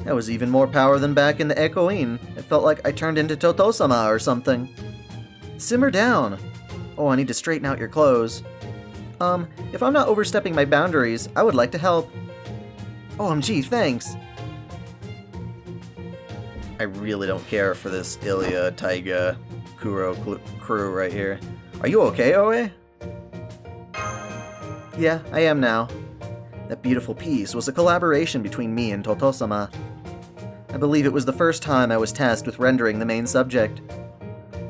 That was even more power than back in the Ekoin. It felt like I turned into Totosama or something. Simmer down. Oh, I need to straighten out your clothes. If I'm not overstepping my boundaries, I would like to help. OMG, thanks. I really don't care for this Ilya, Taiga, Kuro crew right here. Are you okay, Oe? Yeah, I am now. That beautiful piece was a collaboration between me and Totosama. I believe it was the first time I was tasked with rendering the main subject.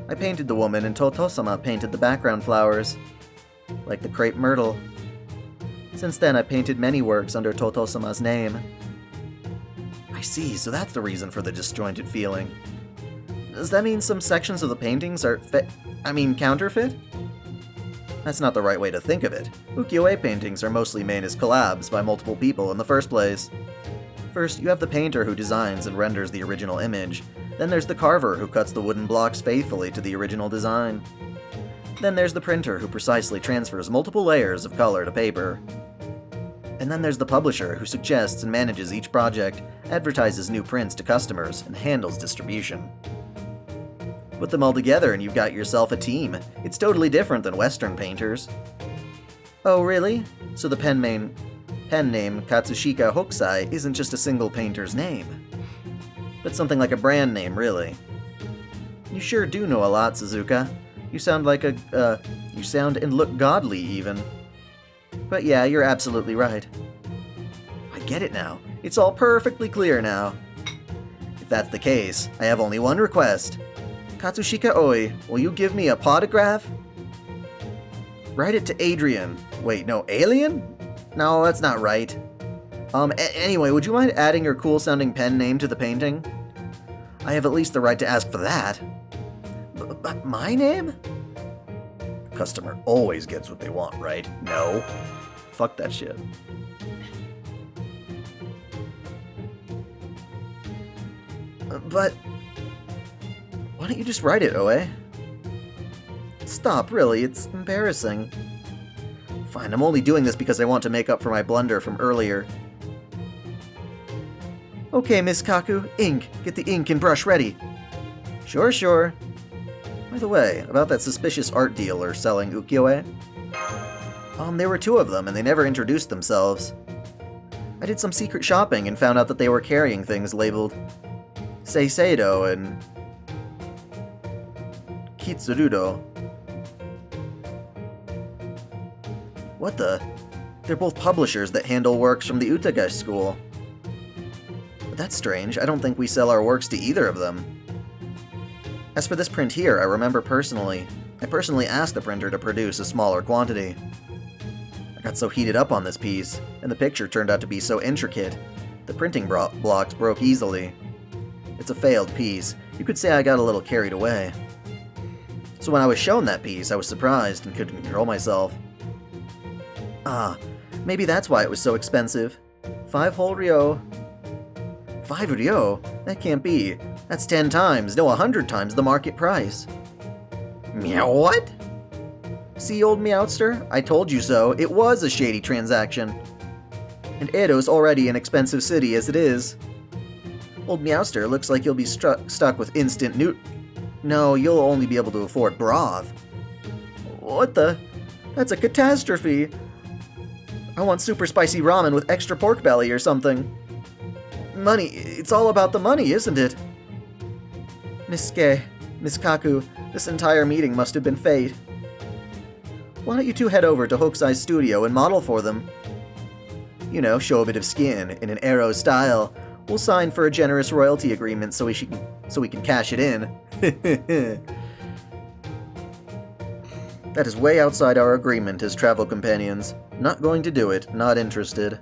I painted the woman and Totosama painted the background flowers, like the crepe myrtle. Since then, I've painted many works under Totosama's name. I see, so that's the reason for the disjointed feeling. Does that mean some sections of the paintings are counterfeit? That's not the right way to think of it. Ukiyo-e paintings are mostly made as collabs by multiple people in the first place. First, you have the painter who designs and renders the original image. Then there's the carver who cuts the wooden blocks faithfully to the original design. Then there's the printer who precisely transfers multiple layers of color to paper. And then there's the publisher who suggests and manages each project, advertises new prints to customers, and handles distribution. Put them all together and you've got yourself a team. It's totally different than Western painters. Oh, really? So the pen name Katsushika Hokusai isn't just a single painter's name, but something like a brand name, really. You sure do know a lot, Suzuka. You sound like you sound and look godly, even. But yeah, you're absolutely right. I get it now. It's all perfectly clear now. If that's the case, I have only one request. Katsushika Oi, will you give me a potograph? Write it to Adrian. Wait, no, Alien? No, that's not right. Anyway, would you mind adding your cool-sounding pen name to the painting? I have at least the right to ask for that. But my name? The customer always gets what they want, right? No. Fuck that shit. But why don't you just write it, Oe? Stop, really, it's embarrassing. Fine, I'm only doing this because I want to make up for my blunder from earlier. Okay, Miss Kaku, ink. Get the ink and brush ready. Sure, sure. By the way, about that suspicious art dealer selling ukiyo-e. There were two of them, and they never introduced themselves. I did some secret shopping and found out that they were carrying things labeled Seiseido and Kitsurudo. What the? They're both publishers that handle works from the Utagashi school. But that's strange. I don't think we sell our works to either of them. As for this print here, I remember I personally asked the printer to produce a smaller quantity. I got so heated up on this piece, and the picture turned out to be so intricate, the printing blocks broke easily. It's a failed piece. You could say I got a little carried away. So when I was shown that piece, I was surprised and couldn't control myself. Ah, maybe that's why it was so expensive. 5 whole ryo. 5 ryo? That can't be. That's 10 times, no 100 times the market price. Meow what? See, old Meowster? I told you so. It was a shady transaction. And Edo's already an expensive city as it is. Old Meowster, looks like you'll be stuck with instant No, you'll only be able to afford broth. What the? That's a catastrophe. I want super spicy ramen with extra pork belly or something. Money. It's all about the money, isn't it? Miss Kaku, this entire meeting must have been fate. Why don't you two head over to Hokusai's studio and model for them? You know, show a bit of skin in an Arrow style. We'll sign for a generous royalty agreement so we can cash it in. That is way outside our agreement as travel companions. Not going to do it, not interested.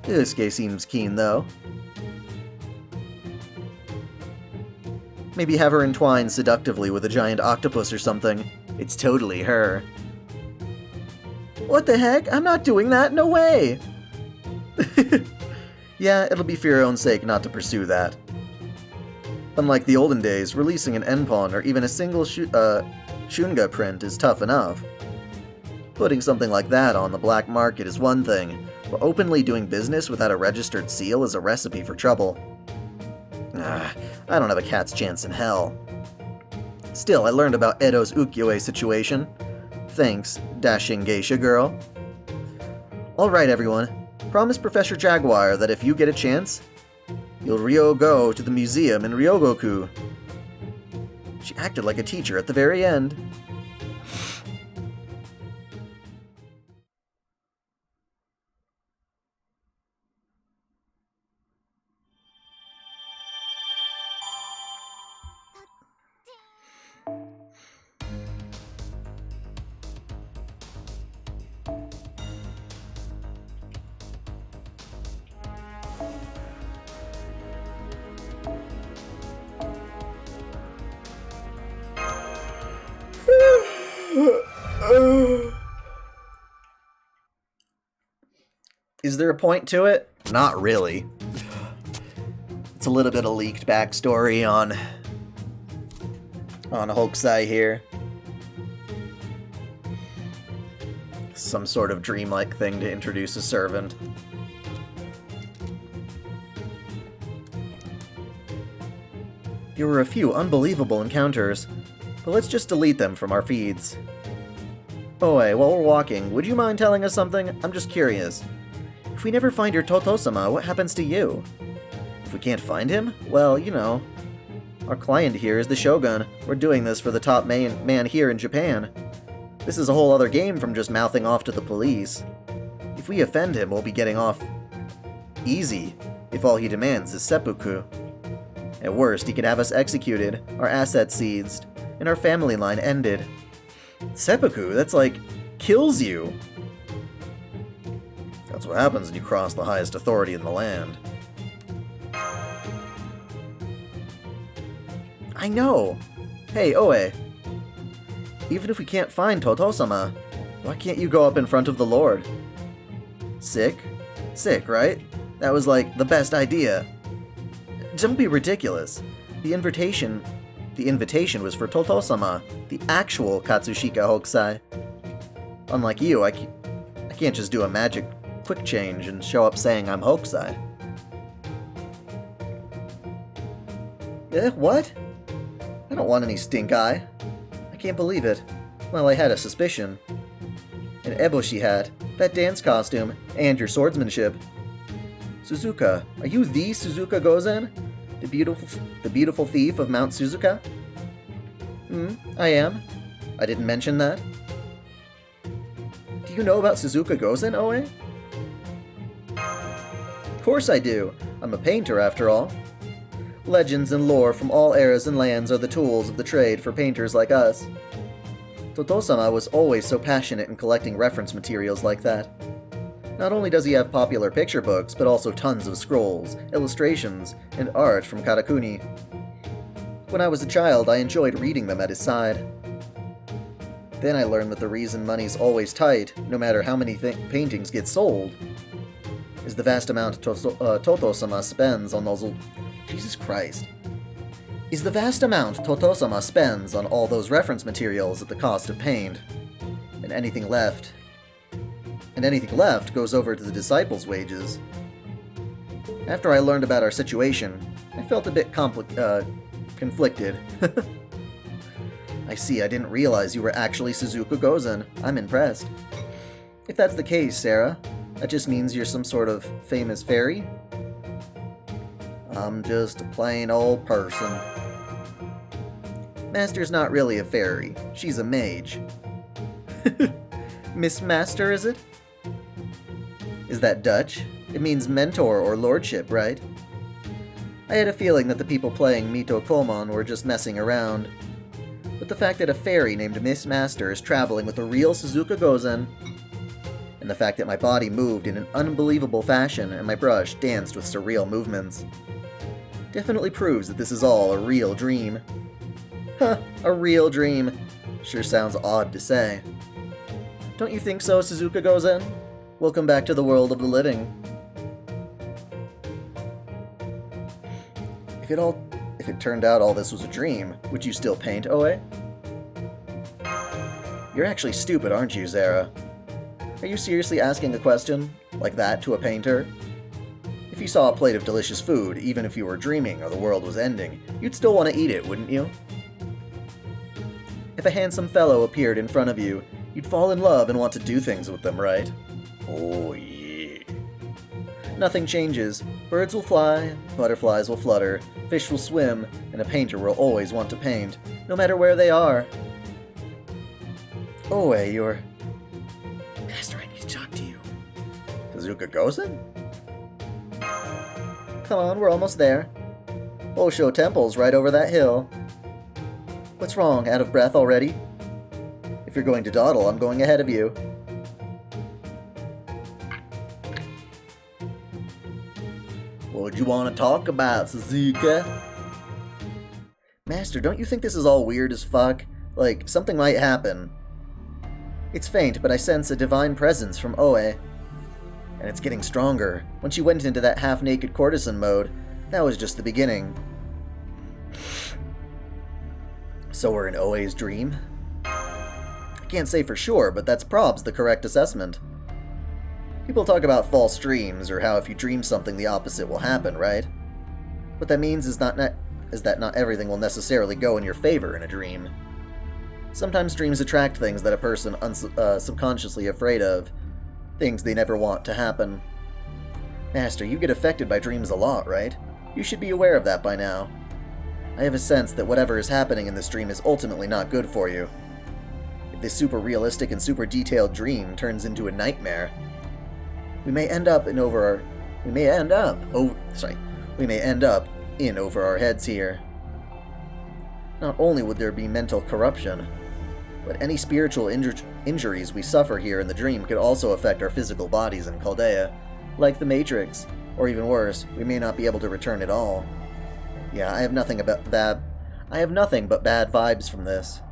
Yusuke seems keen, though. Maybe have her entwined seductively with a giant octopus or something. It's totally her. What the heck? I'm not doing that, no way! Yeah, it'll be for your own sake not to pursue that. Unlike the olden days, releasing an Enpon or even a single Shunga print is tough enough. Putting something like that on the black market is one thing, but openly doing business without a registered seal is a recipe for trouble. I don't have a cat's chance in hell. Still, I learned about Edo's ukiyo-e situation. Thanks, dashing geisha girl. Alright everyone, promise Professor Jaguar that if you get a chance, you'll go to the museum in Ryogoku. She acted like a teacher at the very end. Is there a point to it? Not really. It's a little bit of leaked backstory on Hokusai here. Some sort of dreamlike thing to introduce a servant. There were a few unbelievable encounters, but let's just delete them from our feeds. Oh, hey, while we're walking, would you mind telling us something? I'm just curious. If we never find your Toto-sama, what happens to you? If we can't find him? Well, you know. Our client here is the Shogun. We're doing this for the top man here in Japan. This is a whole other game from just mouthing off to the police. If we offend him, we'll be getting off easy, if all he demands is seppuku. At worst, he could have us executed, our assets seized, and our family line ended. Seppuku? That's like, kills you. That's what happens when you cross the highest authority in the land. I know! Hey, Oe. Even if we can't find Toto-sama, why can't you go up in front of the Lord? Sick? Sick, right? That was like the best idea. Don't be ridiculous. The invitation was for Toto-sama, the actual Katsushika Hokusai. Unlike you, I can't just do a magic quick change and show up saying I'm Hokusai. What? I don't want any stink eye. I can't believe it. Well, I had a suspicion. An eboshi hat, that dance costume, and your swordsmanship. Suzuka, are you the Suzuka Gozen? The beautiful thief of Mount Suzuka? I am. I didn't mention that. Do you know about Suzuka Gozen, Oe? Of course I do. I'm a painter, after all. Legends and lore from all eras and lands are the tools of the trade for painters like us. Toto-sama was always so passionate in collecting reference materials like that. Not only does he have popular picture books, but also tons of scrolls, illustrations, and art from Karakuni. When I was a child, I enjoyed reading them at his side. Then I learned that the reason money's always tight, no matter how many paintings get sold, is the vast amount Toto-sama spends on those... Jesus Christ. Is the vast amount Toto-sama spends on all those reference materials at the cost of paint. And anything left goes over to the disciples' wages. After I learned about our situation, I felt a bit conflicted. I see, I didn't realize you were actually Suzuka Gozen. I'm impressed. If that's the case, Sarah, that just means you're some sort of famous fairy? I'm just a plain old person. Master's not really a fairy. She's a mage. Miss Master, is it? Is that Dutch? It means mentor or lordship, right? I had a feeling that the people playing Mito Komon were just messing around. But the fact that a fairy named Miss Master is traveling with a real Suzuka Gozen, and the fact that my body moved in an unbelievable fashion and my brush danced with surreal movements, definitely proves that this is all a real dream. Huh, a real dream. Sure sounds odd to say. Don't you think so, Suzuka Gozen? Welcome back to the world of the living. If it turned out all this was a dream, would you still paint, Oe? You're actually stupid, aren't you, Zara? Are you seriously asking a question like that to a painter? If you saw a plate of delicious food, even if you were dreaming or the world was ending, you'd still want to eat it, wouldn't you? If a handsome fellow appeared in front of you, you'd fall in love and want to do things with them, right? Oh, yeah. Nothing changes. Birds will fly, butterflies will flutter, fish will swim, and a painter will always want to paint, no matter where they are. Oe, you're... Master, I need to talk to you. Suzuka Gozen? Come on, we're almost there. Osho Temple's right over that hill. What's wrong, out of breath already? If you're going to dawdle, I'm going ahead of you. What would you want to talk about, Suzuka? Master, don't you think this is all weird as fuck? Like, something might happen. It's faint, but I sense a divine presence from Oe. And it's getting stronger. When she went into that half-naked courtesan mode, that was just the beginning. So we're in Oe's dream? I can't say for sure, but that's probs the correct assessment. People talk about false dreams, or how if you dream something the opposite will happen, right? What that means is that not everything will necessarily go in your favor in a dream. Sometimes dreams attract things that a person subconsciously afraid of. Things they never want to happen. Master, you get affected by dreams a lot, right? You should be aware of that by now. I have a sense that whatever is happening in this dream is ultimately not good for you. If this super realistic and super detailed dream turns into a nightmare, we may end up in over our heads here. Not only would there be mental corruption, but any spiritual injuries we suffer here in the dream could also affect our physical bodies in Chaldea, like the Matrix, or even worse, we may not be able to return at all. Yeah, I have nothing but bad vibes from this.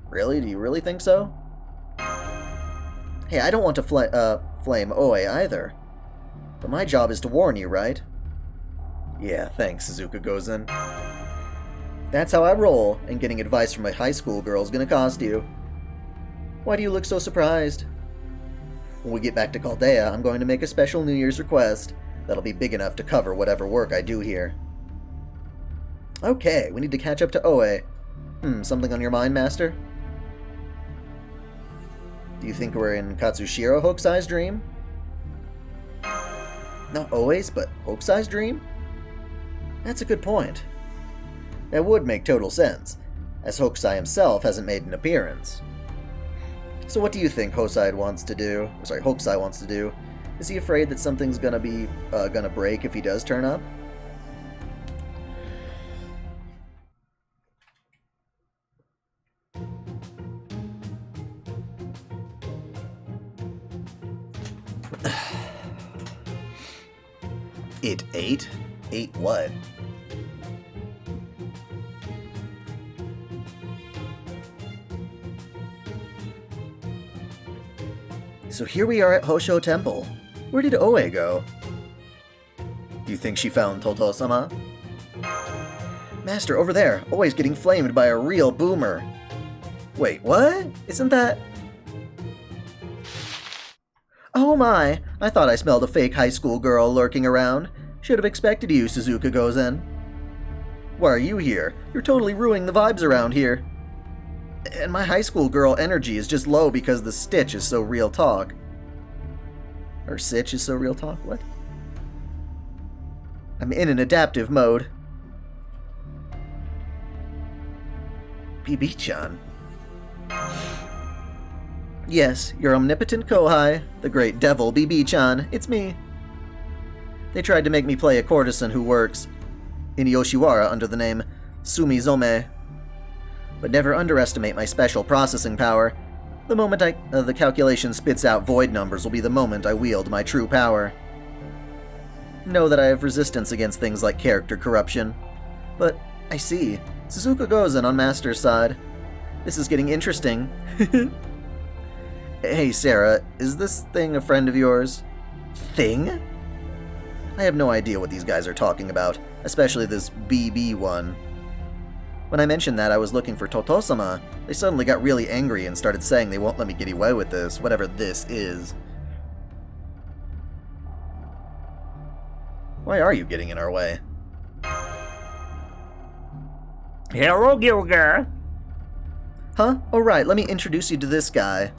Really? Do you really think so? Hey, I don't want to flame Oe either. But my job is to warn you, right? Yeah, thanks, Suzuka Gozen. That's how I roll, and getting advice from a high school girl's gonna cost you. Why do you look so surprised? When we get back to Chaldea, I'm going to make a special New Year's request that'll be big enough to cover whatever work I do here. Okay, we need to catch up to Oe. Something on your mind, Master? Do you think we're in Katsushiro Hokusai's dream? Not Oe's, but Hokusai's dream? That's a good point. That would make total sense, as Hokusai himself hasn't made an appearance. So what do you think Hokusai wants to do? Is he afraid that something's gonna break if he does turn up? It ate? Ate what? So here we are at Hosho Temple. Where did Oe go? Do you think she found Toto-sama? Master, over there. Oe's getting flamed by a real boomer. Wait, what? Isn't that... Oh my! I thought I smelled a fake high school girl lurking around. Should have expected you, Suzuka Gozen. Why are you here? You're totally ruining the vibes around here. And my high school girl energy is just low because the Stitch is so real talk. Or Sitch is so real talk? What? I'm in an adaptive mode. BB-chan. Yes, your omnipotent Kohai, the great devil BB-chan, it's me. They tried to make me play a courtesan who works in Yoshiwara under the name Sumizome. But never underestimate my special processing power. The moment the calculation spits out void numbers will be the moment I wield my true power. Know that I have resistance against things like character corruption. But I see. Suzuka Gozen on Master's side. This is getting interesting. Hey, Sarah, is this thing a friend of yours? Thing? I have no idea what these guys are talking about, especially this BB one. When I mentioned that I was looking for Totosama, they suddenly got really angry and started saying they won't let me get away with this, whatever this is. Why are you getting in our way? Hello, Gilgar. Huh? Alright, let me introduce you to this guy.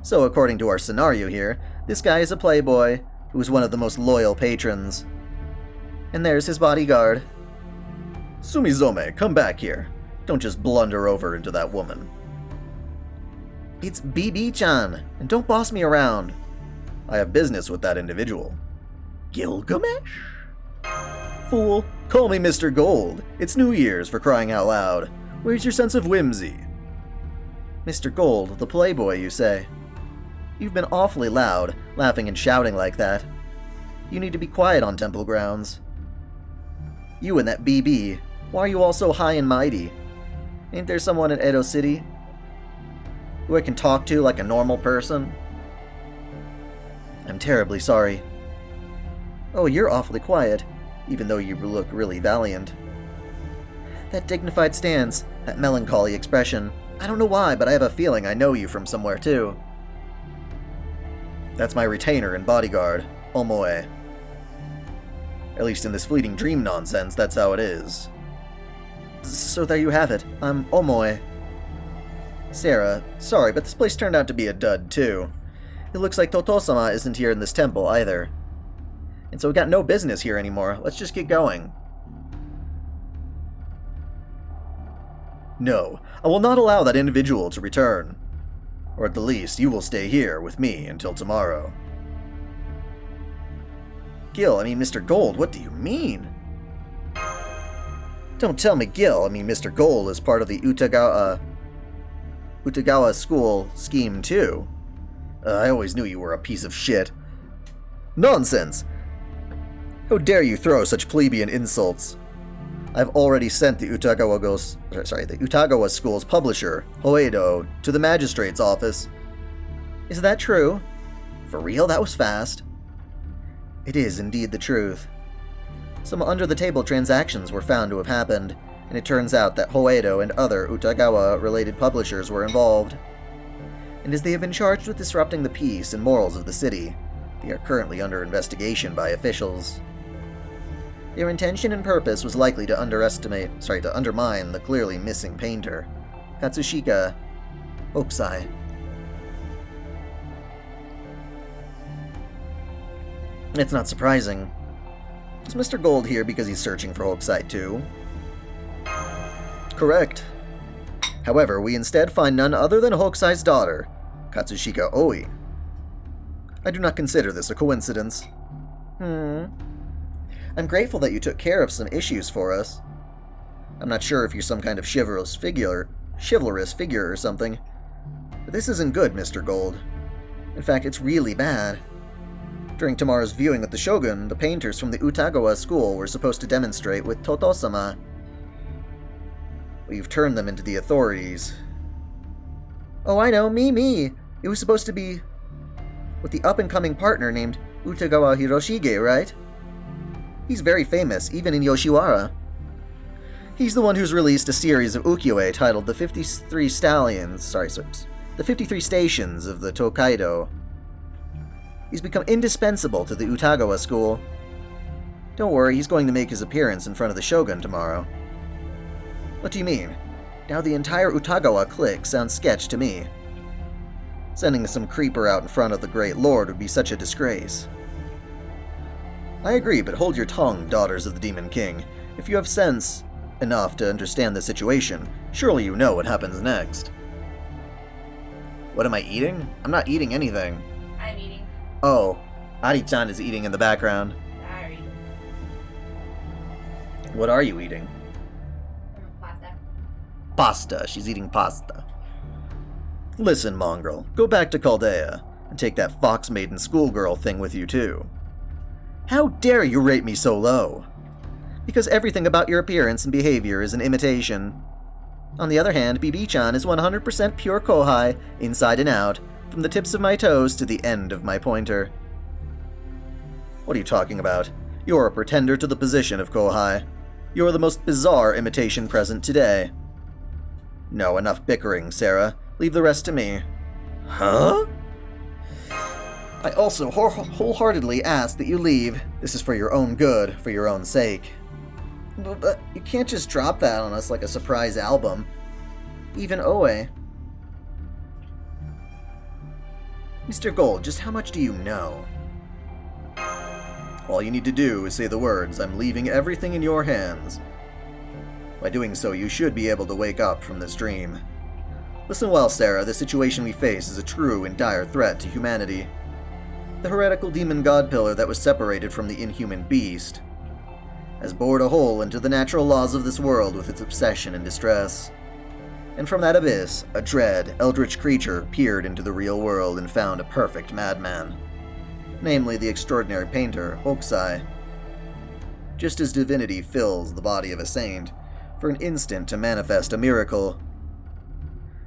So, according to our scenario here, this guy is a playboy who's one of the most loyal patrons. And there's his bodyguard. Sumizome, come back here. Don't just blunder over into that woman. It's BB-chan, and don't boss me around. I have business with that individual. Gilgamesh? Fool, call me Mr. Gold. It's New Year's, for crying out loud. Where's your sense of whimsy? Mr. Gold, the playboy, you say? You've been awfully loud, laughing and shouting like that. You need to be quiet on temple grounds. You and that BB, why are you all so high and mighty? Ain't there someone in Edo City who I can talk to like a normal person? I'm terribly sorry. Oh, you're awfully quiet, even though you look really valiant. That dignified stance, that melancholy expression. I don't know why, but I have a feeling I know you from somewhere too. That's my retainer and bodyguard, Omoe. At least in this fleeting dream nonsense, that's how it is. So there you have it. I'm Omoe. Sarah, sorry, but this place turned out to be a dud too. It looks like Totosama isn't here in this temple either. And so we got no business here anymore. Let's just get going. No, I will not allow that individual to return. Or at the least, you will stay here with me until tomorrow. Mr. Gold, what do you mean? Don't tell me Mr. Gold is part of the Utagawa school scheme too. I always knew you were a piece of shit. Nonsense! How dare you throw such plebeian insults? I've already sent the Utagawa School's publisher, Hoedo, to the magistrate's office. Is that true? For real? That was fast. It is indeed the truth. Some under-the-table transactions were found to have happened, and it turns out that Hoedo and other Utagawa-related publishers were involved. And as they have been charged with disrupting the peace and morals of the city, they are currently under investigation by officials. Their intention and purpose was likely to undermine the clearly missing painter, Katsushika Hokusai. It's not surprising. Is Mr. Gold here because he's searching for Hokusai too? Correct. However, we instead find none other than Hokusai's daughter, Katsushika Oi. I do not consider this a coincidence. I'm grateful that you took care of some issues for us. I'm not sure if you're some kind of chivalrous figure or something. But this isn't good, Mr. Gold. In fact, it's really bad. During tomorrow's viewing with the Shogun, the painters from the Utagawa school were supposed to demonstrate with Totosama. Well, you've turned them into the authorities. Oh, I know, me! It was supposed to be with the up-and-coming partner named Utagawa Hiroshige, right? He's very famous, even in Yoshiwara. He's the one who's released a series of ukiyo-e titled The 53 Stations of the Tokaido. He's become indispensable to the Utagawa school. Don't worry, he's going to make his appearance in front of the Shogun tomorrow. What do you mean? Now the entire Utagawa clique sounds sketch to me. Sending some creeper out in front of the Great Lord would be such a disgrace. I agree, but hold your tongue, daughters of the Demon King. If you have sense enough to understand the situation, surely you know what happens next. What am I eating? I'm not eating anything. I'm eating. Oh, Ari-chan is eating in the background. Sorry. What are you eating? Pasta. Pasta. She's eating pasta. Listen, mongrel, go back to Chaldea, and take that fox maiden schoolgirl thing with you too. How dare you rate me so low? Because everything about your appearance and behavior is an imitation. On the other hand, BB-chan is 100% pure Kohai, inside and out, from the tips of my toes to the end of my pointer. What are you talking about? You're a pretender to the position of Kohai. You're the most bizarre imitation present today. No, enough bickering, Sarah. Leave the rest to me. Huh? I also wholeheartedly ask that you leave. This is for your own good, for your own sake. But you can't just drop that on us like a surprise album. Even Oe. Mr. Gold, just how much do you know? All you need to do is say the words, "I'm leaving everything in your hands." By doing so, you should be able to wake up from this dream. Listen well, Sarah, the situation we face is a true and dire threat to humanity. The heretical demon god pillar that was separated from the inhuman beast has bored a hole into the natural laws of this world with its obsession and distress. And from that abyss, a dread, eldritch creature peered into the real world and found a perfect madman. Namely, the extraordinary painter, Hokusai. Just as divinity fills the body of a saint, for an instant to manifest a miracle,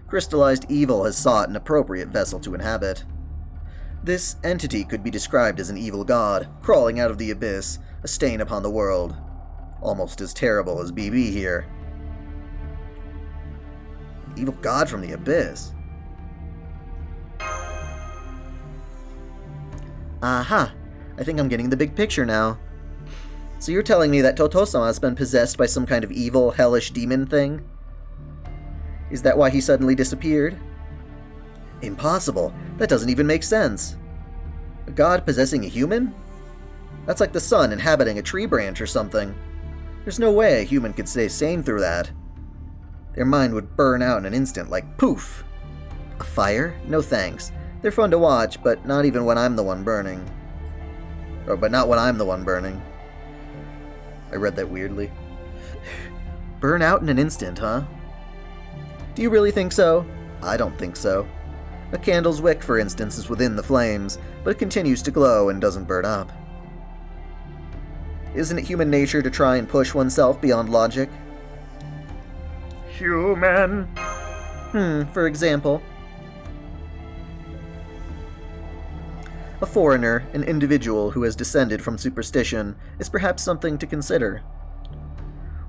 crystallized evil has sought an appropriate vessel to inhabit. This entity could be described as an evil god, crawling out of the abyss, a stain upon the world. Almost as terrible as BB here. An evil god from the abyss. Aha! I think I'm getting the big picture now. So you're telling me that Totosama has been possessed by some kind of evil, hellish demon thing? Is that why he suddenly disappeared? Impossible. That doesn't even make sense. A god possessing a human? That's like the sun inhabiting a tree branch or something. There's no way a human could stay sane through that. Their mind would burn out in an instant, like poof. A fire? No thanks. They're fun to watch, but not even when I'm the one burning. But not when I'm the one burning. I read that weirdly. Burn out in an instant, huh? Do you really think so? I don't think so. A candle's wick, for instance, is within the flames, but it continues to glow and doesn't burn up. Isn't it human nature to try and push oneself beyond logic? Human. For example. A foreigner, an individual who has descended from superstition, is perhaps something to consider.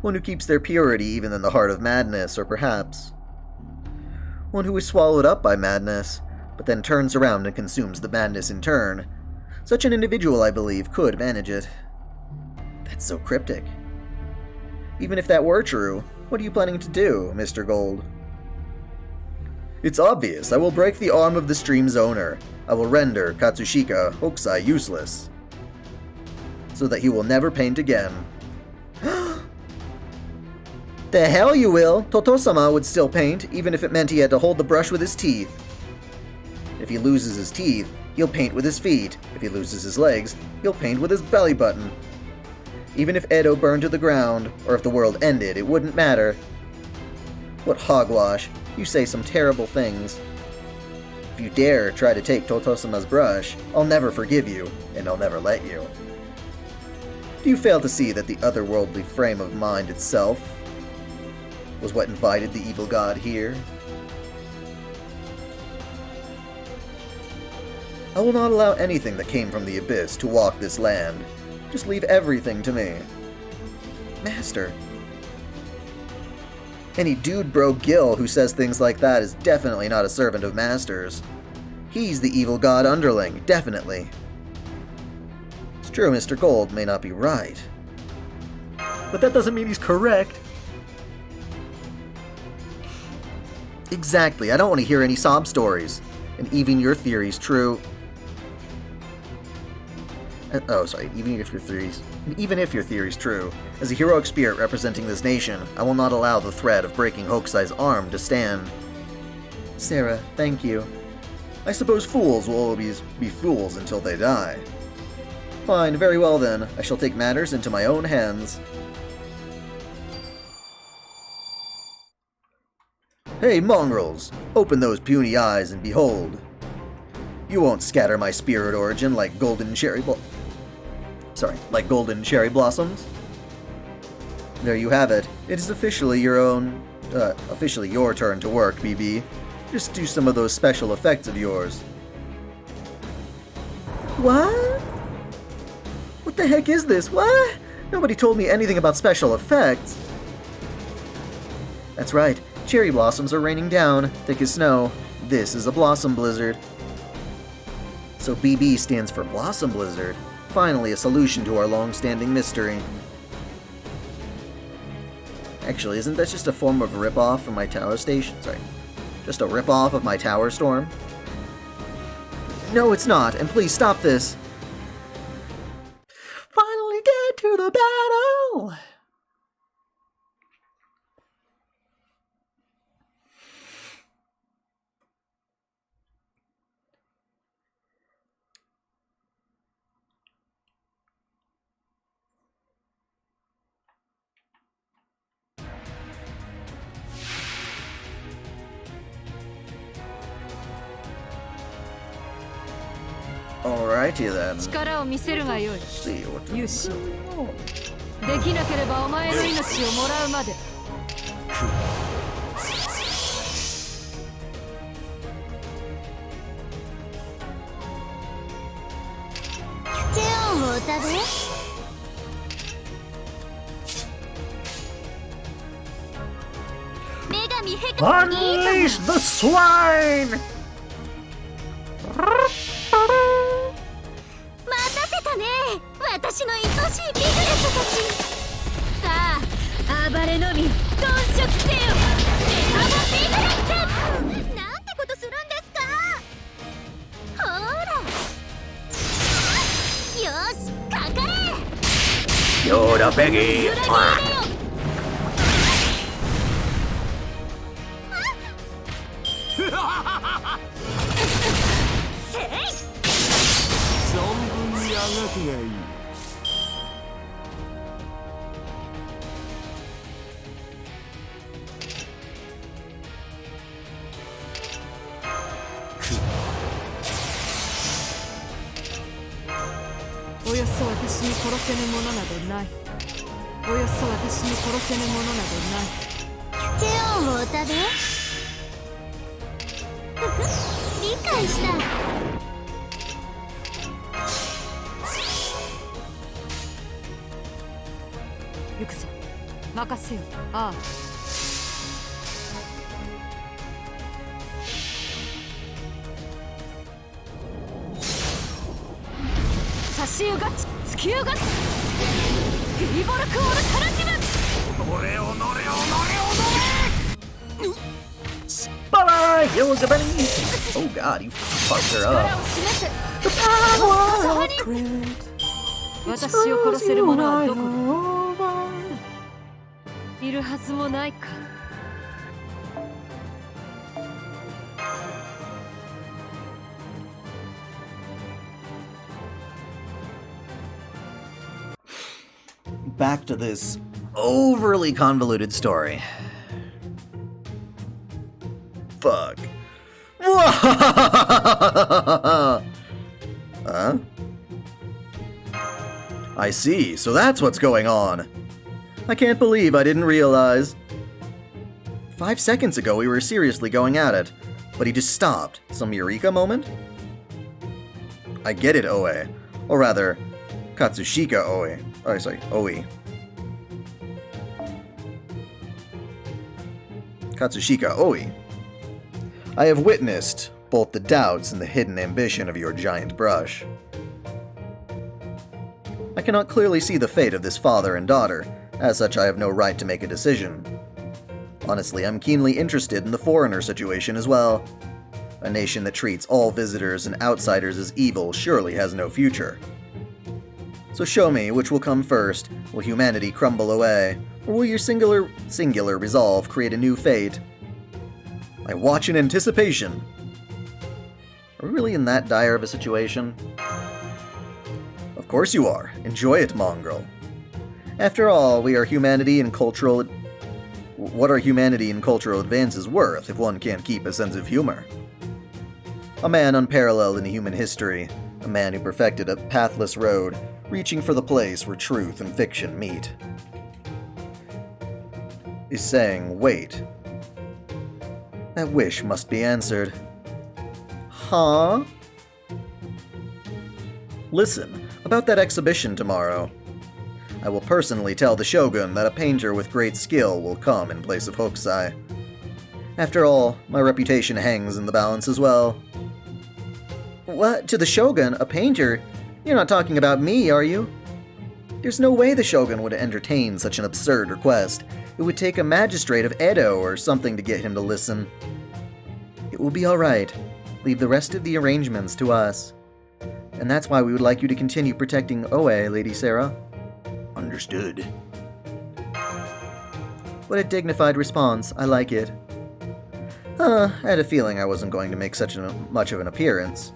One who keeps their purity even in the heart of madness, or perhaps one who is swallowed up by madness, but then turns around and consumes the madness in turn. Such an individual, I believe, could manage it. That's so cryptic. Even if that were true, what are you planning to do, Mr. Gold? It's obvious. I will break the arm of the stream's owner. I will render Katsushika Hokusai useless, so that he will never paint again. The hell you will! Totosama would still paint, even if it meant he had to hold the brush with his teeth. If he loses his teeth, he'll paint with his feet. If he loses his legs, he'll paint with his belly button. Even if Edo burned to the ground, or if the world ended, it wouldn't matter. What hogwash. You say some terrible things. If you dare try to take Totosama's brush, I'll never forgive you, and I'll never let you. Do you fail to see that the otherworldly frame of mind itself was what invited the evil god here? I will not allow anything that came from the abyss to walk this land. Just leave everything to me. Master. Any dude bro Gil who says things like that is definitely not a servant of Master's. He's the evil god underling, definitely. It's true Mr. Gold may not be right, but that doesn't mean he's correct. Exactly, I don't want to hear any sob stories. And even your theory's true. Even if your theory's true, as a heroic spirit representing this nation, I will not allow the threat of breaking Hokusai's arm to stand. Sarah, thank you. I suppose fools will always be fools until they die. Fine, very well then. I shall take matters into my own hands. Hey, mongrels! Open those puny eyes and behold. You won't scatter my spirit origin like golden cherry blossoms. There you have it. It is officially your own officially your turn to work, BB. Just do some of those special effects of yours. What? What the heck is this? What? Nobody told me anything about special effects. That's right. Cherry blossoms are raining down, thick as snow. This is a blossom blizzard. So BB stands for Blossom Blizzard. Finally, a solution to our long-standing mystery. Actually, isn't that just a form of rip-off from my tower station? Sorry. Just a rip-off of my tower storm? No, it's not, and please stop this. Finally get to the battle! Alrighty then. 力を見せるがよい。 See what よし。できなければお前の命をもらうまで。手をおたで 女神ヘカ Unleash the swine! 待たせたね私の愛しいビグレットたちさあ暴れのみ頓食せよメカボビグレットなんてことするんですかほらよしかかれ You're the piggy! せい およそ私に殺せぬものなどない。およそ私に殺せぬものなどない。手をおたでふふ理解した行くぞ。任せよ。ああ。差しゆがち、突きゆがち。フィーボルクオールタラティブ。 Bye-bye, Yorokobe! Oh god, he fucked her 力 up. を示せ。私を殺せる者はどこだ。いるはずもないか。 Back to this overly convoluted story. Fuck. Huh? I see, so that's what's going on. I can't believe I didn't realize. 5 seconds ago we were seriously going at it, but he just stopped. Some Eureka moment? I get it, Oe. Or rather, Katsushika Oe. Oh, sorry, Oe. Katsushika Oe. I have witnessed both the doubts and the hidden ambition of your giant brush. I cannot clearly see the fate of this father and daughter. As such, I have no right to make a decision. Honestly, I'm keenly interested in the foreigner situation as well. A nation that treats all visitors and outsiders as evil surely has no future. So show me which will come first. Will humanity crumble away? Or will your singular resolve create a new fate? I watch in anticipation. Are we really in that dire of a situation? Of course you are. Enjoy it, mongrel. After all, we are humanity and cultural... What are humanity and cultural advances worth if one can't keep a sense of humor? A man unparalleled in human history, a man who perfected a pathless road, reaching for the place where truth and fiction meet, is saying, wait, That wish must be answered. Huh? Listen, about that exhibition tomorrow. I will personally tell the Shogun that a painter with great skill will come in place of Hokusai. After all, my reputation hangs in the balance as well. What? To the Shogun? A painter? You're not talking about me, are you? There's no way the Shogun would entertain such an absurd request. It would take a magistrate of Edo or something to get him to listen. It will be alright. Leave the rest of the arrangements to us. And that's why we would like you to continue protecting Oe, Lady Sarah. Understood. What a dignified response. I like it. I had a feeling I wasn't going to make much of an appearance.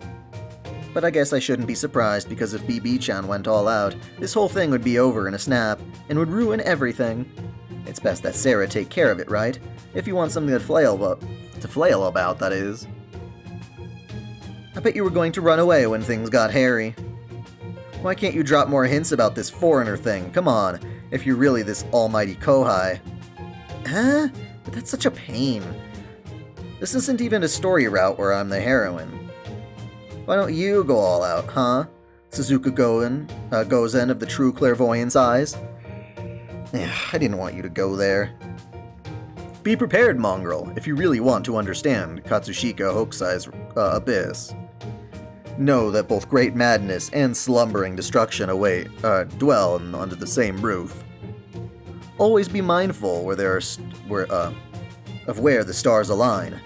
But I guess I shouldn't be surprised, because if BB-chan went all out, this whole thing would be over in a snap, and would ruin everything. It's best that Sarah take care of it, right? If you want something to flail about, that is. I bet you were going to run away when things got hairy. Why can't you drop more hints about this foreigner thing? Come on, if you're really this almighty Kohai. Huh? But that's such a pain. This isn't even a story route where I'm the heroine. Why don't you go all out, huh? Suzuka Gozen of the true clairvoyance eyes? I didn't want you to go there. Be prepared, mongrel, if you really want to understand Katsushika Hokusai's abyss. Know that both great madness and slumbering destruction dwell under the same roof. Always be mindful of where the stars align.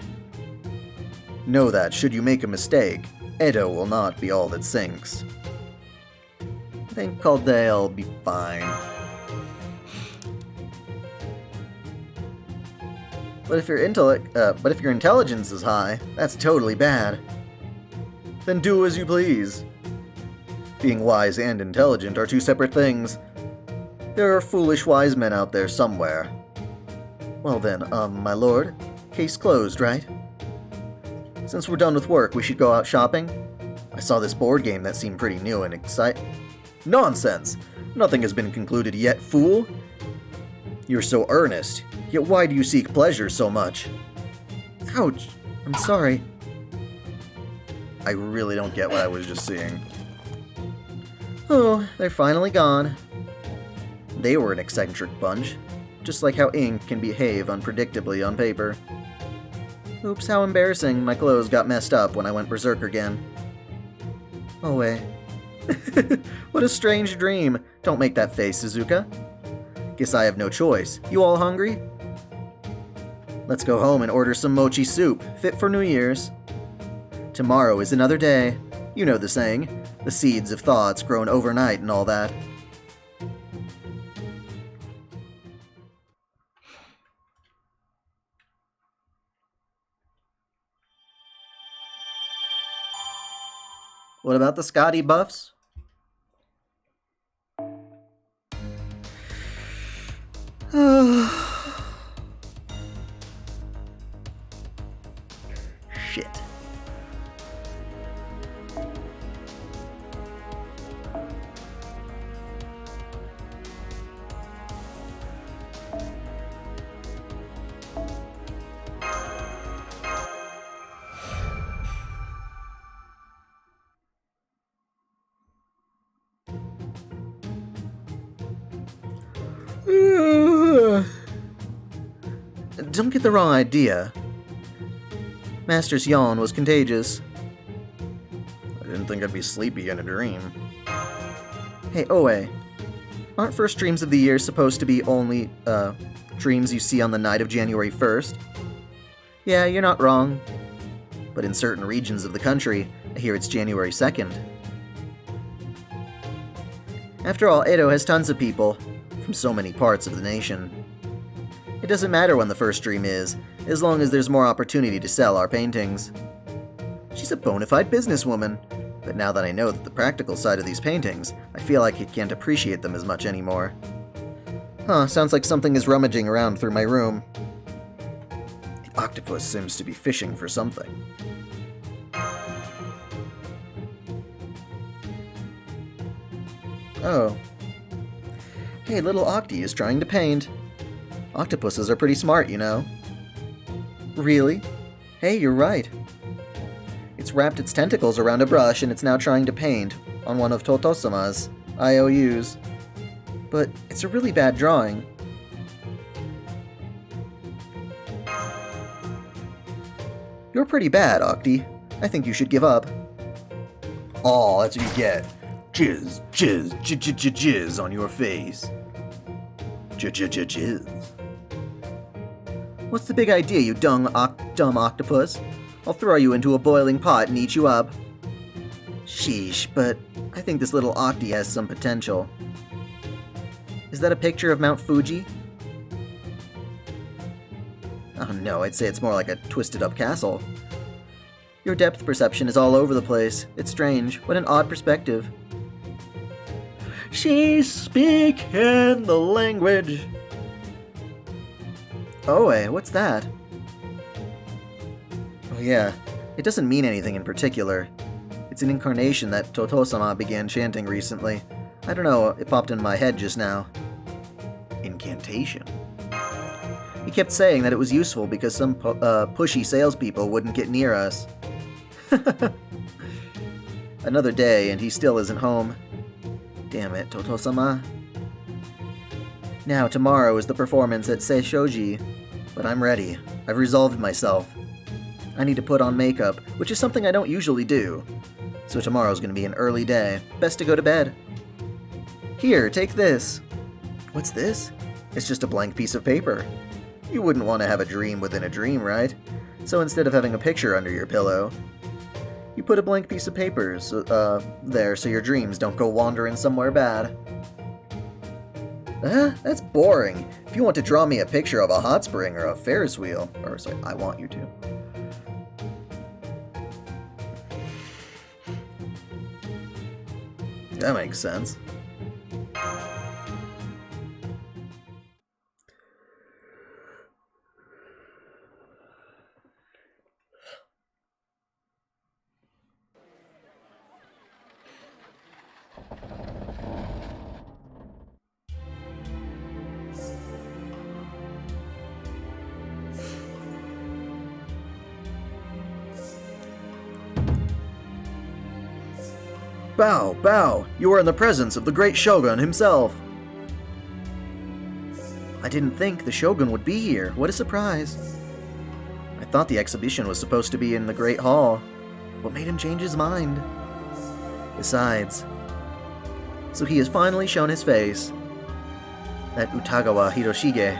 Know that, should you make a mistake, Edo will not be all that sinks. I think Chaldea will be fine. But if your intelligence is high, that's totally bad. Then do as you please. Being wise and intelligent are two separate things. There are foolish wise men out there somewhere. Well then, my lord, case closed, right? Since we're done with work, we should go out shopping? I saw this board game that seemed pretty new and exciting. Nonsense! Nothing has been concluded yet, fool! You're so earnest, yet why do you seek pleasure so much? Ouch! I'm sorry. I really don't get what I was just seeing. Oh, they're finally gone. They were an eccentric bunch, just like how ink can behave unpredictably on paper. Oops, how embarrassing. My clothes got messed up when I went berserk again. Oh, wait. What a strange dream. Don't make that face, Suzuka. Guess I have no choice. You all hungry? Let's go home and order some mochi soup, fit for New Year's. Tomorrow is another day. You know the saying, the seeds of thoughts grown overnight and all that. What about the Scotty buffs? Shit. Don't get the wrong idea. Master's yawn was contagious. I didn't think I'd be sleepy in a dream. Hey, Oe. Aren't first dreams of the year supposed to be only, dreams you see on the night of January 1st? Yeah, you're not wrong. But in certain regions of the country, I hear it's January 2nd. After all, Edo has tons of people from so many parts of the nation. It doesn't matter when the first dream is, as long as there's more opportunity to sell our paintings. She's a bona fide businesswoman, but now that I know the practical side of these paintings, I feel like I can't appreciate them as much anymore. Huh, sounds like something is rummaging around through my room. The octopus seems to be fishing for something. Oh. Hey, little Octi is trying to paint. Octopuses are pretty smart, you know. Really? Hey, you're right. It's wrapped its tentacles around a brush and it's now trying to paint on one of Totosama's IOUs. But it's a really bad drawing. You're pretty bad, Octi. I think you should give up. Aw, that's what you get. Jizz on your face. Jizz. What's the big idea, you dumb octopus? I'll throw you into a boiling pot and eat you up. Sheesh, but I think this little Octi has some potential. Is that a picture of Mount Fuji? Oh no, I'd say it's more like a twisted-up castle. Your depth perception is all over the place. It's strange. What an odd perspective. She's speaking the language. Oe, what's that? Oh yeah, it doesn't mean anything in particular. It's an incarnation that Totosama began chanting recently. I don't know, it popped into my head just now. Incantation. He kept saying that it was useful because some pushy salespeople wouldn't get near us. Another day, and he still isn't home. Damn it, Totosama. Now, tomorrow is the performance at Seishoji, but I'm ready. I've resolved myself. I need to put on makeup, which is something I don't usually do. So tomorrow's gonna be an early day. Best to go to bed. Here, take this. What's this? It's just a blank piece of paper. You wouldn't want to have a dream within a dream, right? So instead of having a picture under your pillow, you put a blank piece of paper there so your dreams don't go wandering somewhere bad. That's boring. If you want to draw me a picture of a hot spring or a Ferris wheel, or sorry, I want you to. That makes sense. Bow, bow! You are in the presence of the great Shogun himself! I didn't think the Shogun would be here. What a surprise. I thought the exhibition was supposed to be in the Great Hall. What made him change his mind? Besides... So he has finally shown his face. That Utagawa Hiroshige.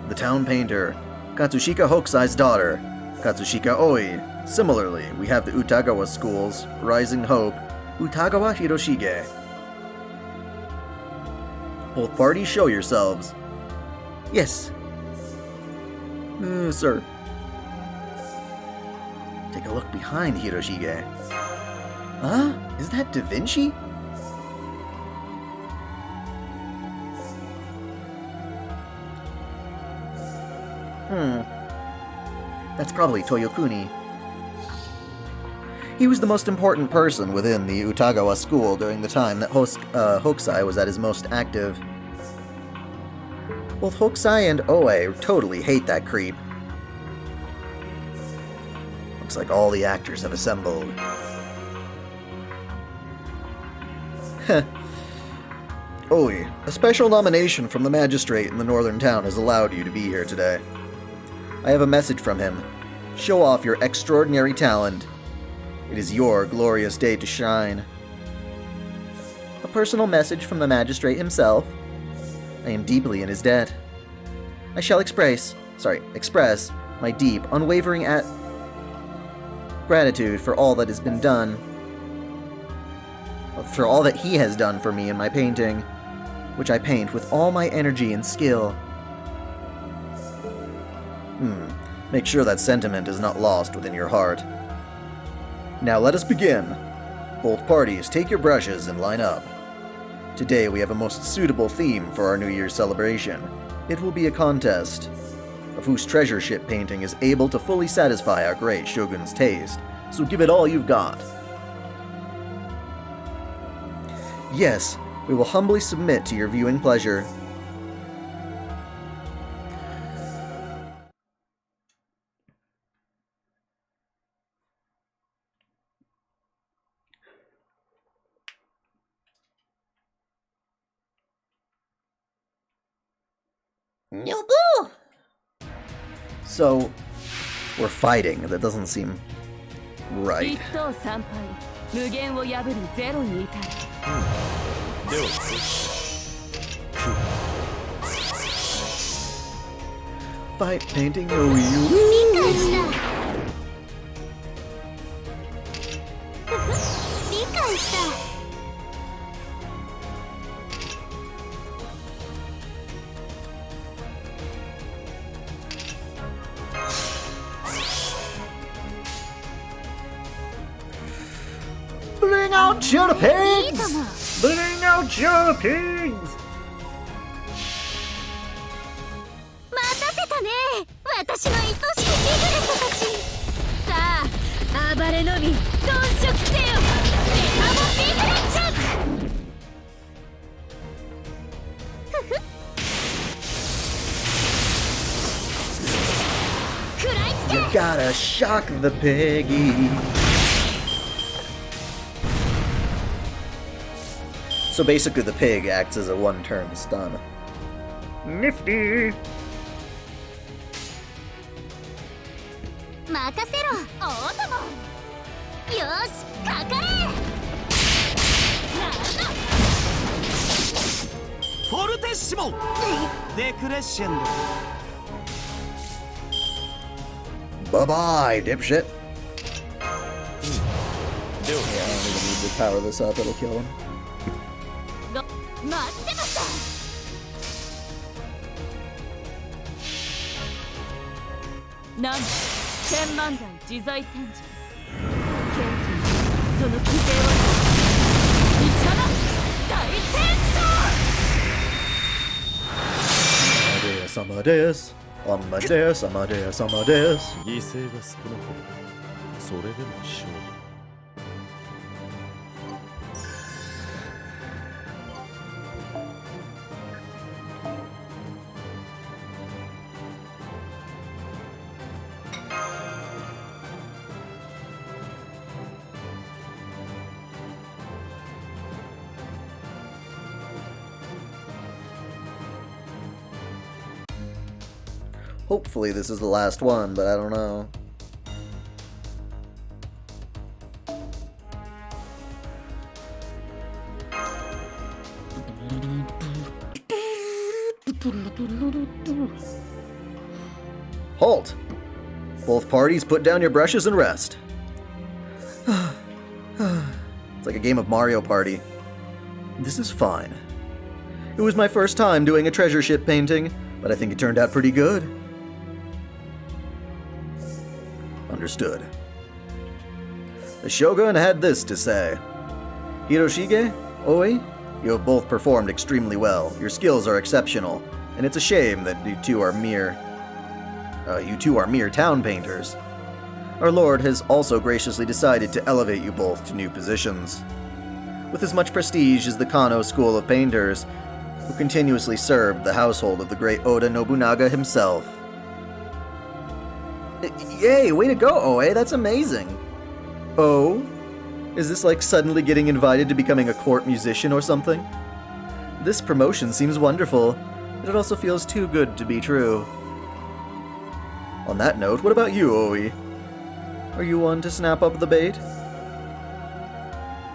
The town painter, Katsushika Hokusai's daughter, Katsushika Oi. Similarly, we have the Utagawa School's Rising Hope, Utagawa Hiroshige. Both parties show yourselves. Yes. Sir. Take a look behind Hiroshige. Huh? Is that Da Vinci? That's probably Toyokuni. He was the most important person within the Utagawa school during the time that Hokusai was at his most active. Both Hokusai and Oe totally hate that creep. Looks like all the actors have assembled. Heh. Oe, a special nomination from the magistrate in the northern town has allowed you to be here today. I have a message from him. Show off your extraordinary talent. It is your glorious day to shine. A personal message from the magistrate himself. I am deeply in his debt. I shall express my deep, unwavering gratitude for all that has been done. For all that he has done for me in my painting, which I paint with all my energy and skill. Make sure that sentiment is not lost within your heart. Now let us begin. Both parties, take your brushes and line up. Today we have a most suitable theme for our New Year's celebration. It will be a contest of whose treasure ship painting is able to fully satisfy our great Shogun's taste, so give it all you've got. Yes, we will humbly submit to your viewing pleasure. Nobu! So, we're fighting. That doesn't seem right. 1等3敗無限を破りゼロに至る Fight painting OU. 理解した理解した Bring out Cheddar いい Pigs! かも Bring out your pigs! 待たせたね私の愛しいピグレットたちさあ暴れのみ頓食せよデカボピグレット食らいつけ You gotta shock the piggy. So basically, the pig acts as a one-turn stun. Nifty! 任せろオートモンよしかかれなんだフォルテッシモデクレッシェンド Bye bye, dipshit. Yeah, I don't even need to power this up, it'll kill him. 待ってましたなんだ千万台自在展示謙虚にその規定を医者だ大転送 Amadeus, Amadeus, Amadeus, Amadeus, Amadeus. 犠牲が少なければそれでも勝利 Hopefully this is the last one, but I don't know. Halt! Both parties put down your brushes and rest. It's like a game of Mario Party. This is fine. It was my first time doing a treasure ship painting, but I think it turned out pretty good. Understood. The Shogun had this to say. Hiroshige, Oi, you have both performed extremely well. Your skills are exceptional, and it's a shame that you two are mere town painters. Our Lord has also graciously decided to elevate you both to new positions. With as much prestige as the Kano School of Painters, who continuously served the household of the great Oda Nobunaga himself. Yay, way to go, Oe, that's amazing. Oh? Is this like suddenly getting invited to becoming a court musician or something? This promotion seems wonderful, but it also feels too good to be true. On that note, what about you, Oe? Are you one to snap up the bait?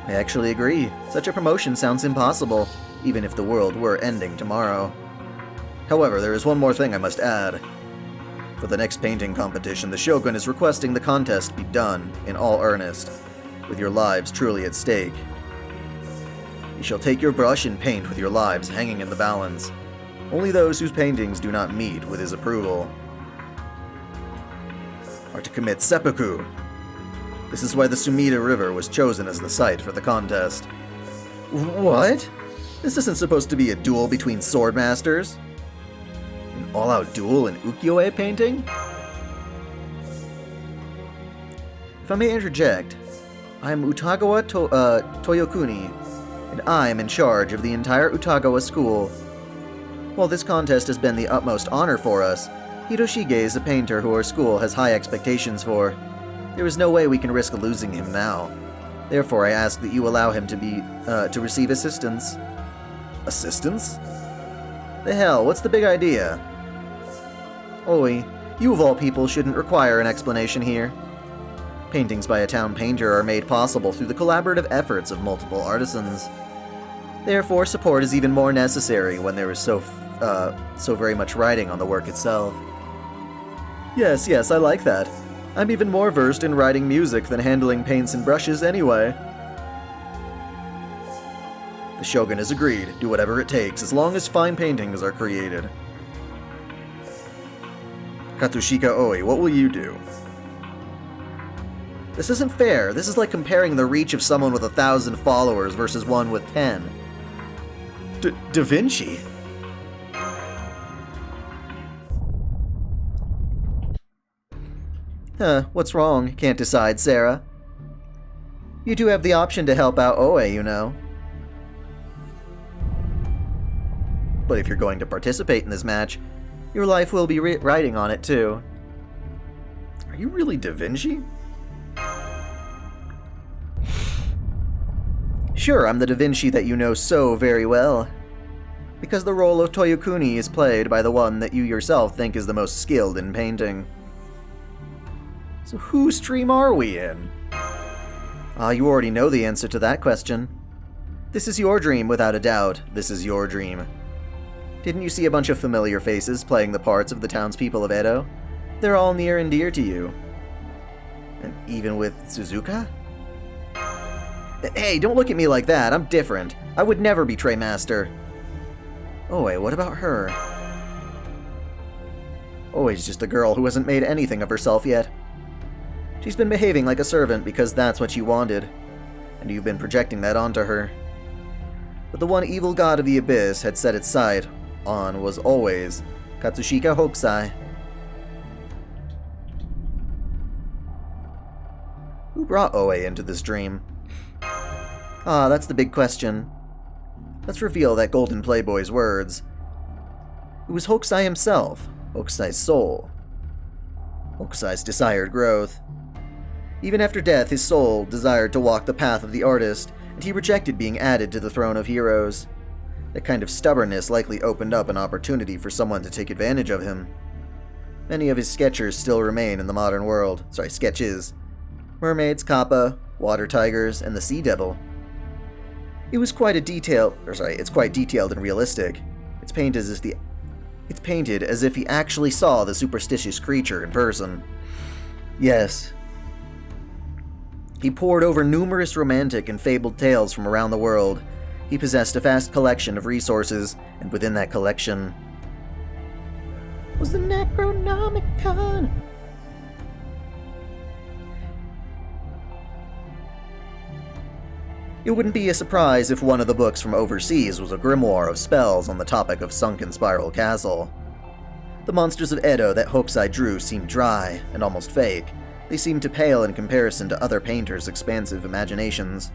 I actually agree. Such a promotion sounds impossible, even if the world were ending tomorrow. However, there is one more thing I must add. For the next painting competition, the Shogun is requesting the contest be done in all earnest, with your lives truly at stake. You shall take your brush and paint with your lives hanging in the balance. Only those whose paintings do not meet with his approval are to commit seppuku. This is why the Sumida River was chosen as the site for the contest. What? This isn't supposed to be a duel between swordmasters? An all-out duel in ukiyo-e painting? If I may interject, I'm Utagawa Toyokuni, and I'm in charge of the entire Utagawa school. While this contest has been the utmost honor for us, Hiroshige is a painter who our school has high expectations for. There is no way we can risk losing him now. Therefore, I ask that you allow him to receive assistance. Assistance? The hell, what's the big idea? Oi, you of all people shouldn't require an explanation here. Paintings by a town painter are made possible through the collaborative efforts of multiple artisans. Therefore, support is even more necessary when there is so very much writing on the work itself. Yes, I like that. I'm even more versed in writing music than handling paints and brushes anyway. The Shogun has agreed. Do whatever it takes, as long as fine paintings are created. Katsushika Oi, what will you do? This isn't fair. This is like comparing the reach of someone with 1,000 followers versus one with 10. Da Vinci? What's wrong? Can't decide, Sarah. You do have the option to help out Oe, you know. But if you're going to participate in this match, your life will be riding on it too. Are you really Da Vinci? Sure, I'm the Da Vinci that you know so very well. Because the role of Toyokuni is played by the one that you yourself think is the most skilled in painting. So whose stream are we in? You already know the answer to that question. This is your dream, without a doubt. This is your dream. Didn't you see a bunch of familiar faces playing the parts of the townspeople of Edo? They're all near and dear to you. And even with Suzuka? Hey, don't look at me like that. I'm different. I would never betray Master. Oh wait, what about her? Always just a girl who hasn't made anything of herself yet. She's been behaving like a servant because that's what you wanted, and you've been projecting that onto her. But the one evil god of the abyss had set its sight on was always Katsushika Hokusai. Who brought Oe into this dream? That's the big question. Let's reveal that golden playboy's words. It was Hokusai himself, Hokusai's soul. Hokusai's desired growth. Even after death, his soul desired to walk the path of the artist, and he rejected being added to the throne of heroes. That kind of stubbornness likely opened up an opportunity for someone to take advantage of him. Many of his sketchers still remain in the modern world. Sketches. Mermaids, kappa, water tigers, and the sea devil. It's quite detailed and realistic. It's painted as if he actually saw the superstitious creature in person. Yes. He pored over numerous romantic and fabled tales from around the world. He possessed a vast collection of resources, and within that collection was the Necronomicon. It wouldn't be a surprise if one of the books from overseas was a grimoire of spells on the topic of Sunken Spiral Castle. The monsters of Edo that Hokusai drew seemed dry and almost fake. They seemed to pale in comparison to other painters' expansive imaginations.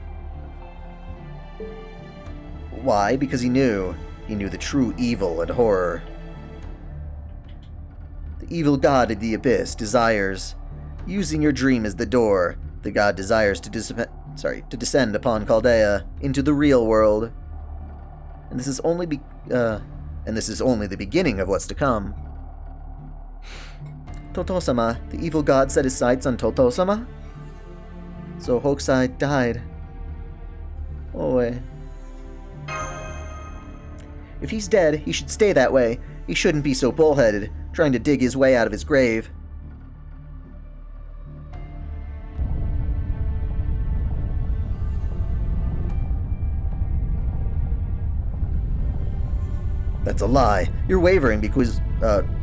Why? Because he knew the true evil and horror. The evil god of the abyss desires, using your dream as the door, the god desires to descend upon Chaldea into the real world. And this is only the beginning of what's to come. Toto-sama, the evil god set his sights on Toto-sama? So Hokusai died. Oe. If he's dead, he should stay that way. He shouldn't be so bullheaded, trying to dig his way out of his grave. That's a lie. You're wavering because,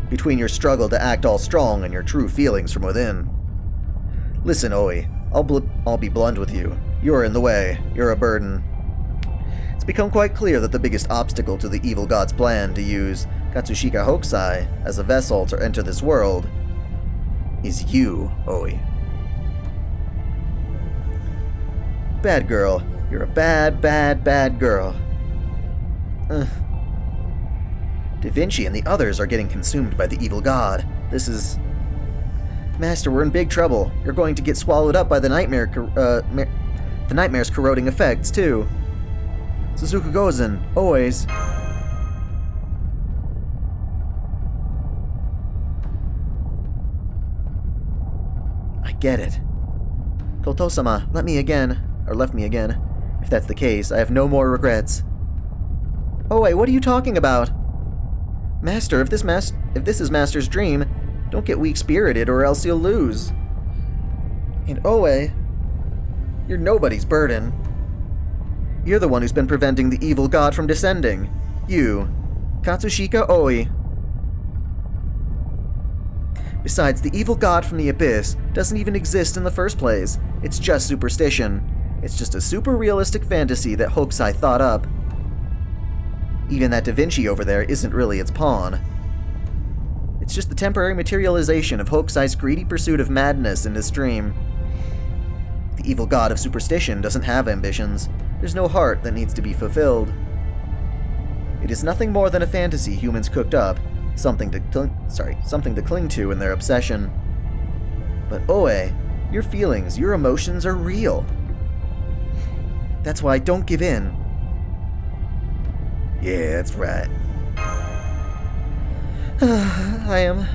between your struggle to act all strong and your true feelings from within. Listen, Oe, I'll be blunt with you. You're in the way. You're a burden. It's become quite clear that the biggest obstacle to the evil god's plan to use Katsushika Hokusai as a vessel to enter this world is you, Oe. Bad girl. You're a bad, bad, bad girl. Da Vinci and the others are getting consumed by the evil god. This is... Master, we're in big trouble. You're going to get swallowed up by the nightmare's corroding effects, too. Suzuka Gozen, always. get it. Toto-sama, left me again. If that's the case, I have no more regrets. Oh wait, what are you talking about? Master, if this is Master's dream, don't get weak-spirited or else you'll lose. And Oe, you're nobody's burden. You're the one who's been preventing the evil god from descending. You, Katsushika Oi. Besides, the evil god from the abyss doesn't even exist in the first place. It's just superstition. It's just a super realistic fantasy that Hokusai thought up. Even that Da Vinci over there isn't really its pawn. It's just the temporary materialization of Hokusai's greedy pursuit of madness in his dream. The evil god of superstition doesn't have ambitions. There's no heart that needs to be fulfilled. It is nothing more than a fantasy humans cooked up, something to cling to in their obsession. But Oe, your feelings, your emotions are real. That's why don't give in. Yeah, that's right. I am.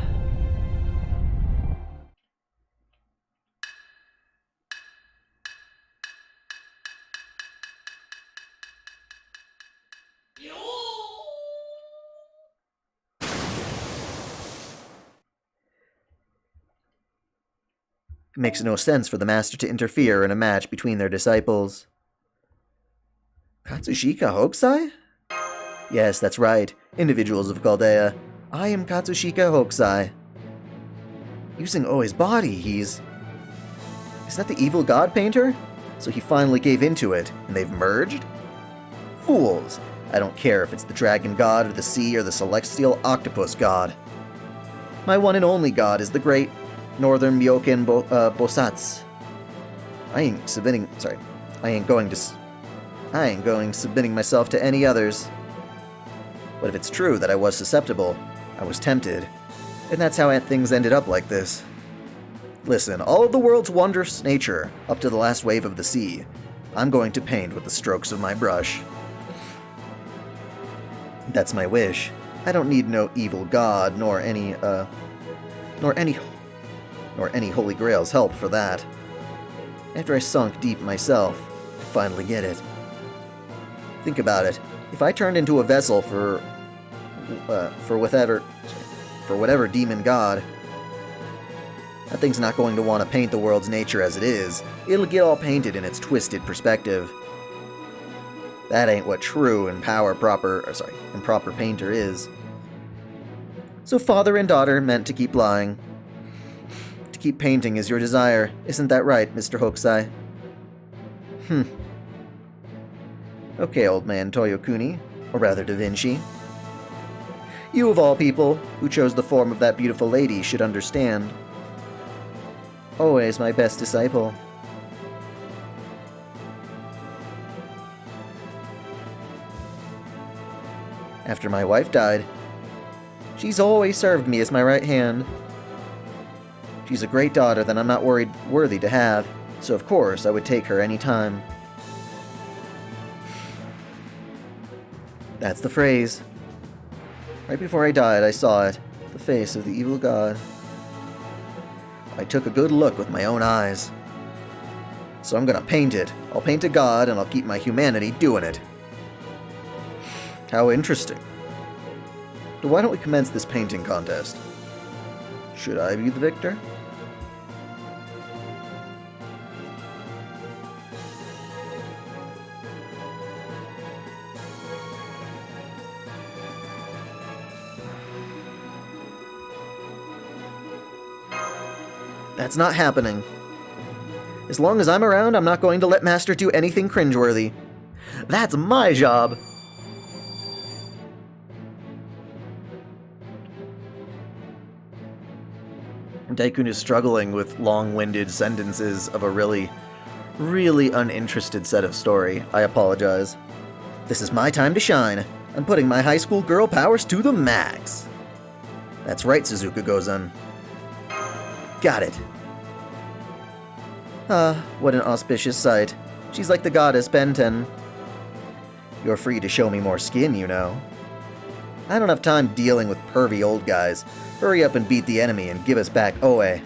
It makes no sense for the master to interfere in a match between their disciples. Katsushika Hokusai? Yes, that's right. Individuals of Chaldea. I am Katsushika Hokusai. Using Oe's body, he's... Is that the evil god painter? So he finally gave into it, and they've merged? Fools! I don't care if it's the dragon god, or the sea, or the celestial octopus god. My one and only god is the great Northern Myoken Bosatz. I ain't going submitting myself to any others. But if it's true that I was susceptible, I was tempted, and that's how things ended up like this. Listen, all of the world's wondrous nature, up to the last wave of the sea, I'm going to paint with the strokes of my brush. That's my wish. I don't need no evil god, nor any Holy Grail's help for that. After I sunk deep myself, I finally get it. Think about it. If I turned into a vessel for whatever demon god, that thing's not going to want to paint the world's nature as it is. It'll get all painted in its twisted perspective. That ain't what true and proper painter is. So father and daughter meant to keep lying. To keep painting is your desire, isn't that right, Mr. Hokusai? Okay, old man Toyokuni, or rather Da Vinci. You of all people, who chose the form of that beautiful lady, should understand. Always my best disciple. After my wife died, she's always served me as my right hand. She's a great daughter that I'm not worthy to have, so of course I would take her any time. That's the phrase. Right before I died, I saw it, the face of the evil god. I took a good look with my own eyes. So I'm gonna paint it. I'll paint a god, and I'll keep my humanity doing it. How interesting. So why don't we commence this painting contest? Should I be the victor? That's not happening. As long as I'm around, I'm not going to let Master do anything cringeworthy. That's my job! Daikun is struggling with long-winded sentences of a really uninterested set of story. I apologize. This is my time to shine. I'm putting my high school girl powers to the max. That's right, Suzuka Gozan. Got it. What an auspicious sight. She's like the goddess Benten. You're free to show me more skin, you know. I don't have time dealing with pervy old guys. Hurry up and beat the enemy and give us back Oe.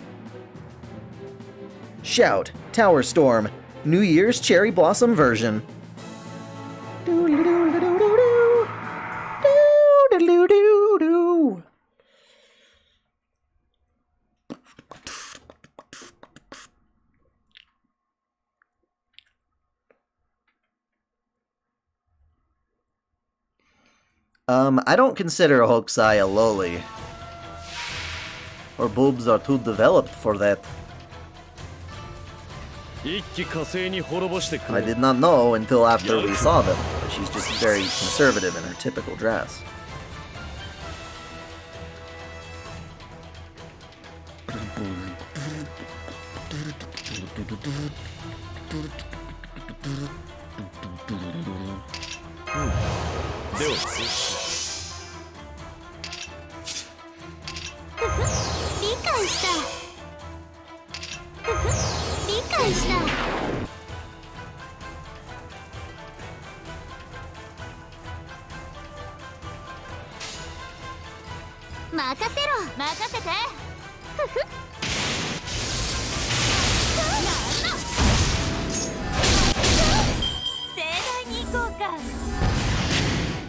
Shout, Tower Storm, New Year's Cherry Blossom version. Doo-doo-doo-doo-doo-doo. Doo-doo-doo-doo-doo. I don't consider Hokusai a loli. Her boobs are too developed for that. I did not know until after we saw them, but she's just very conservative in her typical dress.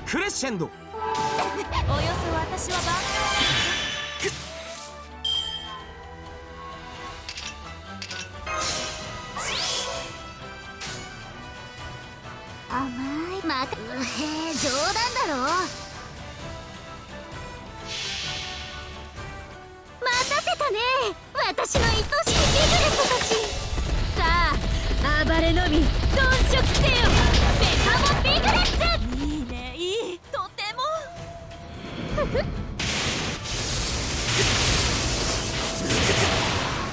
Crescendo. およそ私は万甘いまたうへ冗談だろ。待たせたね私の愛しいピグレットたち。さあ暴れのみ鈍色せよベタモピグレッツ。いいねいいとても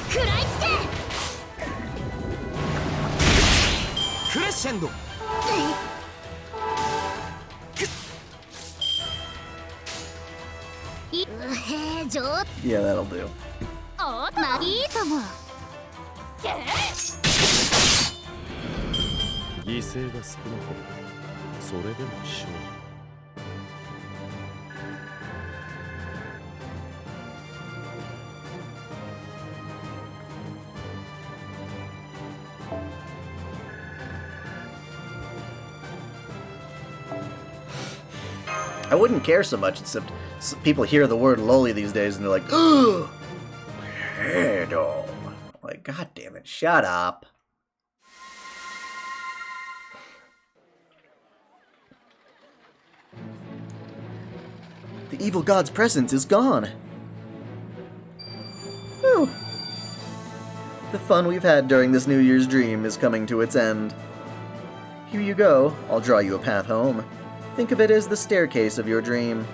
食らいつけ。クレッシェンド。うへ冗 Yeah, that'll do. まあいいとも。犠牲が少なければそれでも勝利。I wouldn't care so much, except people hear the word loli these days and they're like, ugh, pedo. Like, god damn it, shut up. The evil god's presence is gone. Whew. The fun we've had during this New Year's dream is coming to its end. Here you go, I'll draw you a path home. Think of it as the staircase of your dream.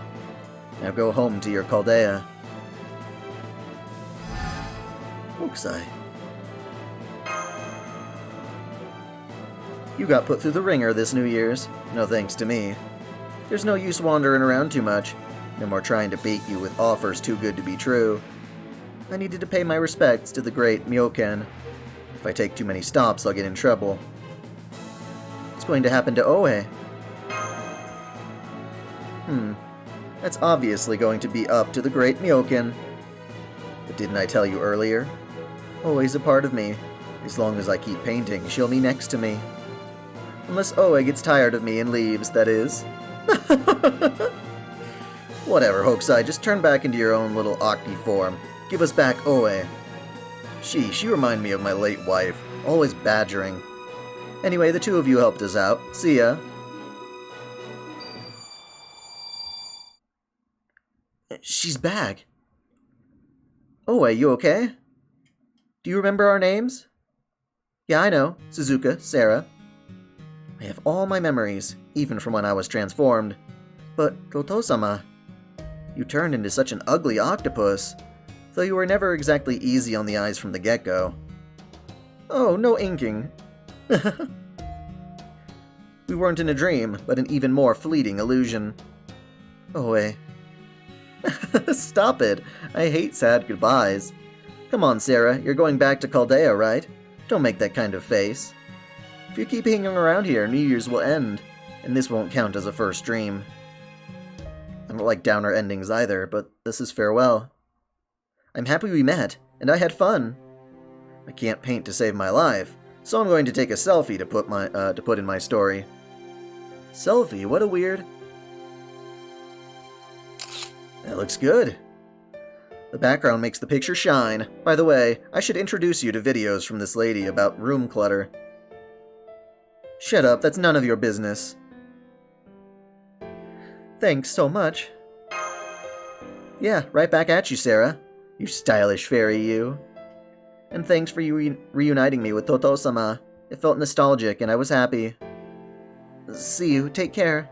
Now go home to your Chaldea. Hokusai. You got put through the ringer this New Year's, no thanks to me. There's no use wandering around too much, no more trying to bait you with offers too good to be true. I needed to pay my respects to the great Myoken. If I take too many stops, I'll get in trouble. What's going to happen to Oe? That's obviously going to be up to the great Myoken. But didn't I tell you earlier? Always a part of me. As long as I keep painting, she'll be next to me. Unless Oe gets tired of me and leaves, that is. Whatever, Hokusai, just turn back into your own little Octi form. Give us back Oe. She remind me of my late wife, always badgering. Anyway, the two of you helped us out. See ya. She's back. Oe, you okay? Do you remember our names? Yeah, I know. Suzuka, Sarah. I have all my memories, even from when I was transformed. But, Goto-sama, you turned into such an ugly octopus, though you were never exactly easy on the eyes from the get-go. Oh, no inking. We weren't in a dream, but an even more fleeting illusion. Oe. Stop it. I hate sad goodbyes. Come on, Sarah, you're going back to Chaldea, right? Don't make that kind of face. If you keep hanging around here, New Year's will end, and this won't count as a first dream. I don't like downer endings either, but this is farewell. I'm happy we met, and I had fun. I can't paint to save my life, so I'm going to take a selfie to put in my story. Selfie? What a weird... That looks good. The background makes the picture shine. By the way, I should introduce you to videos from this lady about room clutter. Shut up, that's none of your business. Thanks so much. Yeah, right back at you, Sarah. You stylish fairy, you. And thanks for you reuniting me with Toto-sama. It felt nostalgic, and I was happy. See you. Take care.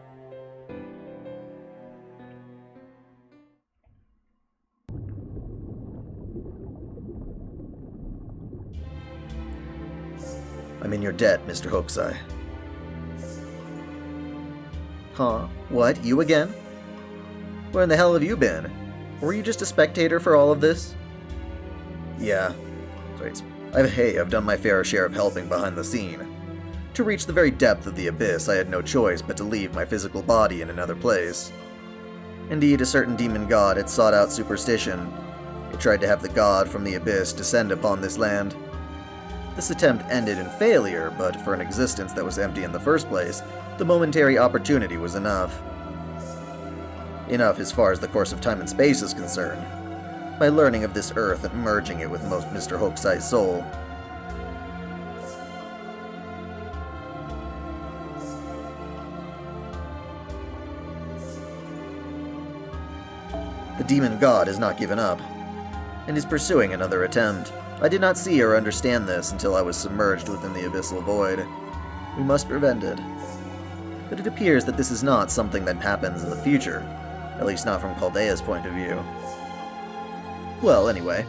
I'm in your debt, Mr. Hokusai. Huh? What? You again? Where in the hell have you been? Were you just a spectator for all of this? Yeah. I've done my fair share of helping behind the scene. To reach the very depth of the abyss, I had no choice but to leave my physical body in another place. Indeed, a certain demon god had sought out superstition. It tried to have the god from the abyss descend upon this land. This attempt ended in failure, but for an existence that was empty in the first place, the momentary opportunity was enough. Enough as far as the course of time and space is concerned. By learning of this earth and merging it with Mr. Hokusai's soul. The demon god has not given up, and is pursuing another attempt. I did not see or understand this until I was submerged within the abyssal void. We must prevent it. But it appears that this is not something that happens in the future, at least not from Chaldea's point of view. Well, anyway,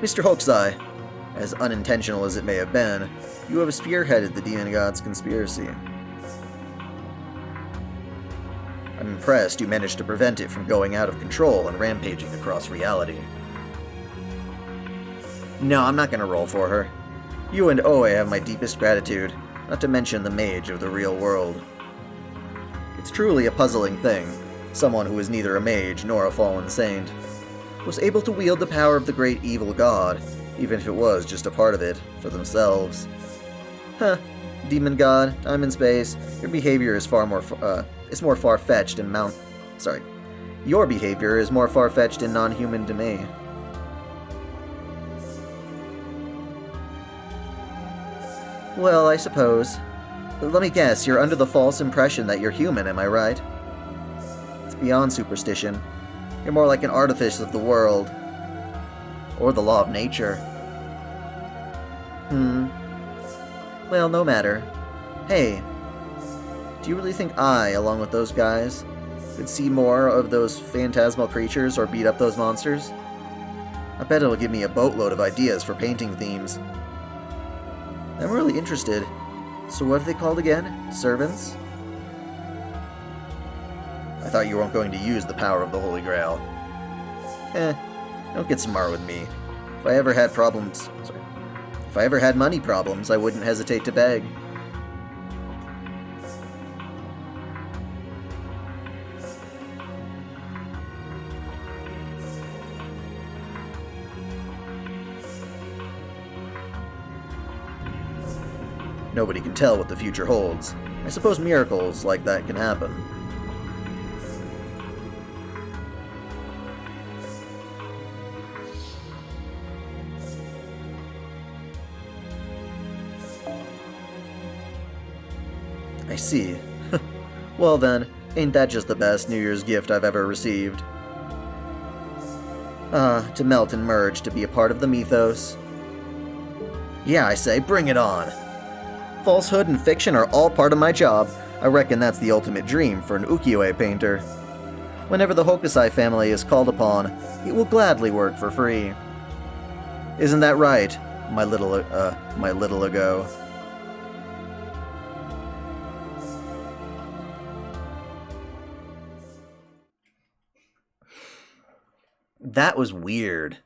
Mr. Hokusai, as unintentional as it may have been, you have spearheaded the demon god's conspiracy. I'm impressed you managed to prevent it from going out of control and rampaging across reality. No, I'm not gonna roll for her. You and Oe have my deepest gratitude, not to mention the mage of the real world. It's truly a puzzling thing. Someone who is neither a mage nor a fallen saint was able to wield the power of the great evil god, even if it was just a part of it, for themselves. Huh. Demon god, I'm in space. Your behavior is more far-fetched and Your behavior is more far-fetched and non-human to me. Well, I suppose. But let me guess, you're under the false impression that you're human, am I right? It's beyond superstition. You're more like an artifice of the world. Or the law of nature. Well, no matter. Hey, do you really think I, along with those guys, could see more of those phantasmal creatures or beat up those monsters? I bet it'll give me a boatload of ideas for painting themes. I'm really interested. So what are they called again? Servants? I thought you weren't going to use the power of the Holy Grail. Don't get smart with me. If I ever had money problems, I wouldn't hesitate to beg. Nobody can tell what the future holds. I suppose miracles like that can happen. I see. Well then, ain't that just the best New Year's gift I've ever received? To melt and merge, to be a part of the mythos. Yeah, I say, bring it on! Falsehood and fiction are all part of my job. I reckon that's the ultimate dream for an ukiyo-e painter. Whenever the Hokusai family is called upon, it will gladly work for free. Isn't that right, my little ago? That was weird.